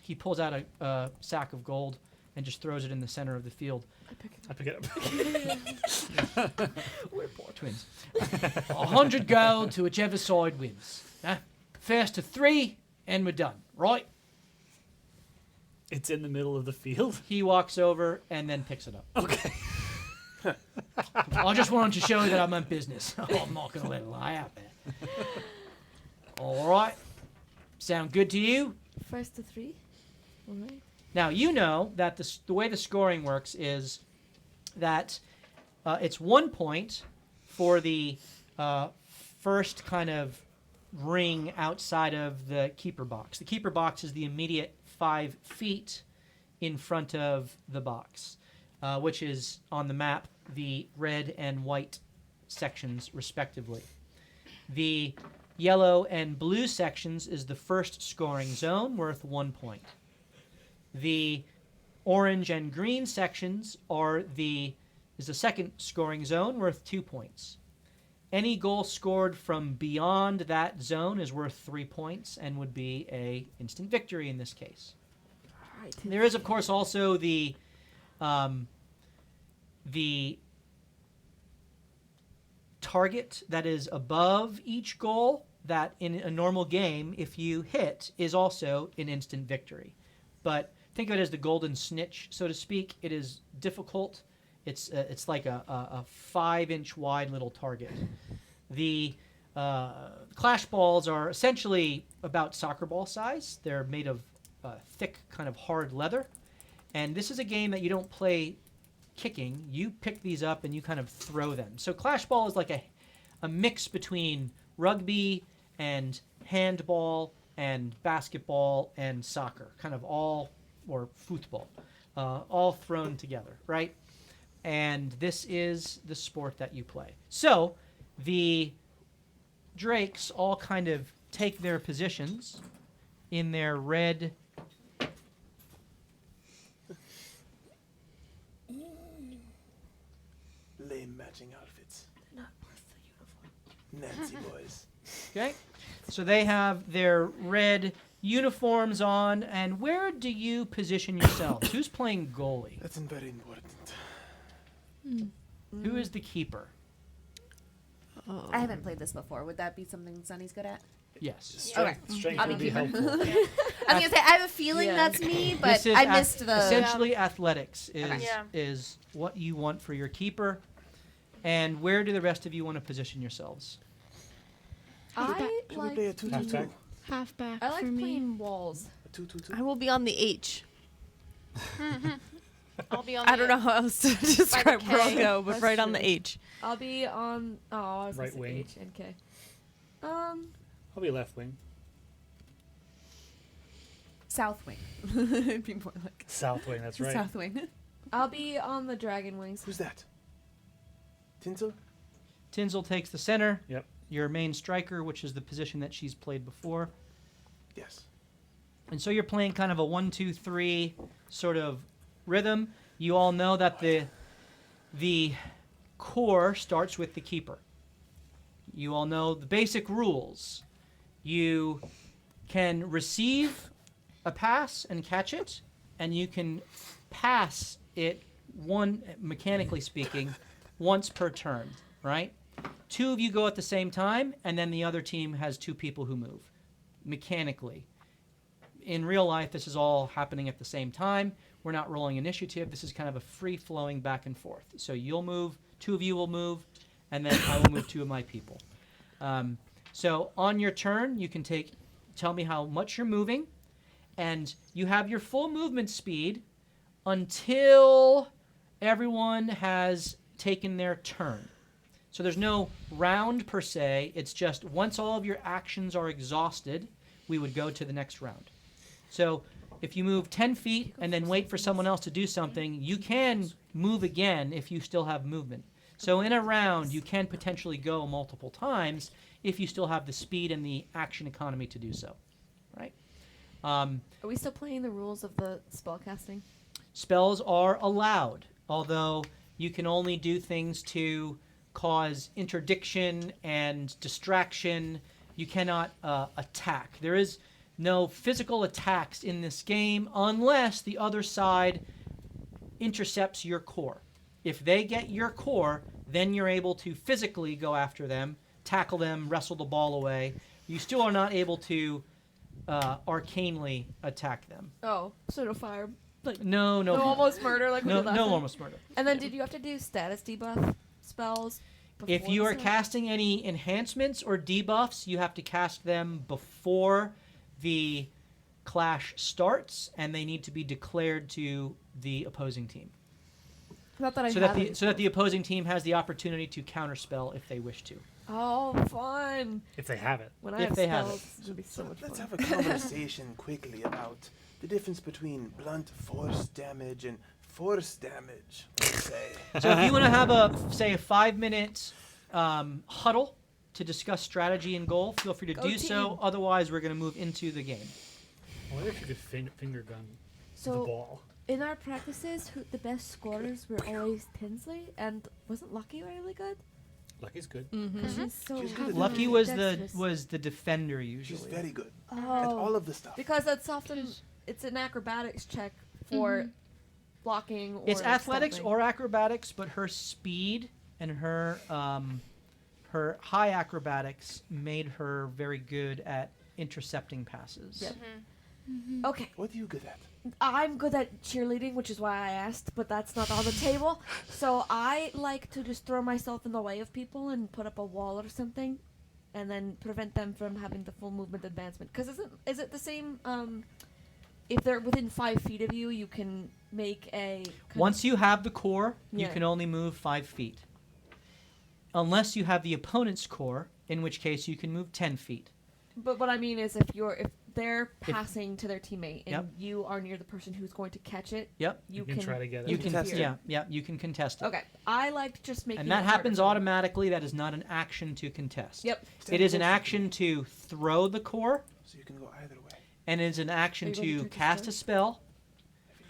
He pulls out a sack of gold and just throws it in the center of the field. I pick it up. We're poor twins. 100 gold to whichever side wins. First to 3, and we're done, right? It's in the middle of the field. He walks over and then picks it up. Okay. I just wanted to show you that I meant business. I'm not going to let it lie out there. All right. Sound good to you? First to 3. All right. Now, you know that the way the scoring works is that it's 1 point for the first kind of ring outside of the keeper box. The keeper box is the immediate 5 feet in front of the box, which is on the map the red and white sections respectively. The yellow and blue sections is the first scoring zone, worth 1 point. The orange and green sections is the second scoring zone, worth 2 points. Any goal scored from beyond that zone is worth 3 points and would be a instant victory in this case. All right. There is, of course, also the target that is above each goal that in a normal game, if you hit, is also an instant victory. But think of it as the golden snitch, so to speak. It is difficult. It's like a 5-inch wide little target. The Clashballs are essentially about soccer ball size. They're made of thick, kind of hard leather. And this is a game that you don't play kicking. You pick these up and you kind of throw them. So Clashball is like a mix between rugby and handball and basketball and soccer, kind of all, or football, all thrown together, right? And this is the sport that you play. So the Drakes all kind of take their positions in their red Lame matching outfits. Not worth the uniform. Nancy boys. Okay, so they have their red uniforms on, and where do you position yourselves? Who's playing goalie? That's very important. Who is the keeper? I haven't played this before. Would that be something Sunny's good at? Yes. Strength I'll would be be keeper. helpful. I was gonna say I have a feeling that's me, but This is I missed the. essentially athletics is Okay. Yeah. is what you want for your keeper, and where do the rest of you want to position yourselves? I Should we play a like. 2-2-2? Halfback I like for me. playing walls. A 2-2-2? I will be on the H. I'll be on I don't know how else to describe where I'll K. go, but That's right on true. the H. I'll be on. Oh, I was Right gonna say wing. H and K. I'll be left wing. South wing. It'd be more like South wing, that's right. South wing. I'll be on the dragon wings. Who's that? Tinsel? Tinsel takes the center. Yep. Your main striker, which is the position that she's played before. Yes. And so you're playing kind of a 1-2-3 sort of rhythm. You all know that the core starts with the keeper. You all know the basic rules. You can receive a pass and catch it, and you can pass it mechanically speaking, once per turn, right? 2 of you go at the same time, and then the other team has 2 people who move, mechanically. In real life, this is all happening at the same time. We're not rolling initiative. This is kind of a free-flowing back and forth. So you'll move, 2 of you will move, and then I will move 2 of my people. So on your turn, you can tell me how much you're moving, and you have your full movement speed until everyone has taken their turn. So there's no round per se. It's just once all of your actions are exhausted, we would go to the next round. So if you move 10 feet and then wait for someone else to do something, you can move again if you still have movement. So in a round, you can potentially go multiple times if you still have the speed and the action economy to do so, right? Are we still playing the rules of the spellcasting? Spells are allowed, although you can only do things to cause interdiction and distraction. You cannot attack. There is no physical attacks in this game unless the other side intercepts your core. If they get your core, then you're able to physically go after them, tackle them, wrestle the ball away. You still are not able to arcanely attack them. Oh, sort of fire. Like No. no almost murder like we No, did last no time? almost murder. And then did you have to do status debuff spells? If before you the are spell? casting any enhancements or debuffs, you have to cast them before the clash starts, and they need to be declared to the opposing team. Not that I So have that the opposing team has the opportunity to counterspell if they wish to. Oh, fun! If they have it. When I If have they have spells, it. it's gonna be so much Let's fun. have a conversation quickly about the difference between blunt force damage and force damage, let's say. So if you want to have a 5-minute huddle to discuss strategy and goal, feel free to Go do so. team. Otherwise, we're going to move into the game. I wonder if you could finger gun the So ball. in our practices, the best scorers were always Tinsley, and wasn't Lucky really good? Lucky's good. Because she's so She's good at Lucky Mhm. dexterous. was the defender usually. She's very good at Oh, all of the stuff. because that's often it's an acrobatics check for blocking. Or It's athletics something. or acrobatics, but her speed and her high acrobatics made her very good at intercepting passes. Yep. Mm-hmm. Okay, What are you good at? I'm good at cheerleading, which is why I asked, but that's not on the table. So I like to just throw myself in the way of people and put up a wall or something, and then prevent them from having the full movement advancement. Because is it the same? If they're within 5 feet of you, you can make a. Once you have the core, you Yeah. can only move 5 feet. Unless you have the opponent's core, in which case you can move 10 feet. But what I mean is, if they're passing to their teammate and Yep. you are near the person who's going to catch it, Yep. you can try to get it. You can Contest it. you can contest it. Okay, I like just making. And that it harder happens for them. automatically. That is not an action to contest. Yep. It is an action to throw the core, So you can go either way. and it is an action Are you going to to try to cast start? a spell,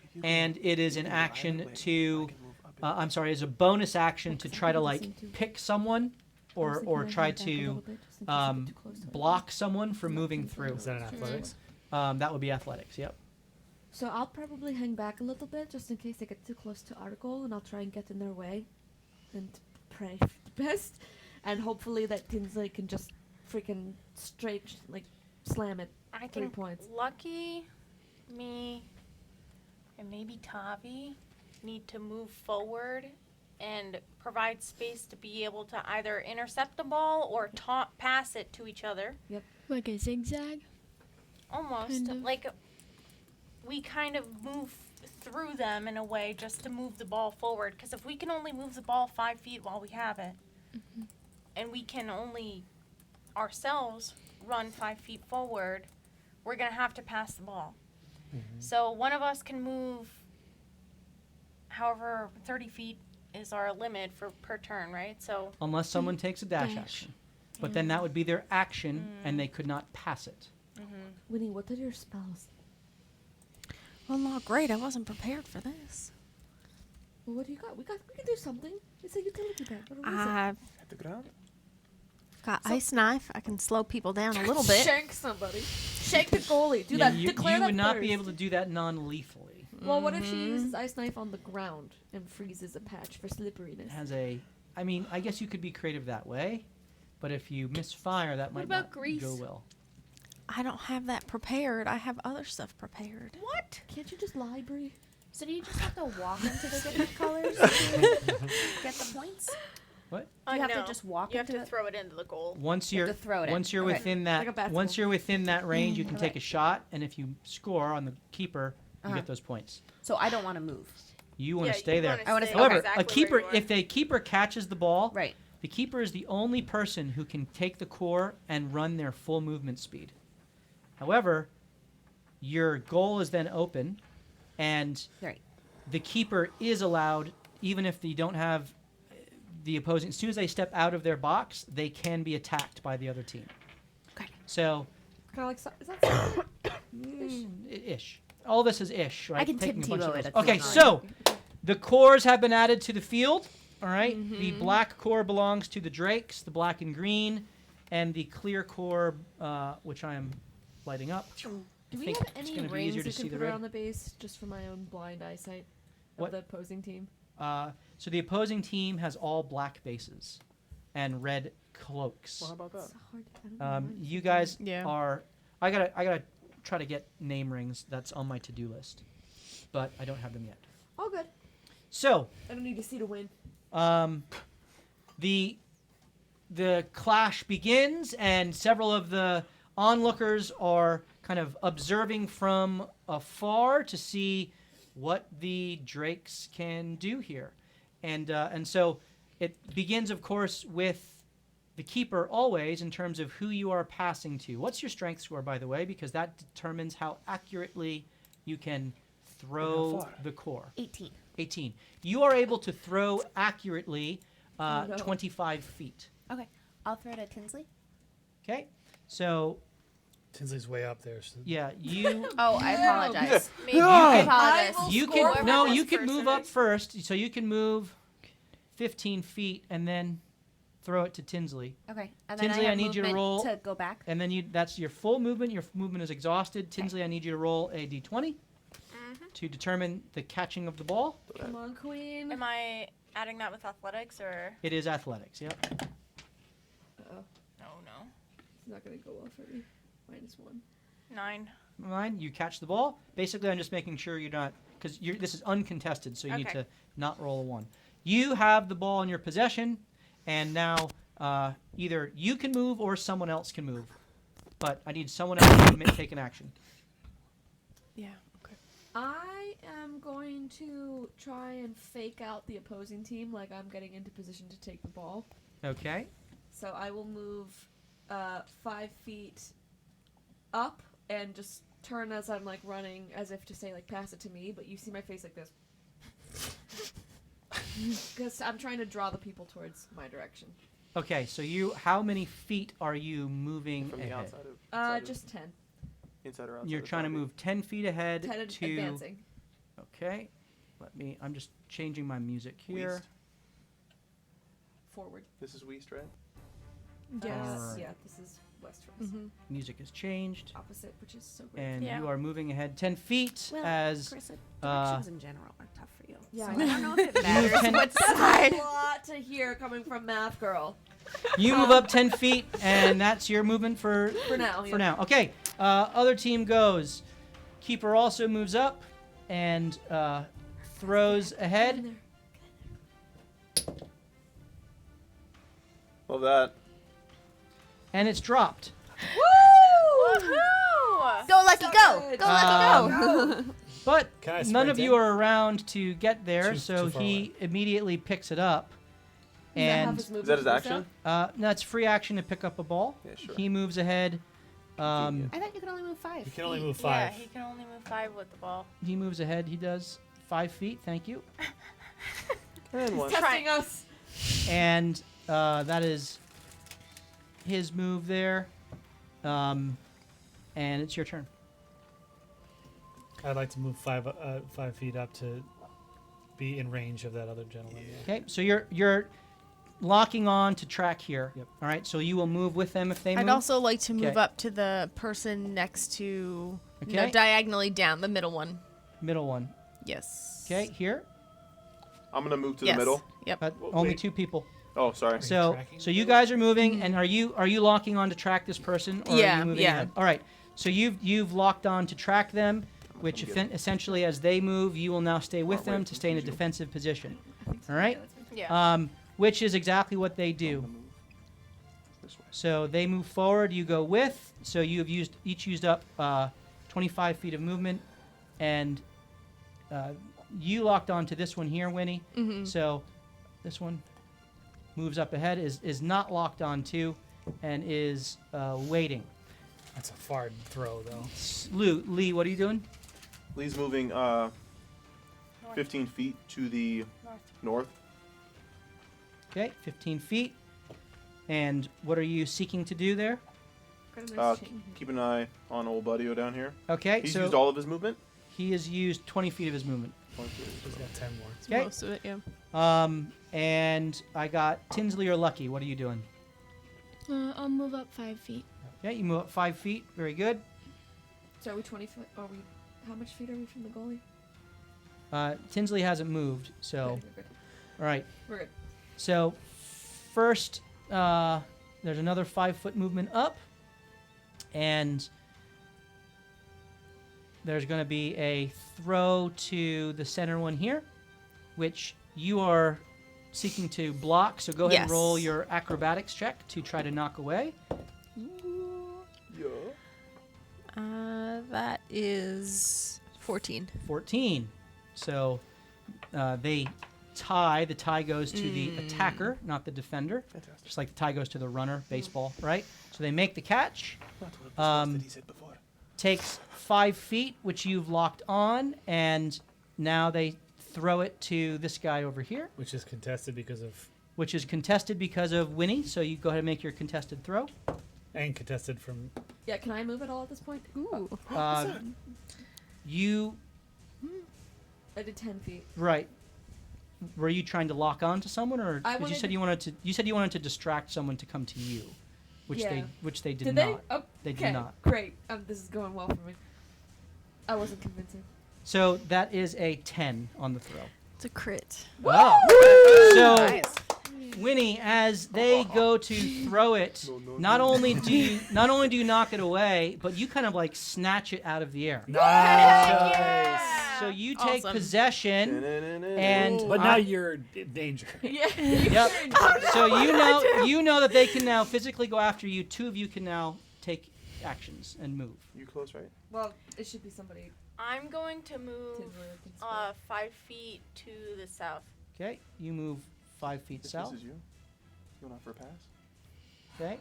If you and can- it is you an can go either action way. to, I can move up and I'm sorry, is a bonus action to Because try to I'm like listening to- pick someone I was thinking or I'd try hang back a little to bit, just in case I get um, too close to it. block someone from moving Is through. Is that an athletics? That would be athletics. Yep. So I'll probably hang back a little bit just in case they get too close to our goal, and I'll try and get in their way, and pray for the best, and hopefully that Tinsley can just freaking straight slam it. I 3 think points. Lucky, me, and maybe Tavi need to move forward and provide space to be able to either intercept the ball or pass it to each other. Like a zigzag? Almost. Kind of. Like we kind of move through them in a way just to move the ball forward. Because if we can only move the ball 5 feet while we have it, and we can only ourselves run 5 feet forward, we're going to have to pass the ball. So one of us can move however 30 feet is our limit per turn, right? So Unless someone takes a dash Dash. action, but then that would be their action, and they could not pass it. Winnie, what are your spells? Well, not great. I wasn't prepared for this. Well, what do you got? We can do something. It's a utility bag. What is it? I've At the ground? got ice knife. I can slow people down a little bit. Shank somebody. Shank the goalie. Do Yeah, that. you Declare would that not be first. able to do that non-lethally. Well, what if she uses ice knife on the ground and freezes a patch for slipperiness? Has a. I mean, I guess you could be creative that way, but if you misfire, that might about not grease? go well. I don't have that prepared. I have other stuff prepared. What? Can't you just lie, Brie? So do you just have to walk into the different colors to get the points? What? Do you have no. to just walk You have into to it? throw it into the goal. Once You you're have to throw it in. once you're Okay. within Like a that basketball. once you're within that range, you can take Okay. a shot, and if you score on the keeper, you get those points. So I don't want to move. You want Yeah, to stay you there. wanna I wanna stay stay- However, exactly a keeper, where you are. if a keeper catches the ball, Right. the keeper is the only person who can take the core and run their full movement speed. However, your goal is then open, and Right. the keeper is allowed, even if they don't have the opposing. As soon as they step out of their box, they can be attacked by the other team. Okay. So, Kind of like is that ish. All this is ish, right? I can Taking Tim a bunch of Tebow it those. at the Okay, time. so the cores have been added to the field. All right. The black core belongs to the drakes, the black and green, and the clear core, which I am lighting up. Do we think have it's any gonna be rings easier we to can see the put red. around the base just for my own blind eyesight of What? the opposing team? So the opposing team has all black bases and red cloaks. Well, how about that? It's hard. I don't know mine. You guys Yeah. are. I gotta try to get name rings. That's on my to-do list, but I don't have them yet. All good. So, I don't need to see to win. the clash begins, and several of the onlookers are kind of observing from afar to see what the drakes can do here, and so it begins, of course, with the keeper always in terms of who you are passing to. What's your strength score, by the way, because that determines how accurately you can throw far? the core. 18. 18. You are able to throw accurately Oh, no. 25 feet. Okay. I'll throw it at Tinsley. Okay? So, Tinsley's way up there. So yeah, you Oh, I apologize. Maybe I can- apologize. you score can no, whoever you goes can first move and up first. So you can move 15 feet and then throw it to Tinsley. Okay. And then Tinsley, I I have need you to movement roll- to go back. And then that's your full movement. Your movement is exhausted. Tinsley, I need you to roll a d20 to determine the catching of the ball. Come on, queen. Am I adding that with athletics or? It is athletics, yep. Uh-oh. No. It's not going to go well for me. -1. 9. Mine, you catch the ball. Basically, I'm just making sure you're not, because this is uncontested, so you need Okay. to not roll a 1. You have the ball in your possession, and now either you can move or someone else can move. But I need someone else to take an action. Yeah. Okay. I am going to try and fake out the opposing team like I'm getting into position to take the ball. Okay. So I will move 5 feet up and just turn as I'm like running as if to say like pass it to me, but you see my face like this. Because I'm trying to draw the people towards my direction. Okay, so how many feet are you moving From the ahead? outside of inside Just 10. of, inside or outside You're of trying to property? move 10 feet ahead 10 to... advancing. Okay. I'm just changing my music here. West. Forward. This is West, right? Yes. Yeah, this is west from us. Music has changed. Opposite, which is so great. And Yeah. you are moving ahead 10 feet Well, as... Chris, uh, directions in general are tough for you. Yeah, So I I know. don't know if it You move matters 10 what That's side. a lot to hear coming from Math Girl. You move up 10 feet, and that's your movement for now, For yeah. now. Okay. Other team goes. Keeper also moves up and throws ahead. Love that. And it's dropped. Woohoo! Go, Lucky, So go! good. Go, Lucky, go! But Can I none sprint of you in? are around to get there, Too so far he away. immediately picks it up. And Is that his action? no, it's free action to pick up a ball. Yeah, sure. He moves ahead. Convenient. I thought you could only move 5. You can only move Yeah, 5. he can only move 5 with the ball. He moves ahead. He does 5 feet. Thank you. And one. Testing us. And that is his move there. And it's your turn. I'd like to move 5 feet up to be in range of that other gentleman. Yeah. Okay, so you're locking on to track here. Yep. All right, so you will move with them if they move. I'd also like to move Okay. up to the person next to, Okay. diagonally down, the middle one. Middle one. Yes. Okay, here. I'm gonna move to Yes. the middle. Yep. Only wait. 2 people. Oh, sorry. So tracking so you people? guys are moving, and are you locking on to track this person, or are Yeah, you moving yeah. ahead? All right. So you've locked on to track them, which essentially, as they move, you will now stay with them to stay in a defensive position. All right. Yeah. Which is exactly what they do. This way. So they move forward. You go with. So you have each used up 25 feet of movement, and you locked on to this one here, Winnie. Mm-hmm. So this one moves up ahead, is not locked on to, and is waiting. That's a far throw, though. Lee, what are you doing? Lee's moving 15 feet to the north. Okay, 15 feet. And what are you seeking to do there? Keep an eye on old Buddy down here. Okay, He's so used all of his movement. he has used 20 feet of his movement. 20 feet. He's got 10 more. Okay. Most of it, yeah. And I got Tinsley or Lucky. What are you doing? I'll move up 5 feet. Okay, you move up 5 feet. Very good. So are we 20 foot? Are we? How much feet are we from the goalie? Tinsley hasn't moved, so Okay, we're good. all right. We're good. So first, there's another 5-foot movement up, and there's going to be a throw to the center one here, which you are seeking to block. So go ahead and Yes. roll your acrobatics check to try to knock away. Yeah. That is 14. 14. So they tie. The tie goes to the attacker, not the defender. Fantastic. Just like the tie goes to the runner, baseball, right? So they make the catch. Not one of the spells that he said before. Takes 5 feet, which you've locked on, and now they throw it to this guy over here, Which is contested because of. which is contested because of Winnie. So you go ahead and make your contested throw. And contested from. Yeah, can I move at all at this point? Ooh. You I did 10 feet. right? Were you trying to lock on to someone, or I 'cause you wanted said to- you wanted to? You said you wanted to distract someone to come to you, which Yeah. they did Did not. they? Oh, They did okay, not. Great. This is going well for me. I wasn't convincing. So that is a 10 on the throw. It's a crit. Wow. So, Nice. Winnie, as they go to throw it, not only do you knock it away, but you kind of like snatch it out of the air. Nice. So you take Awesome. possession, and But now you're in danger. Yeah. yep. So you know that they can now physically go after you. 2 of you can now take actions and move. You close, right? Well, it should be somebody. I'm going to move Tinsley or Tinsley. 5 feet to the south. Okay, you move 5 feet This south. is you. You want for a pass? Okay.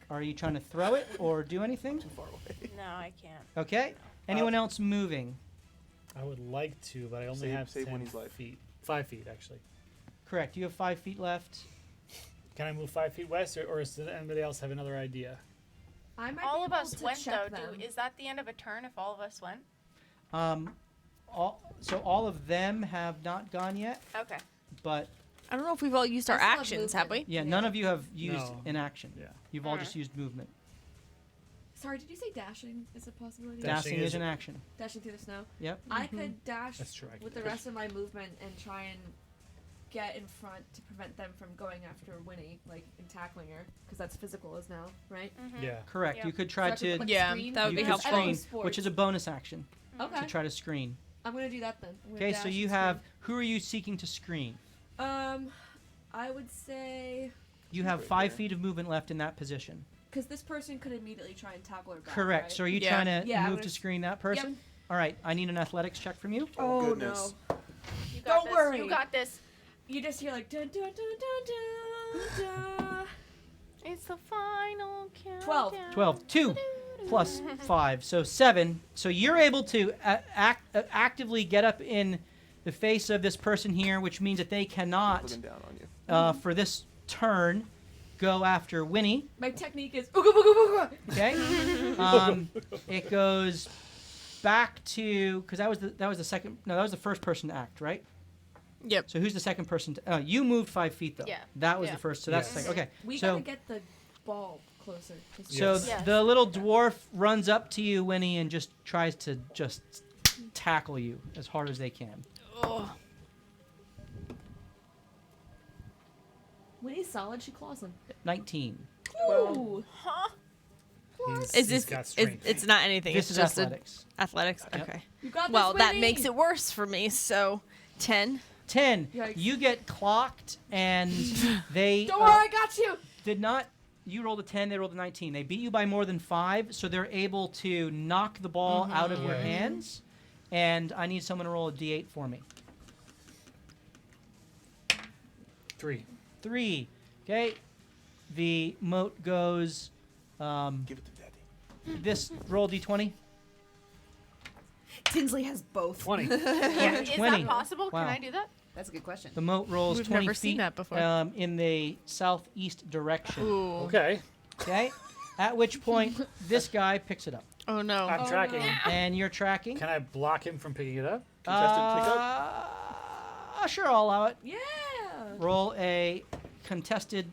Are you trying to throw it or do anything? Too far away. No, I can't. Okay. Anyone else moving? I would like to, but I only Save- have save 10 Winnie's life. feet. 5 feet, actually. Correct. You have 5 feet left. Can I move 5 feet west, or does anybody else have another idea? I might All be of able us to went check though. them. Is that the end of a turn if all of us went? All of them have not gone yet, Okay. but I don't know if we've all used I our still have actions, have we? movement. yeah, Yeah. none of you have used No. an action. Yeah. You've all Alright. just used movement. Sorry, did you say dashing is a possibility? Dashing Dashing is is- an action. Dashing through the snow. Yep. I could dash That's true, I with can the rest of my movement and try and get in front to prevent them from going after Winnie, like and tackling her, because that's physical as now, right? Mm-hmm. Yeah. Correct. Yeah. You could So try I could to put, like, Yeah, screen? that would you be could helpful. I love screen, sports. which is a bonus action Okay. to try to screen. I'm gonna do that then. I'm gonna Okay, dash so you and have who are you seeking to screen? screen. I would say You have Right 5 there. feet of movement left in that position. because this person could immediately try and tackle her back. Correct. Right? So are you Yeah. trying to Yeah, I'm move gonna to s- screen that person? All right. I need an athletics check from you. Oh Goodness. no! You got Don't this. worry. You got this. You just hear like dun dun dun dun dun. dun. It's the final countdown. 12. 12. 2 plus 5. So 7. So you're able to actively get up in the face of this person here, which means that they cannot, Looking down on you. for this turn, go after Winnie. My technique is ooga booga booga. Okay. It goes back to because that was the second. No, that was the first person to act, right? Yep. So who's the second person? You moved 5 feet though. Yeah. That was Yeah. the first. So that's the Yes. second. Okay. We so gotta get the ball closer. so Yes. Yes. the little dwarf runs up to you, Winnie, and just tries to just tackle you as hard as they can. Oh. When he's solid, she claws him. 19. Ooh. Is this? It's not anything. This it's is just athletics. Athletics. Yep. Okay. You got this, Well, that Winnie. makes it worse for me. So, 10. 10. Yikes. You get clocked, and they Don't worry, I got you. did not. You rolled a 10, they rolled a 19. They beat you by more than 5, so they're able to knock the ball out of your hands. And I need someone to roll a d8 for me. 3. 3. Okay. The moat goes. Give it to Daddy. This roll d20. Tinsley has both. 20. Yeah, Is 20. that possible? Wow. Can I do that? That's a good question. The moat rolls We've 20 never feet seen that before. in the southeast direction. Ooh. Okay. Okay. At which point, this guy picks it up. Oh no. I'm tracking. And you're tracking. Can I block him from picking it up? Contested pickup? Sure, I'll allow it. Yeah. Roll a contested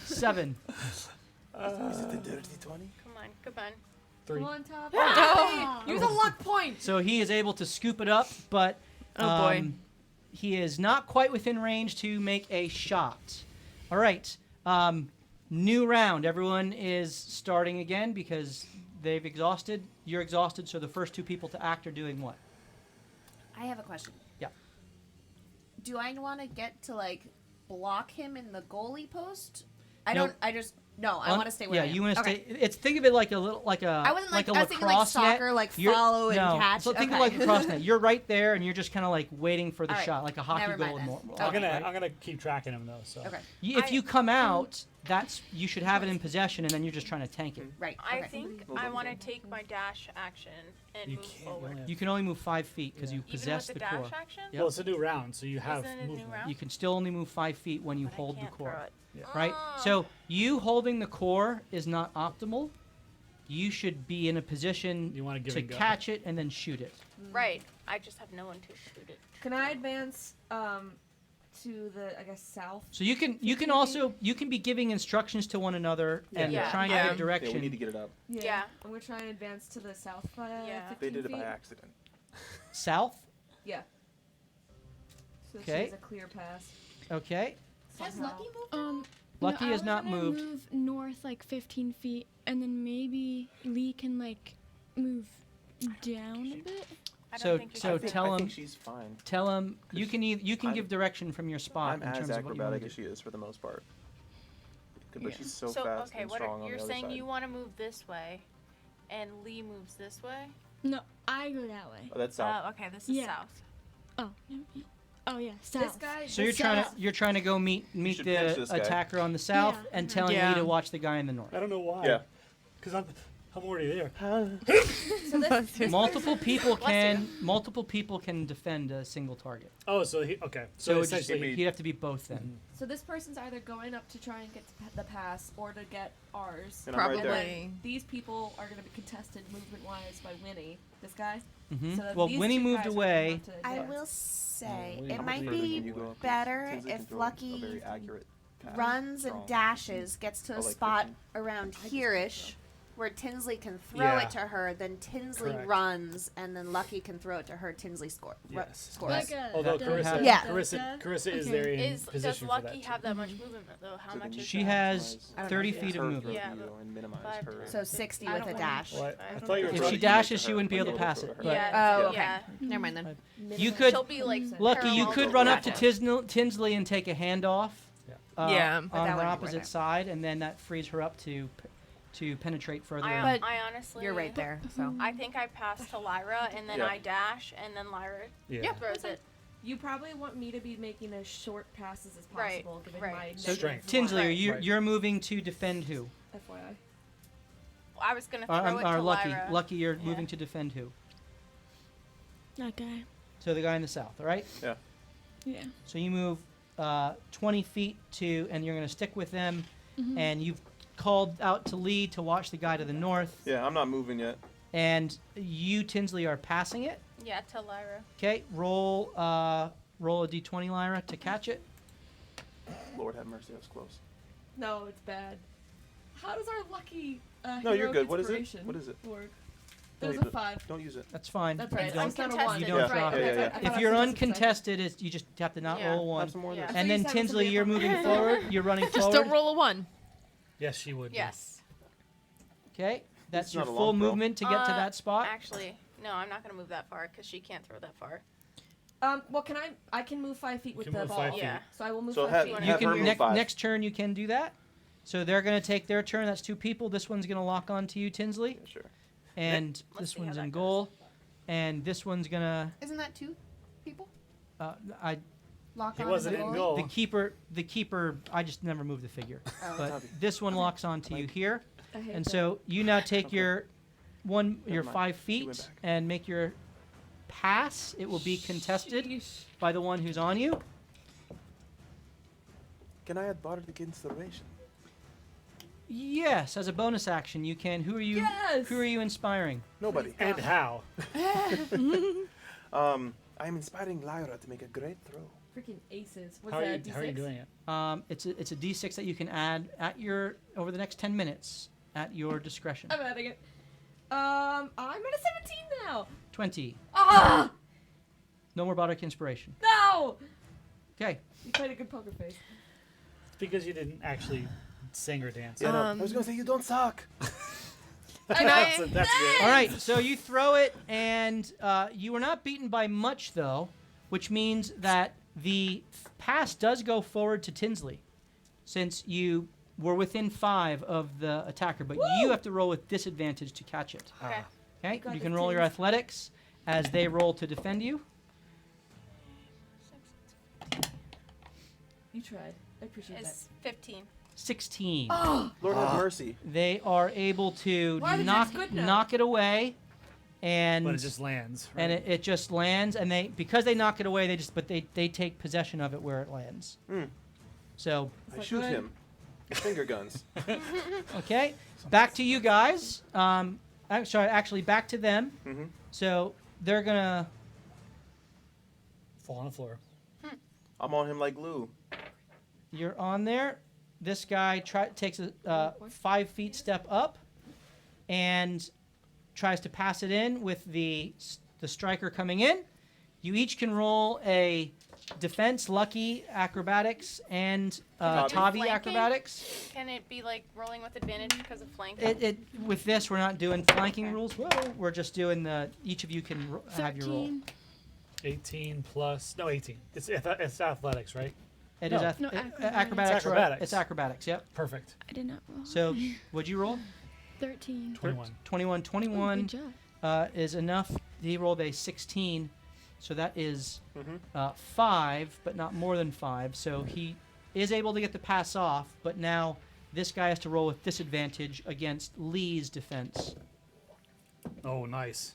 7. Is it the dirty 20? Come on. 3. Come on top. Oh. Use a luck point. So he is able to scoop it up, but Oh, boy. he is not quite within range to make a shot. All right. New round. Everyone is starting again because they've exhausted. You're exhausted, so the first 2 people to act are doing what? I have a question. Yeah. Do I want to get to like block him in the goalie post? I No. don't. I just no. I want to stay where Yeah, I am. you want to Okay. stay. It's think of it like a little like a I wasn't like a I was thinking like lacrosse net. soccer, like You're- follow and no, catch. So think of Okay. like a lacrosse net. You're right there, and you're just kind of like waiting for the All right. shot, like a hockey Never goal. mind More, then. more I'm gonna right? I'm gonna keep tracking him though. So. Okay. If you come out, you should have it in possession, and then you're just trying to tank it. Right. I okay. think I want to take my dash action and You move can't. forward. You can only move 5 feet because you Even possess with the the dash core. action? Yep. Well, it's a new round, so you have Isn't it a new movement. round? You can still only move 5 feet when you But I hold the can't core. throw it. Right? Oh. So you holding the core is not optimal. You should be in a position You want to give to it a go. catch it and then shoot it. Right. I just have no one to shoot it. Can I advance to the south? So you can also you can be giving instructions to one another and Yeah. trying Yeah. to give Yeah, direction. we need to get it up. Yeah. I'm gonna try and advance to the south by Yeah. 15 They did it by feet. accident. South. Yeah. So Okay. she has a clear pass. Okay. Has somehow. Lucky moved? Lucky I has was not gonna moved. Move north like 15 feet, and then maybe Lee can like move down a bit. I don't So- think you so should. tell I him- think she's fine. Tell him you can I'm- give direction from your spot I'm in as terms of what you want acrobatic to as do. she is for the most part. But Yeah. she's so, So fast okay, and what strong on you're the other saying? side. You want to move this way, and Lee moves this way. No, I go that way. Oh, that's south. Oh, okay. This is Yeah. south. Oh, yeah. Oh yeah, This south. guy. So you're trying to go meet should pinch the this guy. attacker on the south Yeah. and telling Yeah. Lee to watch the guy in the north. I don't know why. Yeah. Because I'm already there. So this Multiple people Bless can defend a single target. Oh, so okay. So So it's just, essentially, he'd have to be both then. So this person's either going up to try and get the pass or to get ours. And I'm right there. Probably. These people are going to be contested movement-wise by Winnie, this guy. Mhm. So Well, these Winnie two moved guys are away. going up to I advance. will say Winnie, it how might Further be can you go? better Tinsley can if throw Lucky a very accurate pass. runs and Strong. dashes, gets to a Oh, like spot 15. around here-ish, where Tinsley can throw Yeah. it to her, then Tinsley Correct. runs, and then Lucky can throw it to her. Tinsley scores. Yes. Like a Although That- Carissa, Yeah. Carissa is Okay. there in Is position does for Lucky that. have too. that much movement though? How So much then is She that? has I don't know 30 if feet of Her movement. Yeah, view and minimize five her. times. So 60 I with a don't dash. Well, I I thought you were If trying she to dashes, to she her, wouldn't be like able to a pass little it. bit But Yeah. Oh, okay. Yeah. Never mind then. You could- She'll be like Lucky, you parallel could to run up Gotcha. to Tinsley and take a handoff. Yeah. Yeah. On But that her wouldn't opposite work. side, and then that frees her up to penetrate further. in. But I honestly. You're right there. So I think I pass to Lyra, and then Yeah. I dash, and then Lyra Yeah. throws it. You probably want me to be making as short passes as Right, possible, given right. my So negative Strength. Tinsley, are one. you Right. you're moving to defend who? FYI. I was gonna throw it Or to Lucky. Lyra. Lucky, you're Yeah. moving to defend who? That guy. So the guy in the south, all right? Yeah. So you move 20 feet to, and you're going to stick with them, Mhm. and you've called out to Lee to watch the guy to the north, Yeah, I'm not moving yet. and you, Tinsley, are passing it. Yeah, to Lyra. Okay, roll a d20, Lyra, to catch it. Lord have mercy, I was close. No, it's bad. How does our Lucky No, you're Hero good. What is it? Inspiration. What is it? Work. Don't There's use a it. 5. Don't use it. That's fine. That's You right. don't- It's not a 1. You don't Yeah, drop yeah, it. yeah, yeah. I thought If I you're said something uncontested, you just have to not Yeah. roll 1. Have some more of Yeah. this. And you then said it was Tinsley, something you're about- moving forward. You're running Just forward. don't roll a 1. Yes, she would. be. Yes. Okay, that's It's your not a full long throw. movement to get to Uh, that spot. Actually, no, I'm not gonna move that far because she can't throw that far. Well, can I can move 5 feet with can the move ball. 5 feet. Yeah. So I will move So 5 have- feet. You You have her can move 5. next turn you can do that. So they're going to take their turn. That's 2 people. This one's going to lock on to you, Tinsley, Yeah, sure. and Let's this see how one's that in goes. goal, and this one's going to. Isn't that 2 people? I Lock He on wasn't to the in goal? goal. the keeper. I just never moved the figure, Oh. but Copy. this one locks on to you here, I hate and that. so you now take Okay. your your Never mind. 5 She went feet back. and make your pass. It will be contested Sheesh. by the one who's on you. Can I add bardic inspiration? Yes, as a bonus action, you can. Who are you? Yes! Who are you inspiring? Nobody. And how? I'm inspiring Lyra to make a great throw. Freaking aces. What's How are, that? you, D6? how are you doing it? It's a D6 that you can add at your over the next 10 minutes at your discretion. I'm adding it. I'm at a 17 now. 20. Ah! No more bardic inspiration. No! Okay. You played a good poker face. It's because you didn't actually sing or dance. Yeah, no, I was gonna say you don't suck. that's good. All right. So you throw it, and you were not beaten by much, though, which means that the pass does go forward to Tinsley, since you were within 5 of the attacker, but you have to roll with disadvantage to catch it. Okay. Okay. got You the can roll your tins. athletics as they roll to defend you. You tried. I appreciate It's 15. 16. that. Oh! Lord have mercy. They are able to Why the knock Jets good now? knock it away, and But it just lands. Right? and it just lands, and because they knock it away, they take possession of it where it lands. Hmm. So I like, shoot go ahead. him. With finger guns. okay, back to you guys. I'm sorry, actually back to them. Mm-hmm. So they're gonna. Fall on the floor. I'm on him like glue. You're on there. This guy takes a 5 feet step up, and tries to pass it in with the striker coming in. You each can roll a defense, lucky, acrobatics, and Tavi. Tavi Flanking? acrobatics. Can it be like rolling with advantage because of flanking? With this, we're not doing flanking Okay. rules. Whoa, we're just doing each of you can have your roll. 13. 18 plus. No, 18. It's athletics, right? It No. is No, acrobatics. acrobatics. It's acrobatics. It's acrobatics. Yep. Perfect. I did not roll. So, what'd you roll? 13. 21. 21. Oh, 21 good job. is enough. He rolled a 16, so that is Mm-hmm. 5, but not more than 5. So he is able to get the pass off, but now this guy has to roll with disadvantage against Lee's defense. Oh, nice.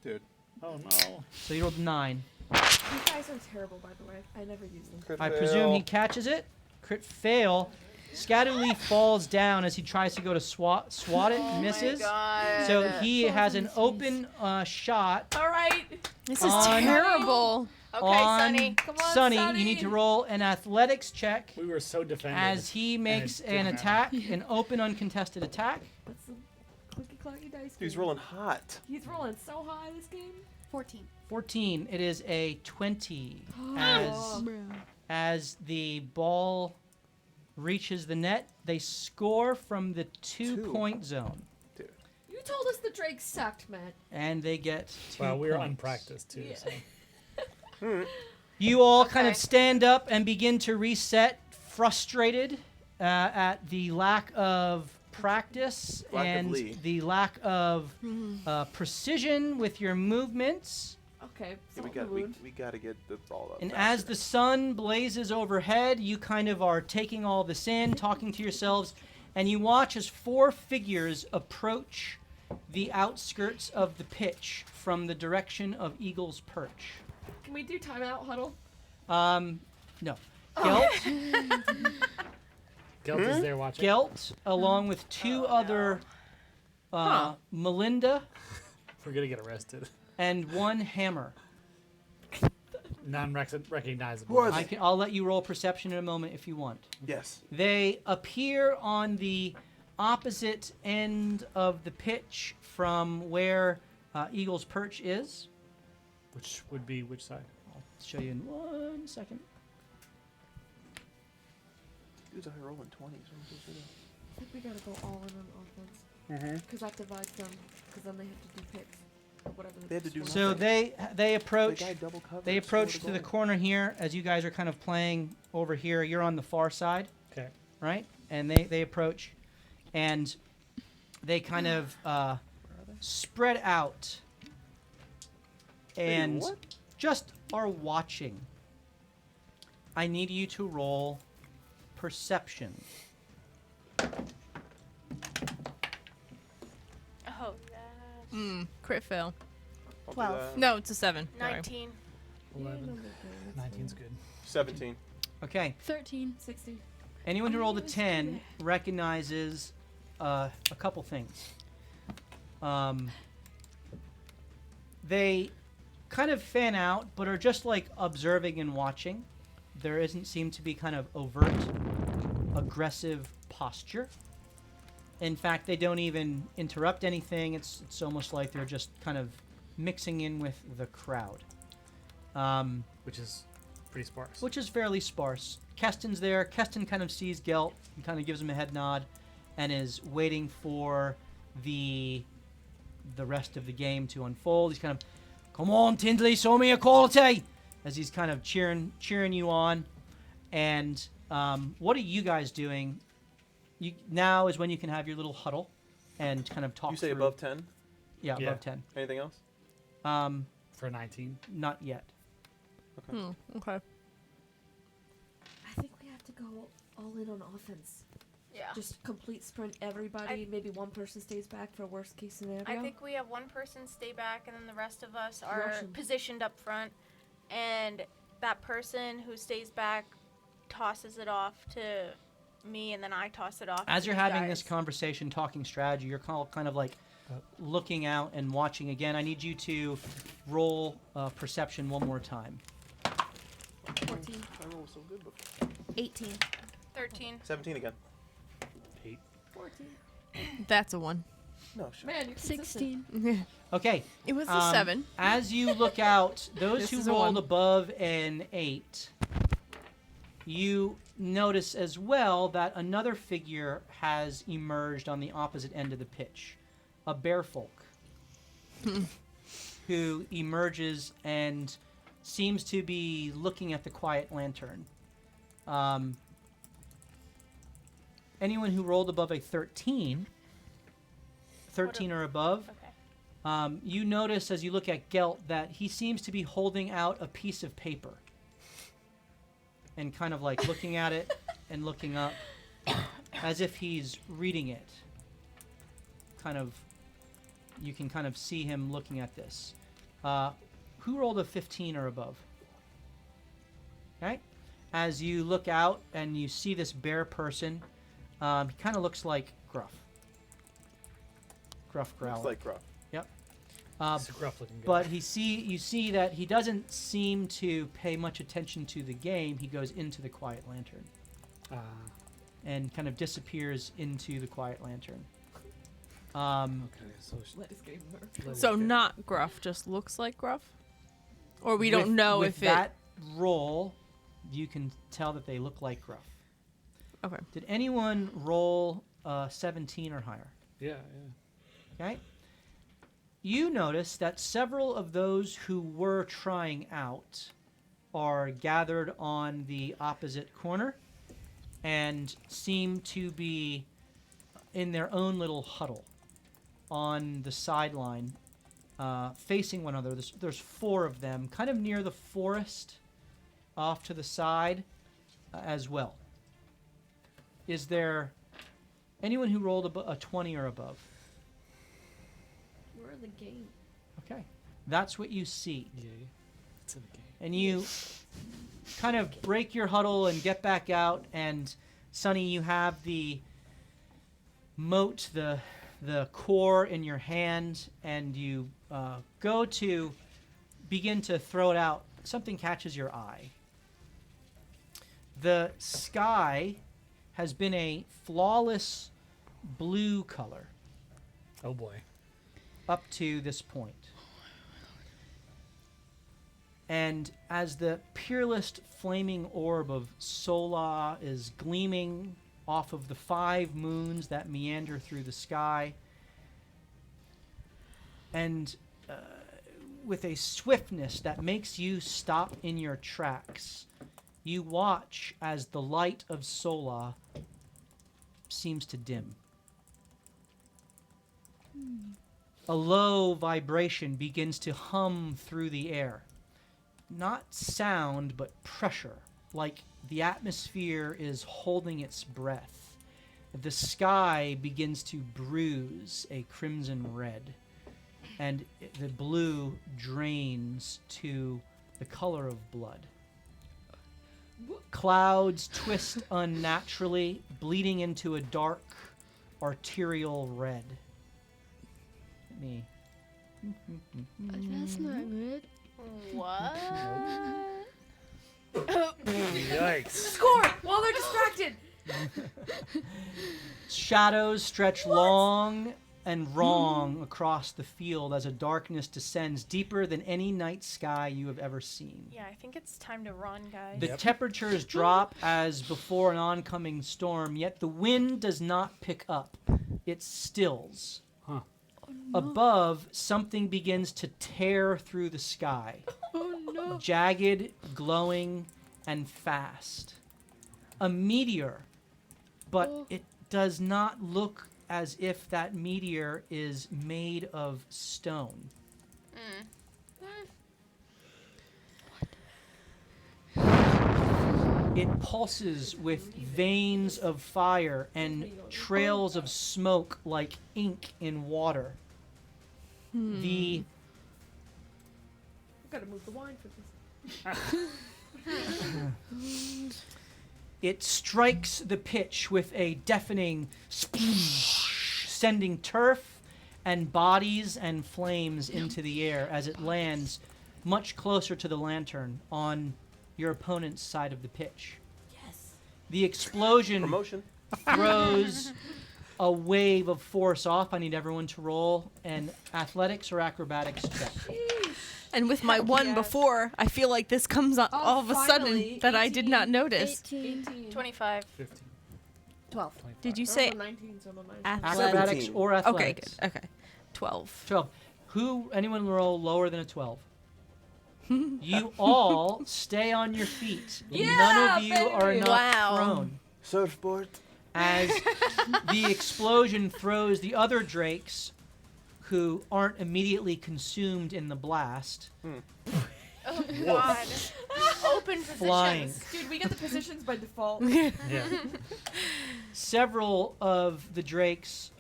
Dude. Oh, no. So he rolled 9. These guys are terrible, by the way. I never use them. Crit I fail. presume he catches it. Crit fail. Scatterlee falls down as he tries to go to swat it, Oh misses. my God. So he Falls has on an his face. open shot. All right. This is On- terrible. Okay, on Sonny. Come on, Sonny, Sonny. you need to roll an athletics check We were so defended. as he makes it didn't an attack, an open uncontested attack. That's some clicky clacky dice. He's game. rolling hot. He's rolling so high this game. 14. 14. It is a 20 Oh. as the ball reaches the net. They score from the 2-point zone, Dude. You told us the Drake sucked, man. and they get 2 Well, we were points. unpracticed, too. Yeah. So. You all kind of Okay. stand up and begin to reset, frustrated at the lack of practice Lack of and Lee. the lack of precision with your movements. Okay. Yeah, salt in the wound. we gotta get the ball up. And faster. as the sun blazes overhead, you kind of are taking all this in, talking to yourselves, and you watch as 4 figures approach the outskirts of the pitch from the direction of Eagle's Perch. Can we do timeout huddle? No. Gelt, Gelt is there watching. Gelt, along with 2 other, Melinda, We're going to get arrested. and 1 Hammer. Non-recognizable. Who are they? I'll let you roll perception in a moment if you want. Yes. They appear on the opposite end of the pitch from where Eagle's Perch is. Which would be which side? I'll show you in 1 second. Dudes are rolling 20s. What am I supposed to do? I think we gotta go all in on offense. Mm-hmm. Because that divides them. Because then they have to do picks. Or whatever. They had to do So they approach. The guy double covered, They approach scored a to the goal. corner here as you guys are kind of playing over here. You're on the far side, Okay. right? And they approach, and they kind of spread out and what? just are watching. I need you to roll perception. Oh, yes. Crit fail. I'll do 12. that. No, it's a 7. Sorry. 19. 11. 19's good. 17. Okay. 13. 16. Anyone who Oh, rolled a it was 10 recognizes a couple things. They kind of fan out, but are just like observing and watching. There isn't seem to be kind of overt, aggressive posture. In fact, they don't even interrupt anything. It's almost like they're just kind of mixing in with the crowd. Which is pretty sparse. Which is fairly sparse. Keston's there. Keston kind of sees Gelt and kind of gives him a head nod and is waiting for the rest of the game to unfold. He's kind of, come on, Tindley, show me your quality, as he's kind of cheering you on. And what are you guys doing? Now is when you can have your little huddle and kind of talk You say through. above 10? Yeah, above 10. Anything else? For 19? Not yet. Okay. I think we have to go all in on offense. Yeah. Just complete sprint everybody. Maybe one person stays back for worst case scenario. I think we have one person stay back, and then the rest of us are Russian. positioned up front. And that person who stays back tosses it off to me, and then I toss it off. As to you're you having this guys. conversation, talking strategy, you're kind of like looking out and watching again. I need you to roll perception one more time. 14. I rolled so good before. 18. 13. 17 again. 8. 14. That's a 1. No, sure. Man, you're consistent. 16. Okay. It was a 7. As you look out, those This who is a rolled 1. above an 8, you notice as well that another figure has emerged on the opposite end of the pitch. A bearfolk who emerges and seems to be looking at the quiet lantern. Anyone who rolled above a 13 or above, Okay. you notice as you look at Gelt that he seems to be holding out a piece of paper and kind of like looking at it and looking up as if he's reading it. You can kind of see him looking at this. Who rolled a 15 or above? Okay. As you look out and you see this bear person, he kind of looks like Gruff. Gruff Growler. Looks like Gruff. Yep. It's a gruff looking guy. But you see that he doesn't seem to pay much attention to the game. He goes into the quiet lantern and kind of disappears into the quiet lantern. Okay, so Let us game work. So not Gruff, just looks like Gruff? Or we don't know with if that roll, you can tell that they look like Gruff. Okay. Did anyone roll 17 or higher? Yeah. Okay. You notice that several of those who were trying out are gathered on the opposite corner and seem to be in their own little huddle on the sideline, facing one another. There's 4 of them, kind of near the forest, off to the side as well. Is there anyone who rolled a 20 or above? We're in the game. Okay. That's what you see. Yay. It's in the game. And you kind of break your huddle and get back out, and Sonny, you have the moat, the core in your hand, and you go to begin to throw it out. Something catches your eye. The sky has been a flawless blue color Oh boy. up to this point. And as the peerless flaming orb of Sola is gleaming off of the 5 moons that meander through the sky, and with a swiftness that makes you stop in your tracks, you watch as the light of Sola seems to dim. A low vibration begins to hum through the air. Not sound, but pressure, like the atmosphere is holding its breath. The sky begins to bruise a crimson red, and the blue drains to the color of blood. Clouds twist unnaturally, bleeding into a dark, arterial red. Let me... That's not good. What? Yikes. Score while they're distracted. Shadows stretch long and wrong across the field as a darkness descends deeper than any night sky you have ever seen. Yeah, I think it's time to run, guys. The temperatures drop as before an oncoming storm, yet the wind does not pick up. It stills. Huh. Above, something begins to tear through the sky. Oh no. Jagged, glowing, and fast. A meteor, but it does not look as if that meteor is made of stone. It pulses with veins of fire and trails of smoke like ink in water. The I've got to move the wine for this. It strikes the pitch with a deafening sploosh, sending turf and bodies and flames into the air as it lands much closer to the lantern on your opponent's side of the pitch. Yes. The explosion Promotion. throws a wave of force off. I need everyone to roll an athletics or acrobatics check. And with my one before, I feel like this comes on all of a sudden finally, that I did not 18. notice. 18. 25. 15. 12. 25. Did you I say rolled a 19, so I'm on Acrobatics 17. or Okay, athletics. good. Okay. 12. 12. Anyone roll lower than a 12? You all stay on your feet. None of you are baby. not Wow. prone. Surfboard. As the explosion throws the other drakes, who aren't immediately consumed in the blast, Oh, God. Open positions. flying. Dude, we get the positions by default. Yeah. Several of the drakes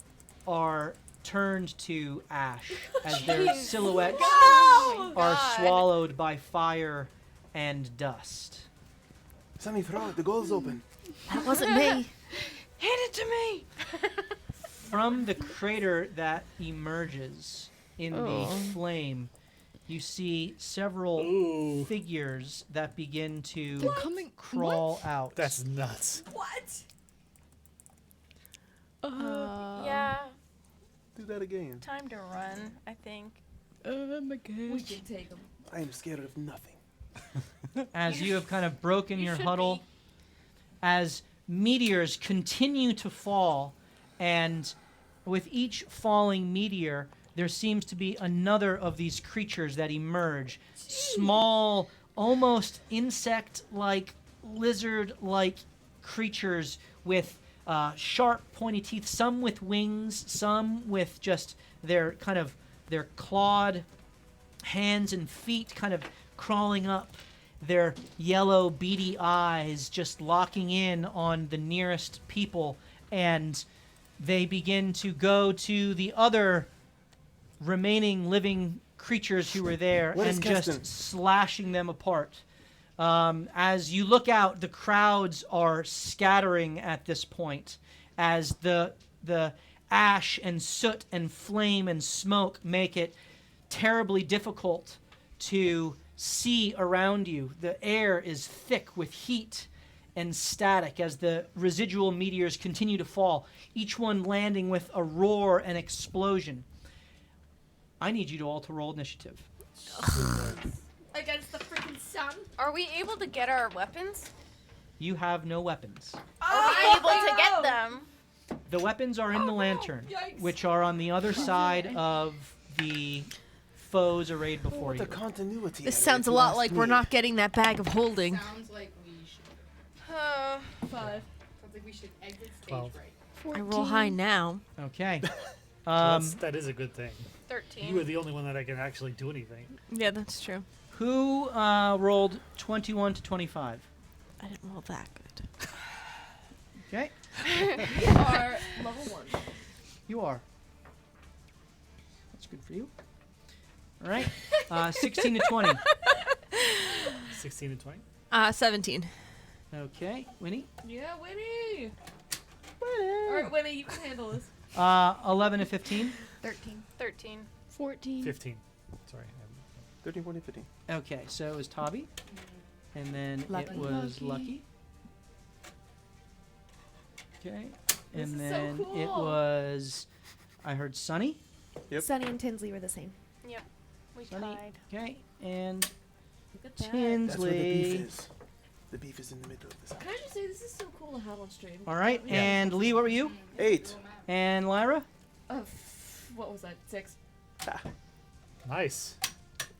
are turned to ash as their silhouettes Oh, are God. swallowed by fire and dust. Sammy Frog, the goal's open. That wasn't me. Hand it to me. From the crater that emerges in the flame, you see several Ooh. figures that begin to Coming. crawl out. That's nuts. What? Yeah, Do that again. time to run, I think. Oh my god. We can take them. I am scared of nothing. As you have kind of broken You your should huddle, be. as meteors continue to fall, and with each falling meteor, there seems to be another of these creatures that emerge. Small, almost insect-like, lizard-like creatures with sharp, pointy teeth, some with wings, some with just their clawed hands and feet kind of crawling up, their yellow, beady eyes just locking in on the nearest people, and they begin to go to the other remaining living creatures who were there What is and just Keston? slashing them apart. As you look out, the crowds are scattering at this point as the ash and soot and flame and smoke make it terribly difficult to see around you. The air is thick with heat, and static as the residual meteors continue to fall, each one landing with a roar and explosion. I need you all to roll initiative. Against the freaking sun. Are we able to get our weapons? You have no weapons. Are we able to get them? The weapons are in the lantern, which are on the other side of the foes arrayed before you. The continuity. This error, sounds if a you lot ask like we're me. not getting that bag of holding. Sounds like we should. 5. Sounds like we should exit stage 12. right. I roll high now. Okay. That is a good thing. 13. You are the only one that I can actually do anything. Yeah, that's true. Who rolled 21 to 25? I didn't roll that good. Okay. You are level 1. You are. That's good for you. All right. 16 to 20. 16 and 20. 17. Okay. Winnie? Yeah, Winnie. Alright, Winnie, you can handle this. 11 to 15. 13. 14. 15. Sorry. 13, 14, 15. Okay, so it was Tabi. And then Lucky. it was Lucky. Okay. This And is so then it cool. was, I heard Sunny. Yep. Sunny and Tinsley were the same. We Sunny. tried. Okay. And Look at that. That's where the beef Tinsley. is. The beef is in the middle of this. Can I just say, this is so cool to have on stream. All right. Yeah. And Lee, what were you? 8. And Lyra? What was that? 6. Nice.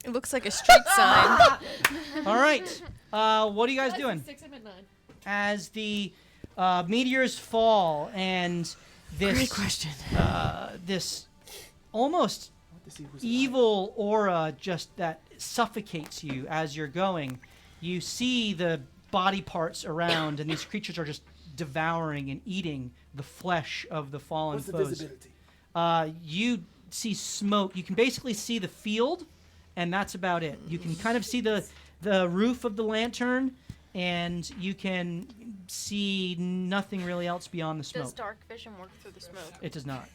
It looks like a street sign. All right. What are you guys doing? 6, I'm at 9. As the meteors fall and this Great question. This almost To see who's evil aura just that suffocates you as you're going, you see the body parts around, and these creatures are just devouring and eating the flesh of the fallen What's the foes. visibility? You see smoke. You can basically see the field, and that's about it. You can kind of see the roof of the lantern, and you can see nothing really else beyond the smoke. Does dark vision work through the smoke? It does not.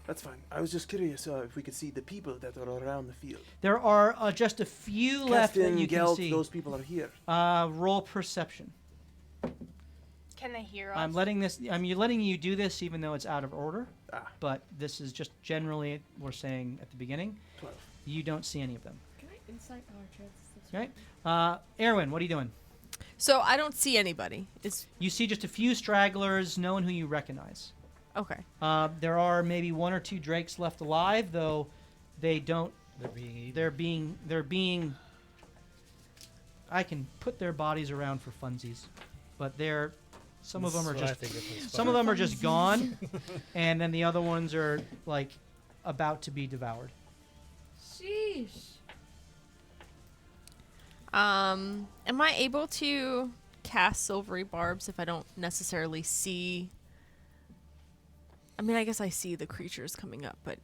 That's fine. I was just curious if we could see the people that are around the field. There are just a few left that Captain you can Gelt, see. those people are here. Roll perception. Can they hear us? I'm letting you do this even though it's out of order. But this is just generally we're saying at the beginning. 12. You don't see any of them. Can I insight our chances? Okay. Erwin, what are you doing? So I don't see anybody. You see just a few stragglers, no one who you recognize. Okay. There are maybe 1 or 2 drakes left alive, though they don't. They're being eaten. They're being. I can put their bodies around for funsies, but some of them are just. Some of them are just gone, and then the other ones are like about to be devoured. Sheesh. Am I able to cast silvery barbs if I don't necessarily see? I mean, I guess I see the creatures coming up, but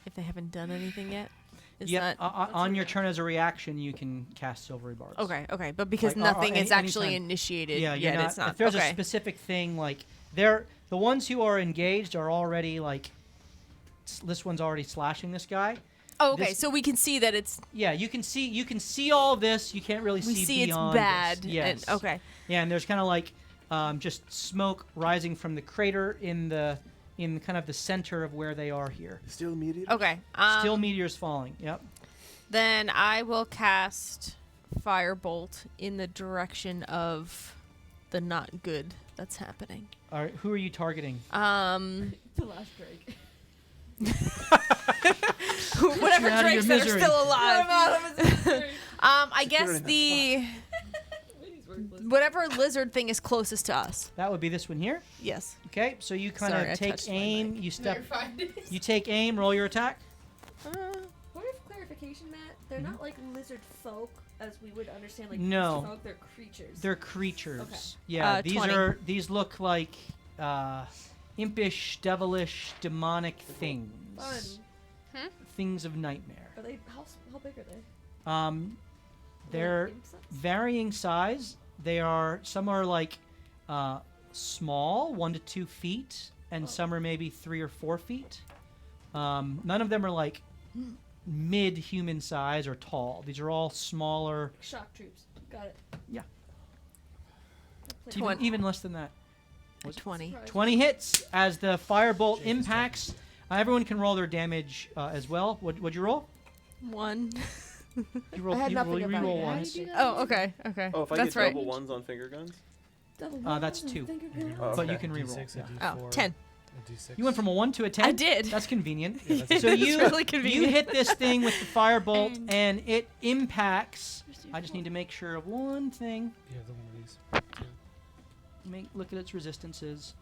if they haven't done anything yet, on your turn as a reaction, you can cast silvery barbs. Okay, but because Like, nothing is actually anytime. initiated Yeah, yet, you're it's not. If there's okay. a specific thing, like the ones who are engaged are already like. This one's already slashing this guy. Oh, okay, so we can see that it's. Yeah, you can see all of this. You can't really We see see it's beyond bad, this. Yes. and- okay. Yeah, and there's kind of like just smoke rising from the crater in kind of the center of where they are here. Still meteors? Okay. Still meteors falling. Yep. Then I will cast Firebolt in the direction of the not good that's happening. All right, who are you targeting? The last Drake. Whatever out of drakes your that are misery. still alive. I Secure guess in that the whatever lizard thing is closest to us. That would be this one here. Yes. Okay, so you kind Sorry, I of take touched my aim. mic. You step. Clarified. You take aim. Roll your attack. Point of clarification, Matt. They're not like lizard folk as we would understand. Like No. lizard folk. They're creatures. They're creatures. Okay. Yeah, 20. these look like impish, devilish, demonic things. Fun. Things of nightmare. Are they? How big are they? They're Imp size? varying size. Some are like small, 1 to 2 feet, and some are maybe 3 or 4 feet. None of them are like mid-human size or tall. These are all smaller. Shock troops. Got it. Yeah. Even less than that. A 20. 20 hits as the firebolt impacts. Everyone can roll their damage as well. What'd you roll? 1. You roll. I had You nothing about re-roll it. How do once. you do that? Oh, okay. Okay. Oh, if I That's get right. double ones on finger guns? That's 2. Oh, But you okay. can re-roll. D6, Yeah. a Oh, D4, 10. a D6. You went from a 1 to a 10? I did. That's convenient. Yeah, that's So a- you, really you convenient. hit this thing with the firebolt, And- and it impacts. I just need to make sure of one thing. You have the one of these. Look at its resistances.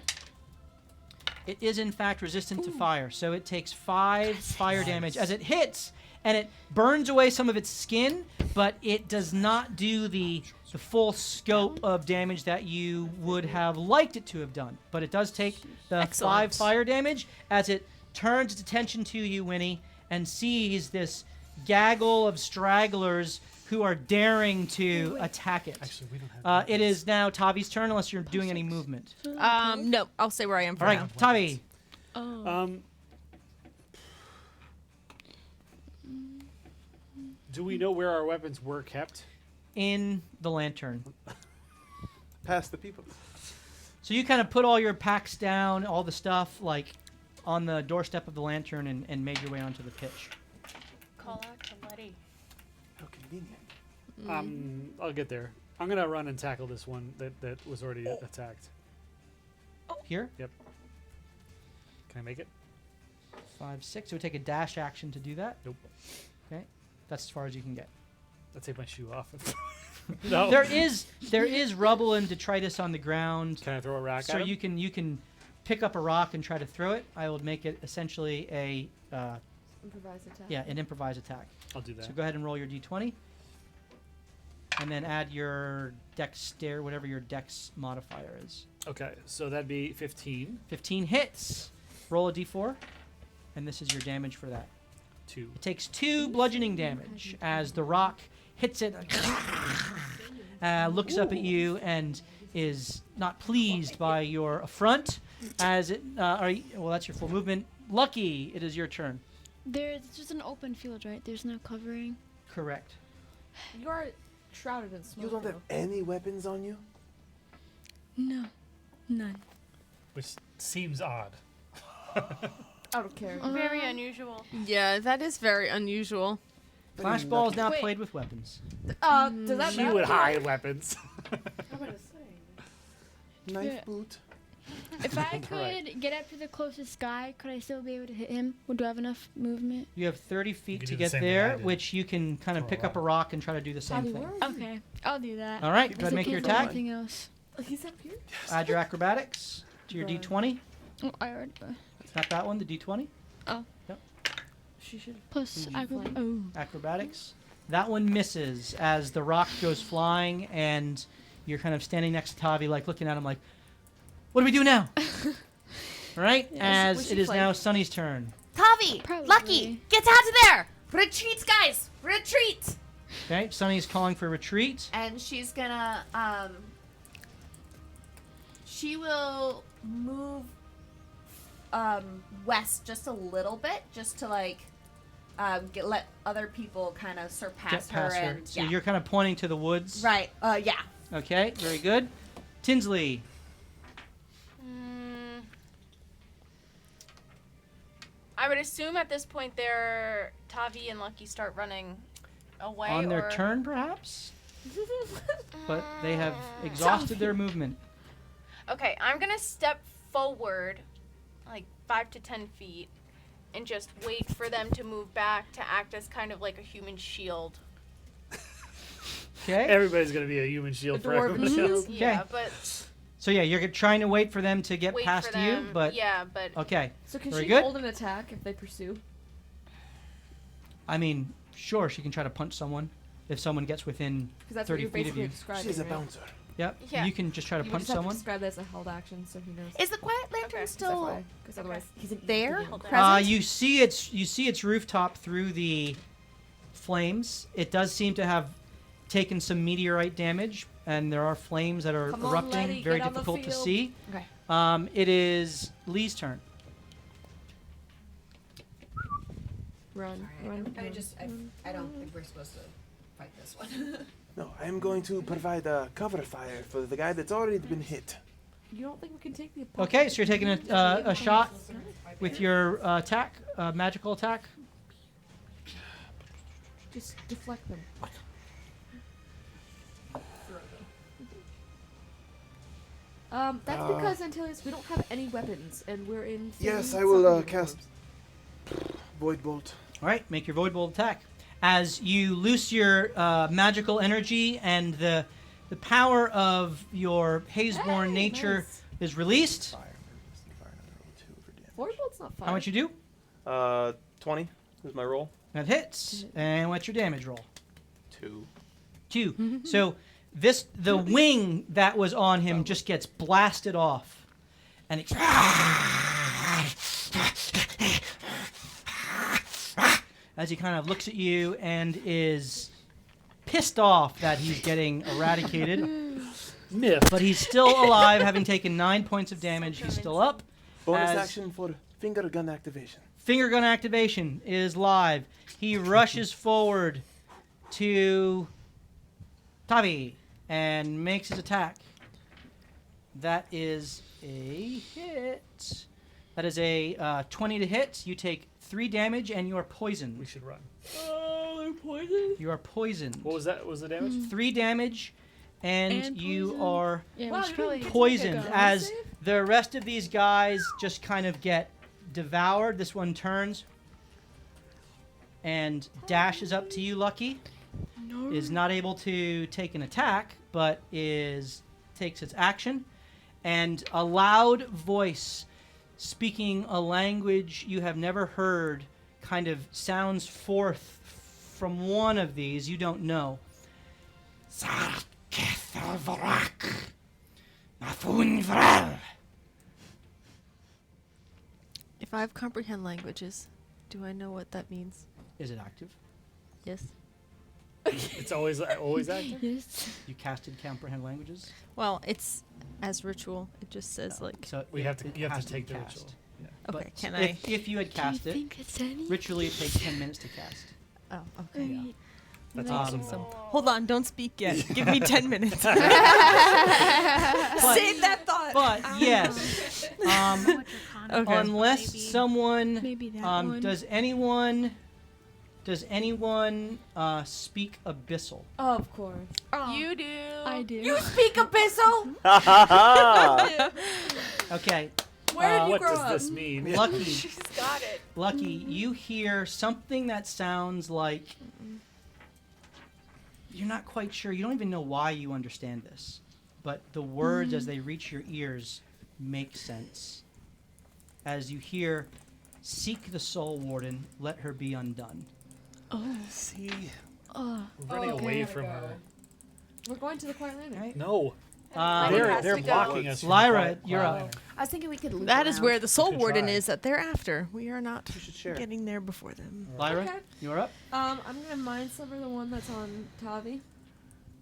It is in fact resistant to fire, so it takes 5 fire damage as it hits, and it burns away some of its skin, but it does not do the full scope of damage that you would have liked it to have done. But it does take the 5 Excellent. fire damage as it turns its attention to you, Winnie, and sees this gaggle of stragglers who are daring to attack it. Actually, we don't have. It is now Tavi's turn, unless you're doing any movement. No, I'll stay where I am for All right, now. Tavi. Oh. Do we know where our weapons were kept? In the lantern. Past the people. So you kind of put all your packs down, all the stuff, like, on the doorstep of the lantern and made your way onto the pitch. Call out to Letty. How convenient. I'll get there. I'm gonna run and tackle this one that was already attacked. Here? Yep. Can I make it? 5, 6. It would take a dash action to do that. Nope. Okay. That's as far as you can get. I'll take my shoe off. No. There is rubble and detritus on the ground. Can I throw a rock So at him? you can pick up a rock and try to throw it. I will make it essentially a Improvised attack. yeah, an improvised attack. I'll do that. So go ahead and roll your d20. And then add your dexter, whatever your dex modifier is. Okay, so that'd be 15. 15 hits. Roll a d4. And this is your damage for that. 2. It takes 2 bludgeoning damage as the rock hits it, looks up at you, and is not pleased by your affront. As it, well, that's your full movement. Lucky, it is your turn. There's just an open field, right? There's no covering. Correct. You are shrouded in smoke. You don't have though. any weapons on you? No, none. Which seems odd. Out of character. Very unusual. Yeah, that is very unusual. Clashball is now Wait. played with weapons. Does that She matter? would hide weapons. I'm gonna say. Knife Yeah. boot. If I could Right. get up to the closest guy, could I still be able to hit him? Would I have enough movement? You have 30 feet can to do the get same thing I there, did. which you can kind of Throw a pick up a rock and try to do the same Tavi, thing. where are you? Okay, I'll do that. All right, go Just ahead and in make your case there's attack. Anything else? He's up here? Add your acrobatics to your Right. d20. Oh, I already. It's not that one, the d20. She should. Plus, Fine. oh. Acrobatics. That one misses as the rock goes flying, and you're kind of standing next to Tavi, like looking at him, like, "What do we do now?" All right, we as should it is play. now Sunny's turn. Tavi, Probably. Lucky, get out of there! Retreat, guys! Retreat! Okay, Sunny's calling for retreat. And she's gonna, she will move, west just a little bit, just to, like, let other people kind of surpass Get past her. her. And, So yeah. you're kind of pointing to the woods. Right, yeah. Okay, very good. Tinsley. I would assume at this point there, Tavi and Lucky start running away. On their or... turn, perhaps? But they have exhausted their movement. Okay, I'm gonna step forward, like 5 to 10 feet, and just wait for them to move back to act as kind of like a human shield. Okay. Everybody's gonna be a human shield A for dwarven everybody else. shield. Yeah, Okay. but So yeah, you're trying to wait for them to get wait past for you, them. but yeah, but okay. So can Very she good. hold an attack if they pursue? I mean, sure, she can try to punch someone if someone gets within Because that's what 30 you're feet of basically you. describing. She's a right? bouncer. Yep. Yeah. You can just try to You punch just have to someone. describe that as a held action, so he knows. Is the quiet lantern Okay. still Because otherwise, he's an there? idiot. Present? You see its rooftop through the flames. It does seem to have taken some meteorite damage, and there are flames that are Come on, erupting. Letty, Very get on the difficult to field. see. Okay. It is Lee's turn. Run, Alright, run. I don't think we're supposed to fight this one. No, I am going to provide a cover fire for the guy that's already been hit. You don't think we can take the Okay, so you're taking a shot with your attack, magical attack. Just deflect them. That's because Antelius, we don't have any weapons, and we're in. Yes, thin I will supplement cast forms. Void Bolt. All right, make your void bolt attack. As you loose your magical energy and the power of your Hazeborn nature is released. Void bolt's not fire. How much you do? 20 is my roll. That hits. And what's your damage roll? 2. 2. So the wing that was on him just gets blasted off, and it as he kind of looks at you and is pissed off that he's getting eradicated. Myth. But he's still alive, having taken 9 points of damage. He's still up. Bonus As action for finger gun activation. Finger gun activation is live. He rushes forward to Tavi and makes his attack. That is a hit. That is a 20 to hit. You take 3 damage and you are poisoned. We should run. Oh, they're poisoned. You are poisoned. What was that? What was the damage? 3 damage, and you poisoned. are Yeah, Wow, we should you probably didn't poisoned Con as save? the rest of these guys just kind of get devoured. This one turns and dashes up to you, Lucky. No. Is not able to take an attack, but takes its action, and a loud voice speaking a language you have never heard kind of sounds forth from one of these you don't know. If I have comprehend languages, do I know what that means? Is it active? Yes. It's always active. Yes. You casted comprehend languages? Well, it's as ritual. It just says like. So We have to. it You have has to take be the cast. ritual. Yeah. Okay. But Can if you had cast Do you it, think it's any? ritually it takes 10 minutes to cast. Oh, okay. Yeah. That's Um, awesome. So, hold on, don't speak yet. Give me 10 minutes. But- Save that thought. But yes, Okay. unless Maybe. someone Maybe that one. does anyone speak Abyssal? Of course. Oh, You do. I do. You speak Abyssal? Okay, Where did you What grow does up? this mean? Lucky, She's got it. Lucky, you hear something that sounds like you're not quite sure. You don't even know why you understand this, but the words as they reach your ears make sense. As you hear, "Seek the Soul Warden, let her be undone." Oh. See, Oh. we're running okay, away gotta from go. her. We're going to the Quiet Landing. Right? No, Um, they're to go. blocking us. From Lyra, the you're up. Quiet I was thinking we could loop That is around. where the Soul could Warden try. is that they're after. We are not You should share. getting there before them. Lyra, Okay. you're up. I'm gonna mind sliver the one that's on Tavi.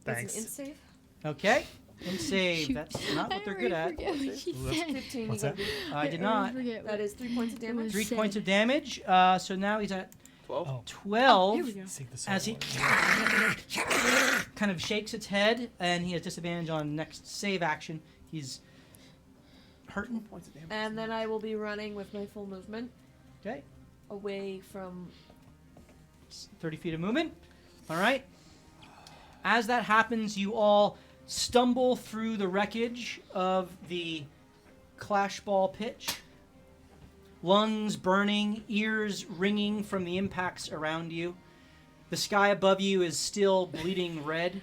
That's Thanks. an int save. Okay, and save. Shoot. That's not what I they're good at. already forget what she said. 15. What's you gotta that? I did I not. already forget That what is 3 points of it damage. was 3 said. points of damage. So now he's at 12. Oh, 12. Here we go. seek the soul. As he Warden. kind of shakes its head, and he has disadvantage on next save action. He's hurting. Points of damage. And then I will be running with my full movement Okay, away from. 30 feet of movement. All right. As that happens, you all stumble through the wreckage of the Clashball pitch. Lungs burning, ears ringing from the impacts around you. The sky above you is still bleeding red.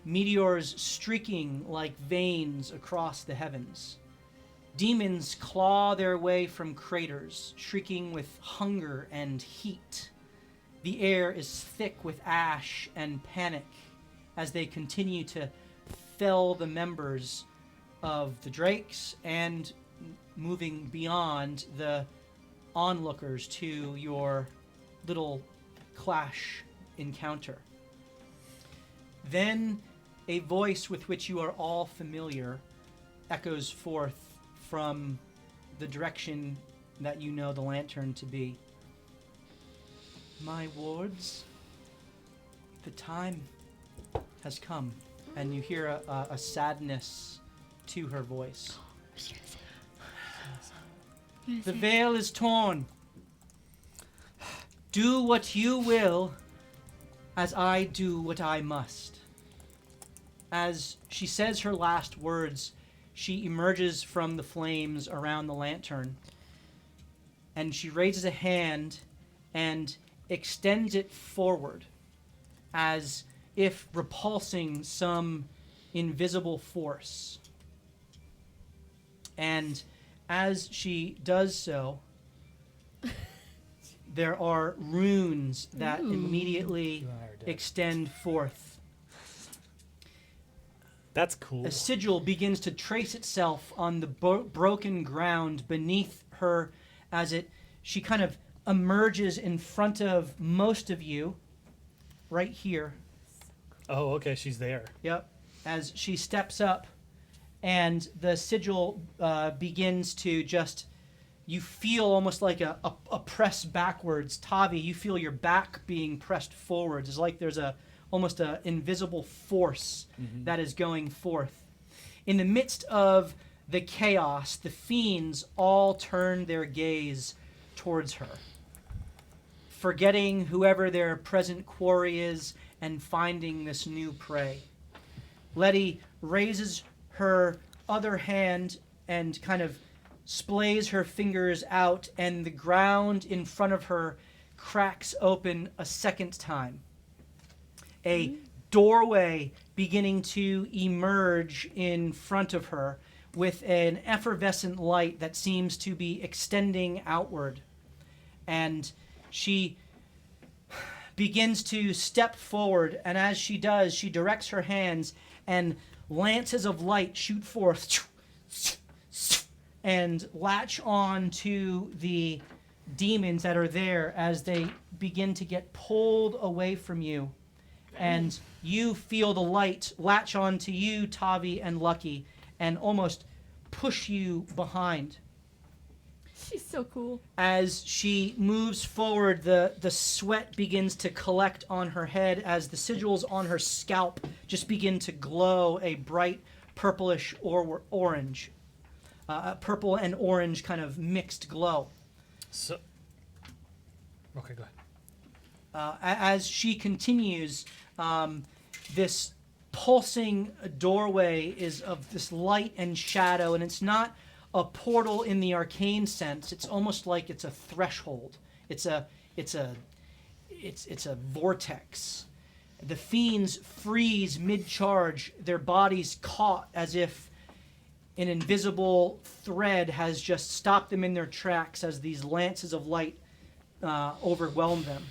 Meteors streaking like veins across the heavens. Demons claw their way from craters, shrieking with hunger and heat. The air is thick with ash and panic as they continue to fell the members of the Drakes and moving beyond the onlookers to your little clash encounter. Then a voice with which you are all familiar echoes forth from the direction that you know the lantern to be. My wards, the time has come, and you hear a sadness to her voice. The veil is torn. Do what you will, as I do what I must. As she says her last words, she emerges from the flames around the lantern, and she raises a hand and extends it forward, as if repulsing some invisible force. And as she does so, there are runes that immediately extend forth. That's cool. A sigil begins to trace itself on the broken ground beneath her as she kind of emerges in front of most of you, right here. Oh, okay, she's there. Yep. As she steps up, and the sigil begins to just, you feel almost like a press backwards. Tavi, you feel your back being pressed forwards. It's like there's almost an invisible force that is going forth. In the midst of the chaos, the fiends all turn their gaze towards her, forgetting whoever their present quarry is and finding this new prey. Letty raises her other hand and kind of splays her fingers out, and the ground in front of her cracks open a second time. A doorway beginning to emerge in front of her with an effervescent light that seems to be extending outward. And she begins to step forward, and as she does, she directs her hands, and lances of light shoot forth and latch on to the demons that are there as they begin to get pulled away from you. And you feel the light latch on to you, Tavi and Lucky, and almost push you behind. She's so cool. As she moves forward, the sweat begins to collect on her head as the sigils on her scalp just begin to glow a bright purplish or orange. Purple and orange kind of mixed glow. So, okay, go ahead. As she continues, this pulsing doorway is of this light and shadow, and it's not a portal in the arcane sense. It's almost like it's a threshold. It's a vortex. The fiends freeze mid-charge, their bodies caught as if an invisible thread has just stopped them in their tracks as these lances of light overwhelm them.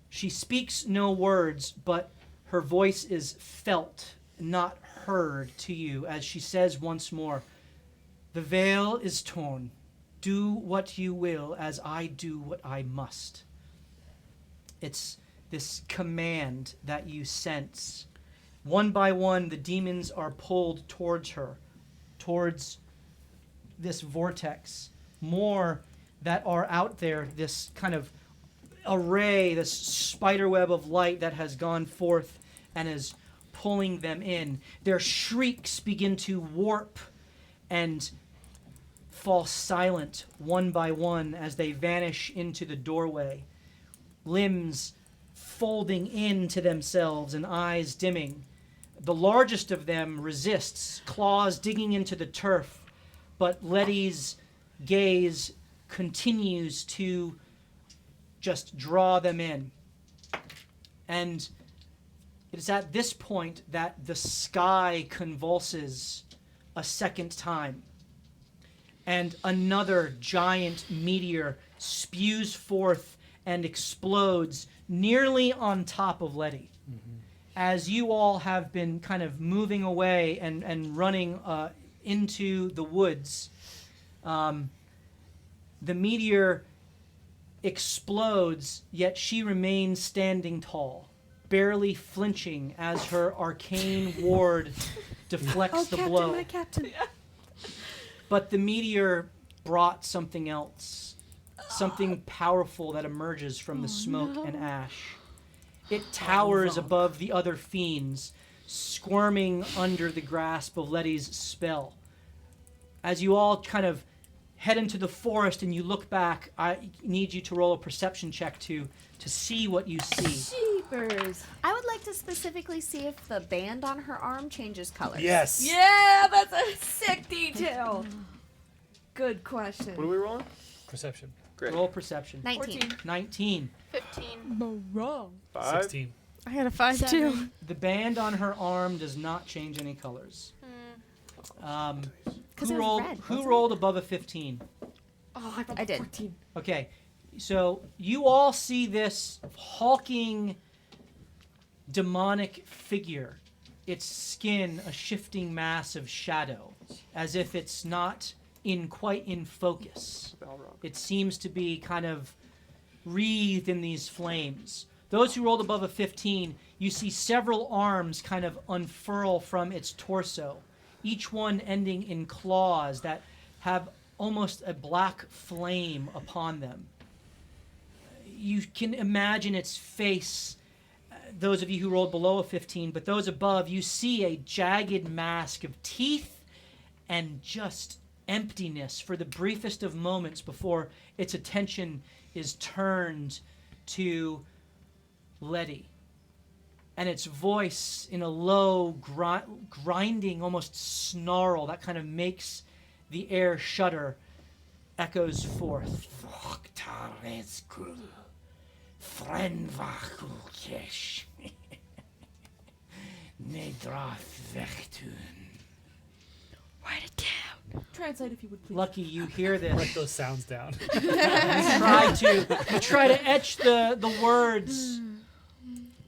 She speaks no words, but her voice is felt, not heard to you, as she says once more, "The veil is torn. Do what you will, as I do what I must." It's this command that you sense. One by one, the demons are pulled towards her, towards this vortex. More that are out there, this kind of array, this spiderweb of light that has gone forth and is pulling them in. Their shrieks begin to warp and fall silent one by one as they vanish into the doorway. Limbs folding into themselves and eyes dimming. The largest of them resists, claws digging into the turf, but Letty's gaze continues to just draw them in. And it is at this point that the sky convulses a second time, and another giant meteor spews forth and explodes nearly on top of Letty. As you all have been kind of moving away and running into the woods, the meteor explodes, yet she remains standing tall, barely flinching as her arcane ward deflects the blow. My captain. But the meteor brought something else, something powerful that emerges from the smoke and ash. It towers above the other fiends, squirming under the grasp of Letty's spell. As you all kind of head into the forest and you look back, I need you to roll a perception check to see what you see. Jeepers. I would like to specifically see if the band on her arm changes colors. Yes. Yeah, that's a sick detail. Good question. What are we rolling? Perception. Great. Roll perception. 19. 19. 15. Wrong. 5. 16. I got a 5 too. The band on her arm does not change any colors. Because Who it was rolled? red, Who wasn't rolled above a 15? Oh, I did. 14. Okay, so you all see this hulking, demonic figure. Its skin a shifting mass of shadow, as if it's not quite in focus. Balrog. It seems to be kind of wreathed in these flames. Those who rolled above a 15, you see several arms kind of unfurl from its torso, each one ending in claws that have almost a black flame upon them. You can imagine its face, those of you who rolled below a 15, but those above, you see a jagged mask of teeth and just emptiness for the briefest of moments before its attention is turned to Letty. And its voice in a low, grinding, almost snarl that kind of makes the air shudder, echoes forth. Write it down. Translate if you would please. Lucky, you hear this. Write those sounds down. You try to etch the words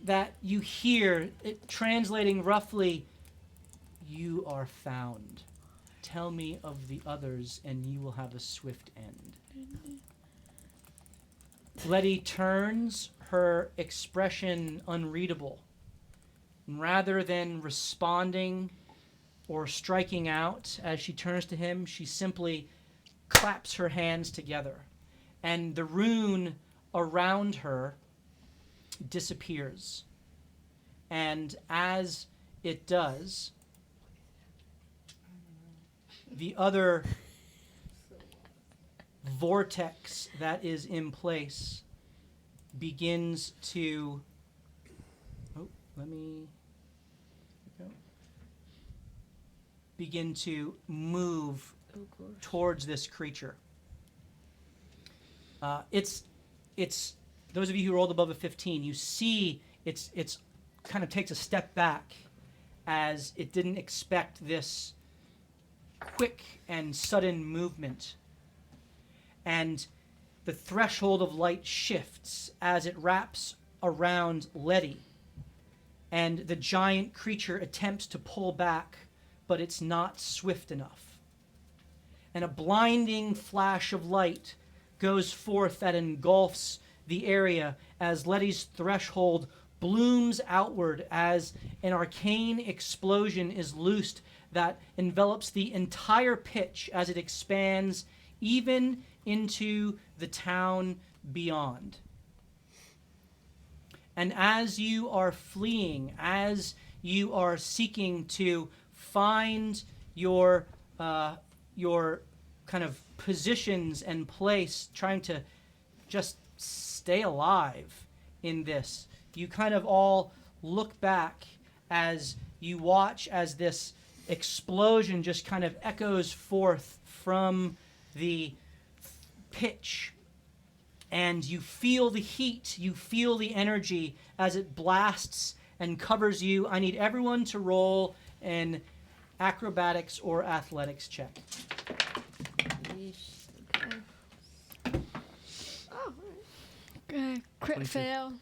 that you hear, it translating roughly, "You are found. Tell me of the others, and you will have a swift end." Letty turns, her expression unreadable. And rather than responding or striking out as she turns to him, she simply claps her hands together. And the rune around her disappears. And as it does, the other vortex that is in place begins to begin to move towards this creature. It's those of you who rolled above a 15, you see it's kind of takes a step back as it didn't expect this quick and sudden movement. And the threshold of light shifts as it wraps around Letty. And the giant creature attempts to pull back, but it's not swift enough. And a blinding flash of light goes forth that engulfs the area as Letty's threshold blooms outward as an arcane explosion is loosed that envelops the entire pitch as it expands even into the town beyond. And as you are fleeing, as you are seeking to find your kind of positions and place, trying to just stay alive in this, you kind of all look back as you watch as this explosion just kind of echoes forth from the pitch. And you feel the heat, you feel the energy as it blasts and covers you. I need everyone to roll an acrobatics or athletics check. Crit 22. fail.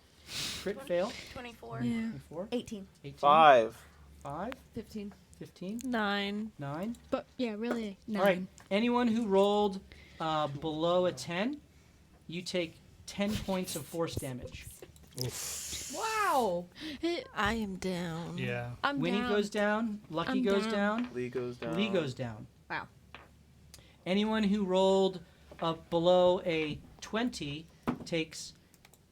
Crit fail. 24. Yeah. 24. 18. 5. 5. 15. 15. 9. 9. But yeah, really 9. All right. Anyone who rolled below a 10, you take 10 points of force damage. Wow. I am down. Yeah. I'm Winnie down. goes down. Lucky I'm goes down. down. Lee goes down. Lee goes down. Wow. Anyone who rolled below a 20 takes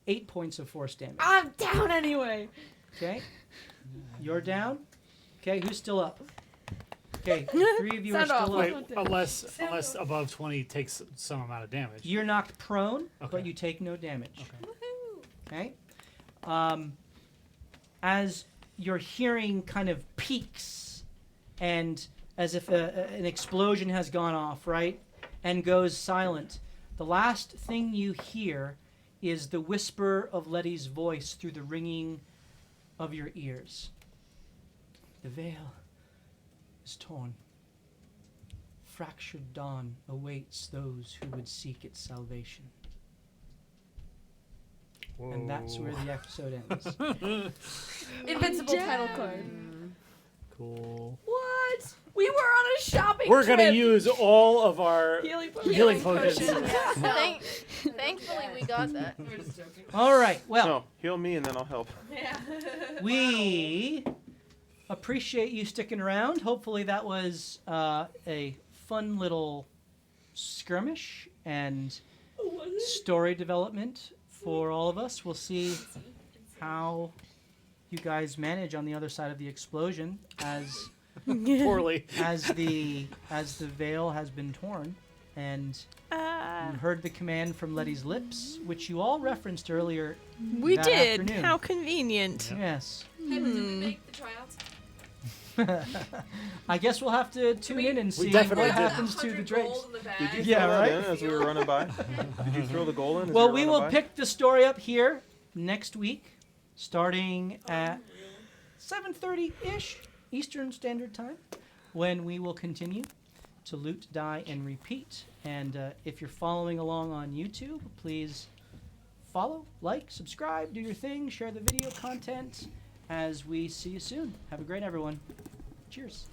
8 points of force damage. I'm down anyway. Okay? You're down? Okay, who's still up? Okay, 3 of you are Sound off. still Wait, up. unless above 20 takes some amount of damage. You're knocked prone, but Okay. you take no damage. Okay. Okay? As your hearing kind of peaks and as if an explosion has gone off, right? And goes silent. The last thing you hear is the whisper of Letty's voice through the ringing of your ears. The veil is torn. Fractured dawn awaits those who would seek its salvation. And that's where the episode ends. Invincible title card. Cool. What? We were on a shopping We're trip. gonna use all of our Healing potions. Thankfully, we got that. We're just joking. All right, well, No, heal me and then I'll help. Yeah. we appreciate you sticking around. Hopefully that was a fun little skirmish and story development for all of us. We'll see how you guys manage on the other side of the explosion as Poorly. as the veil has been torn and you heard the command from Letty's lips, which you all referenced earlier. We that did. afternoon. How convenient. Yes. Hey, did we make the tryouts? I guess we'll have to tune in and see definitely what did. happens to the drakes. Did you Yeah, throw that right? in as we were running by? Did you throw the goal in as Well, we were we running will by? pick the story up here next week, starting at 7:30-ish Eastern Standard Time, when we will continue to loot, die, and repeat. And if you're following along on YouTube, please follow, like, subscribe, do your thing, share the video content as we see you soon. Have a great everyone. Cheers.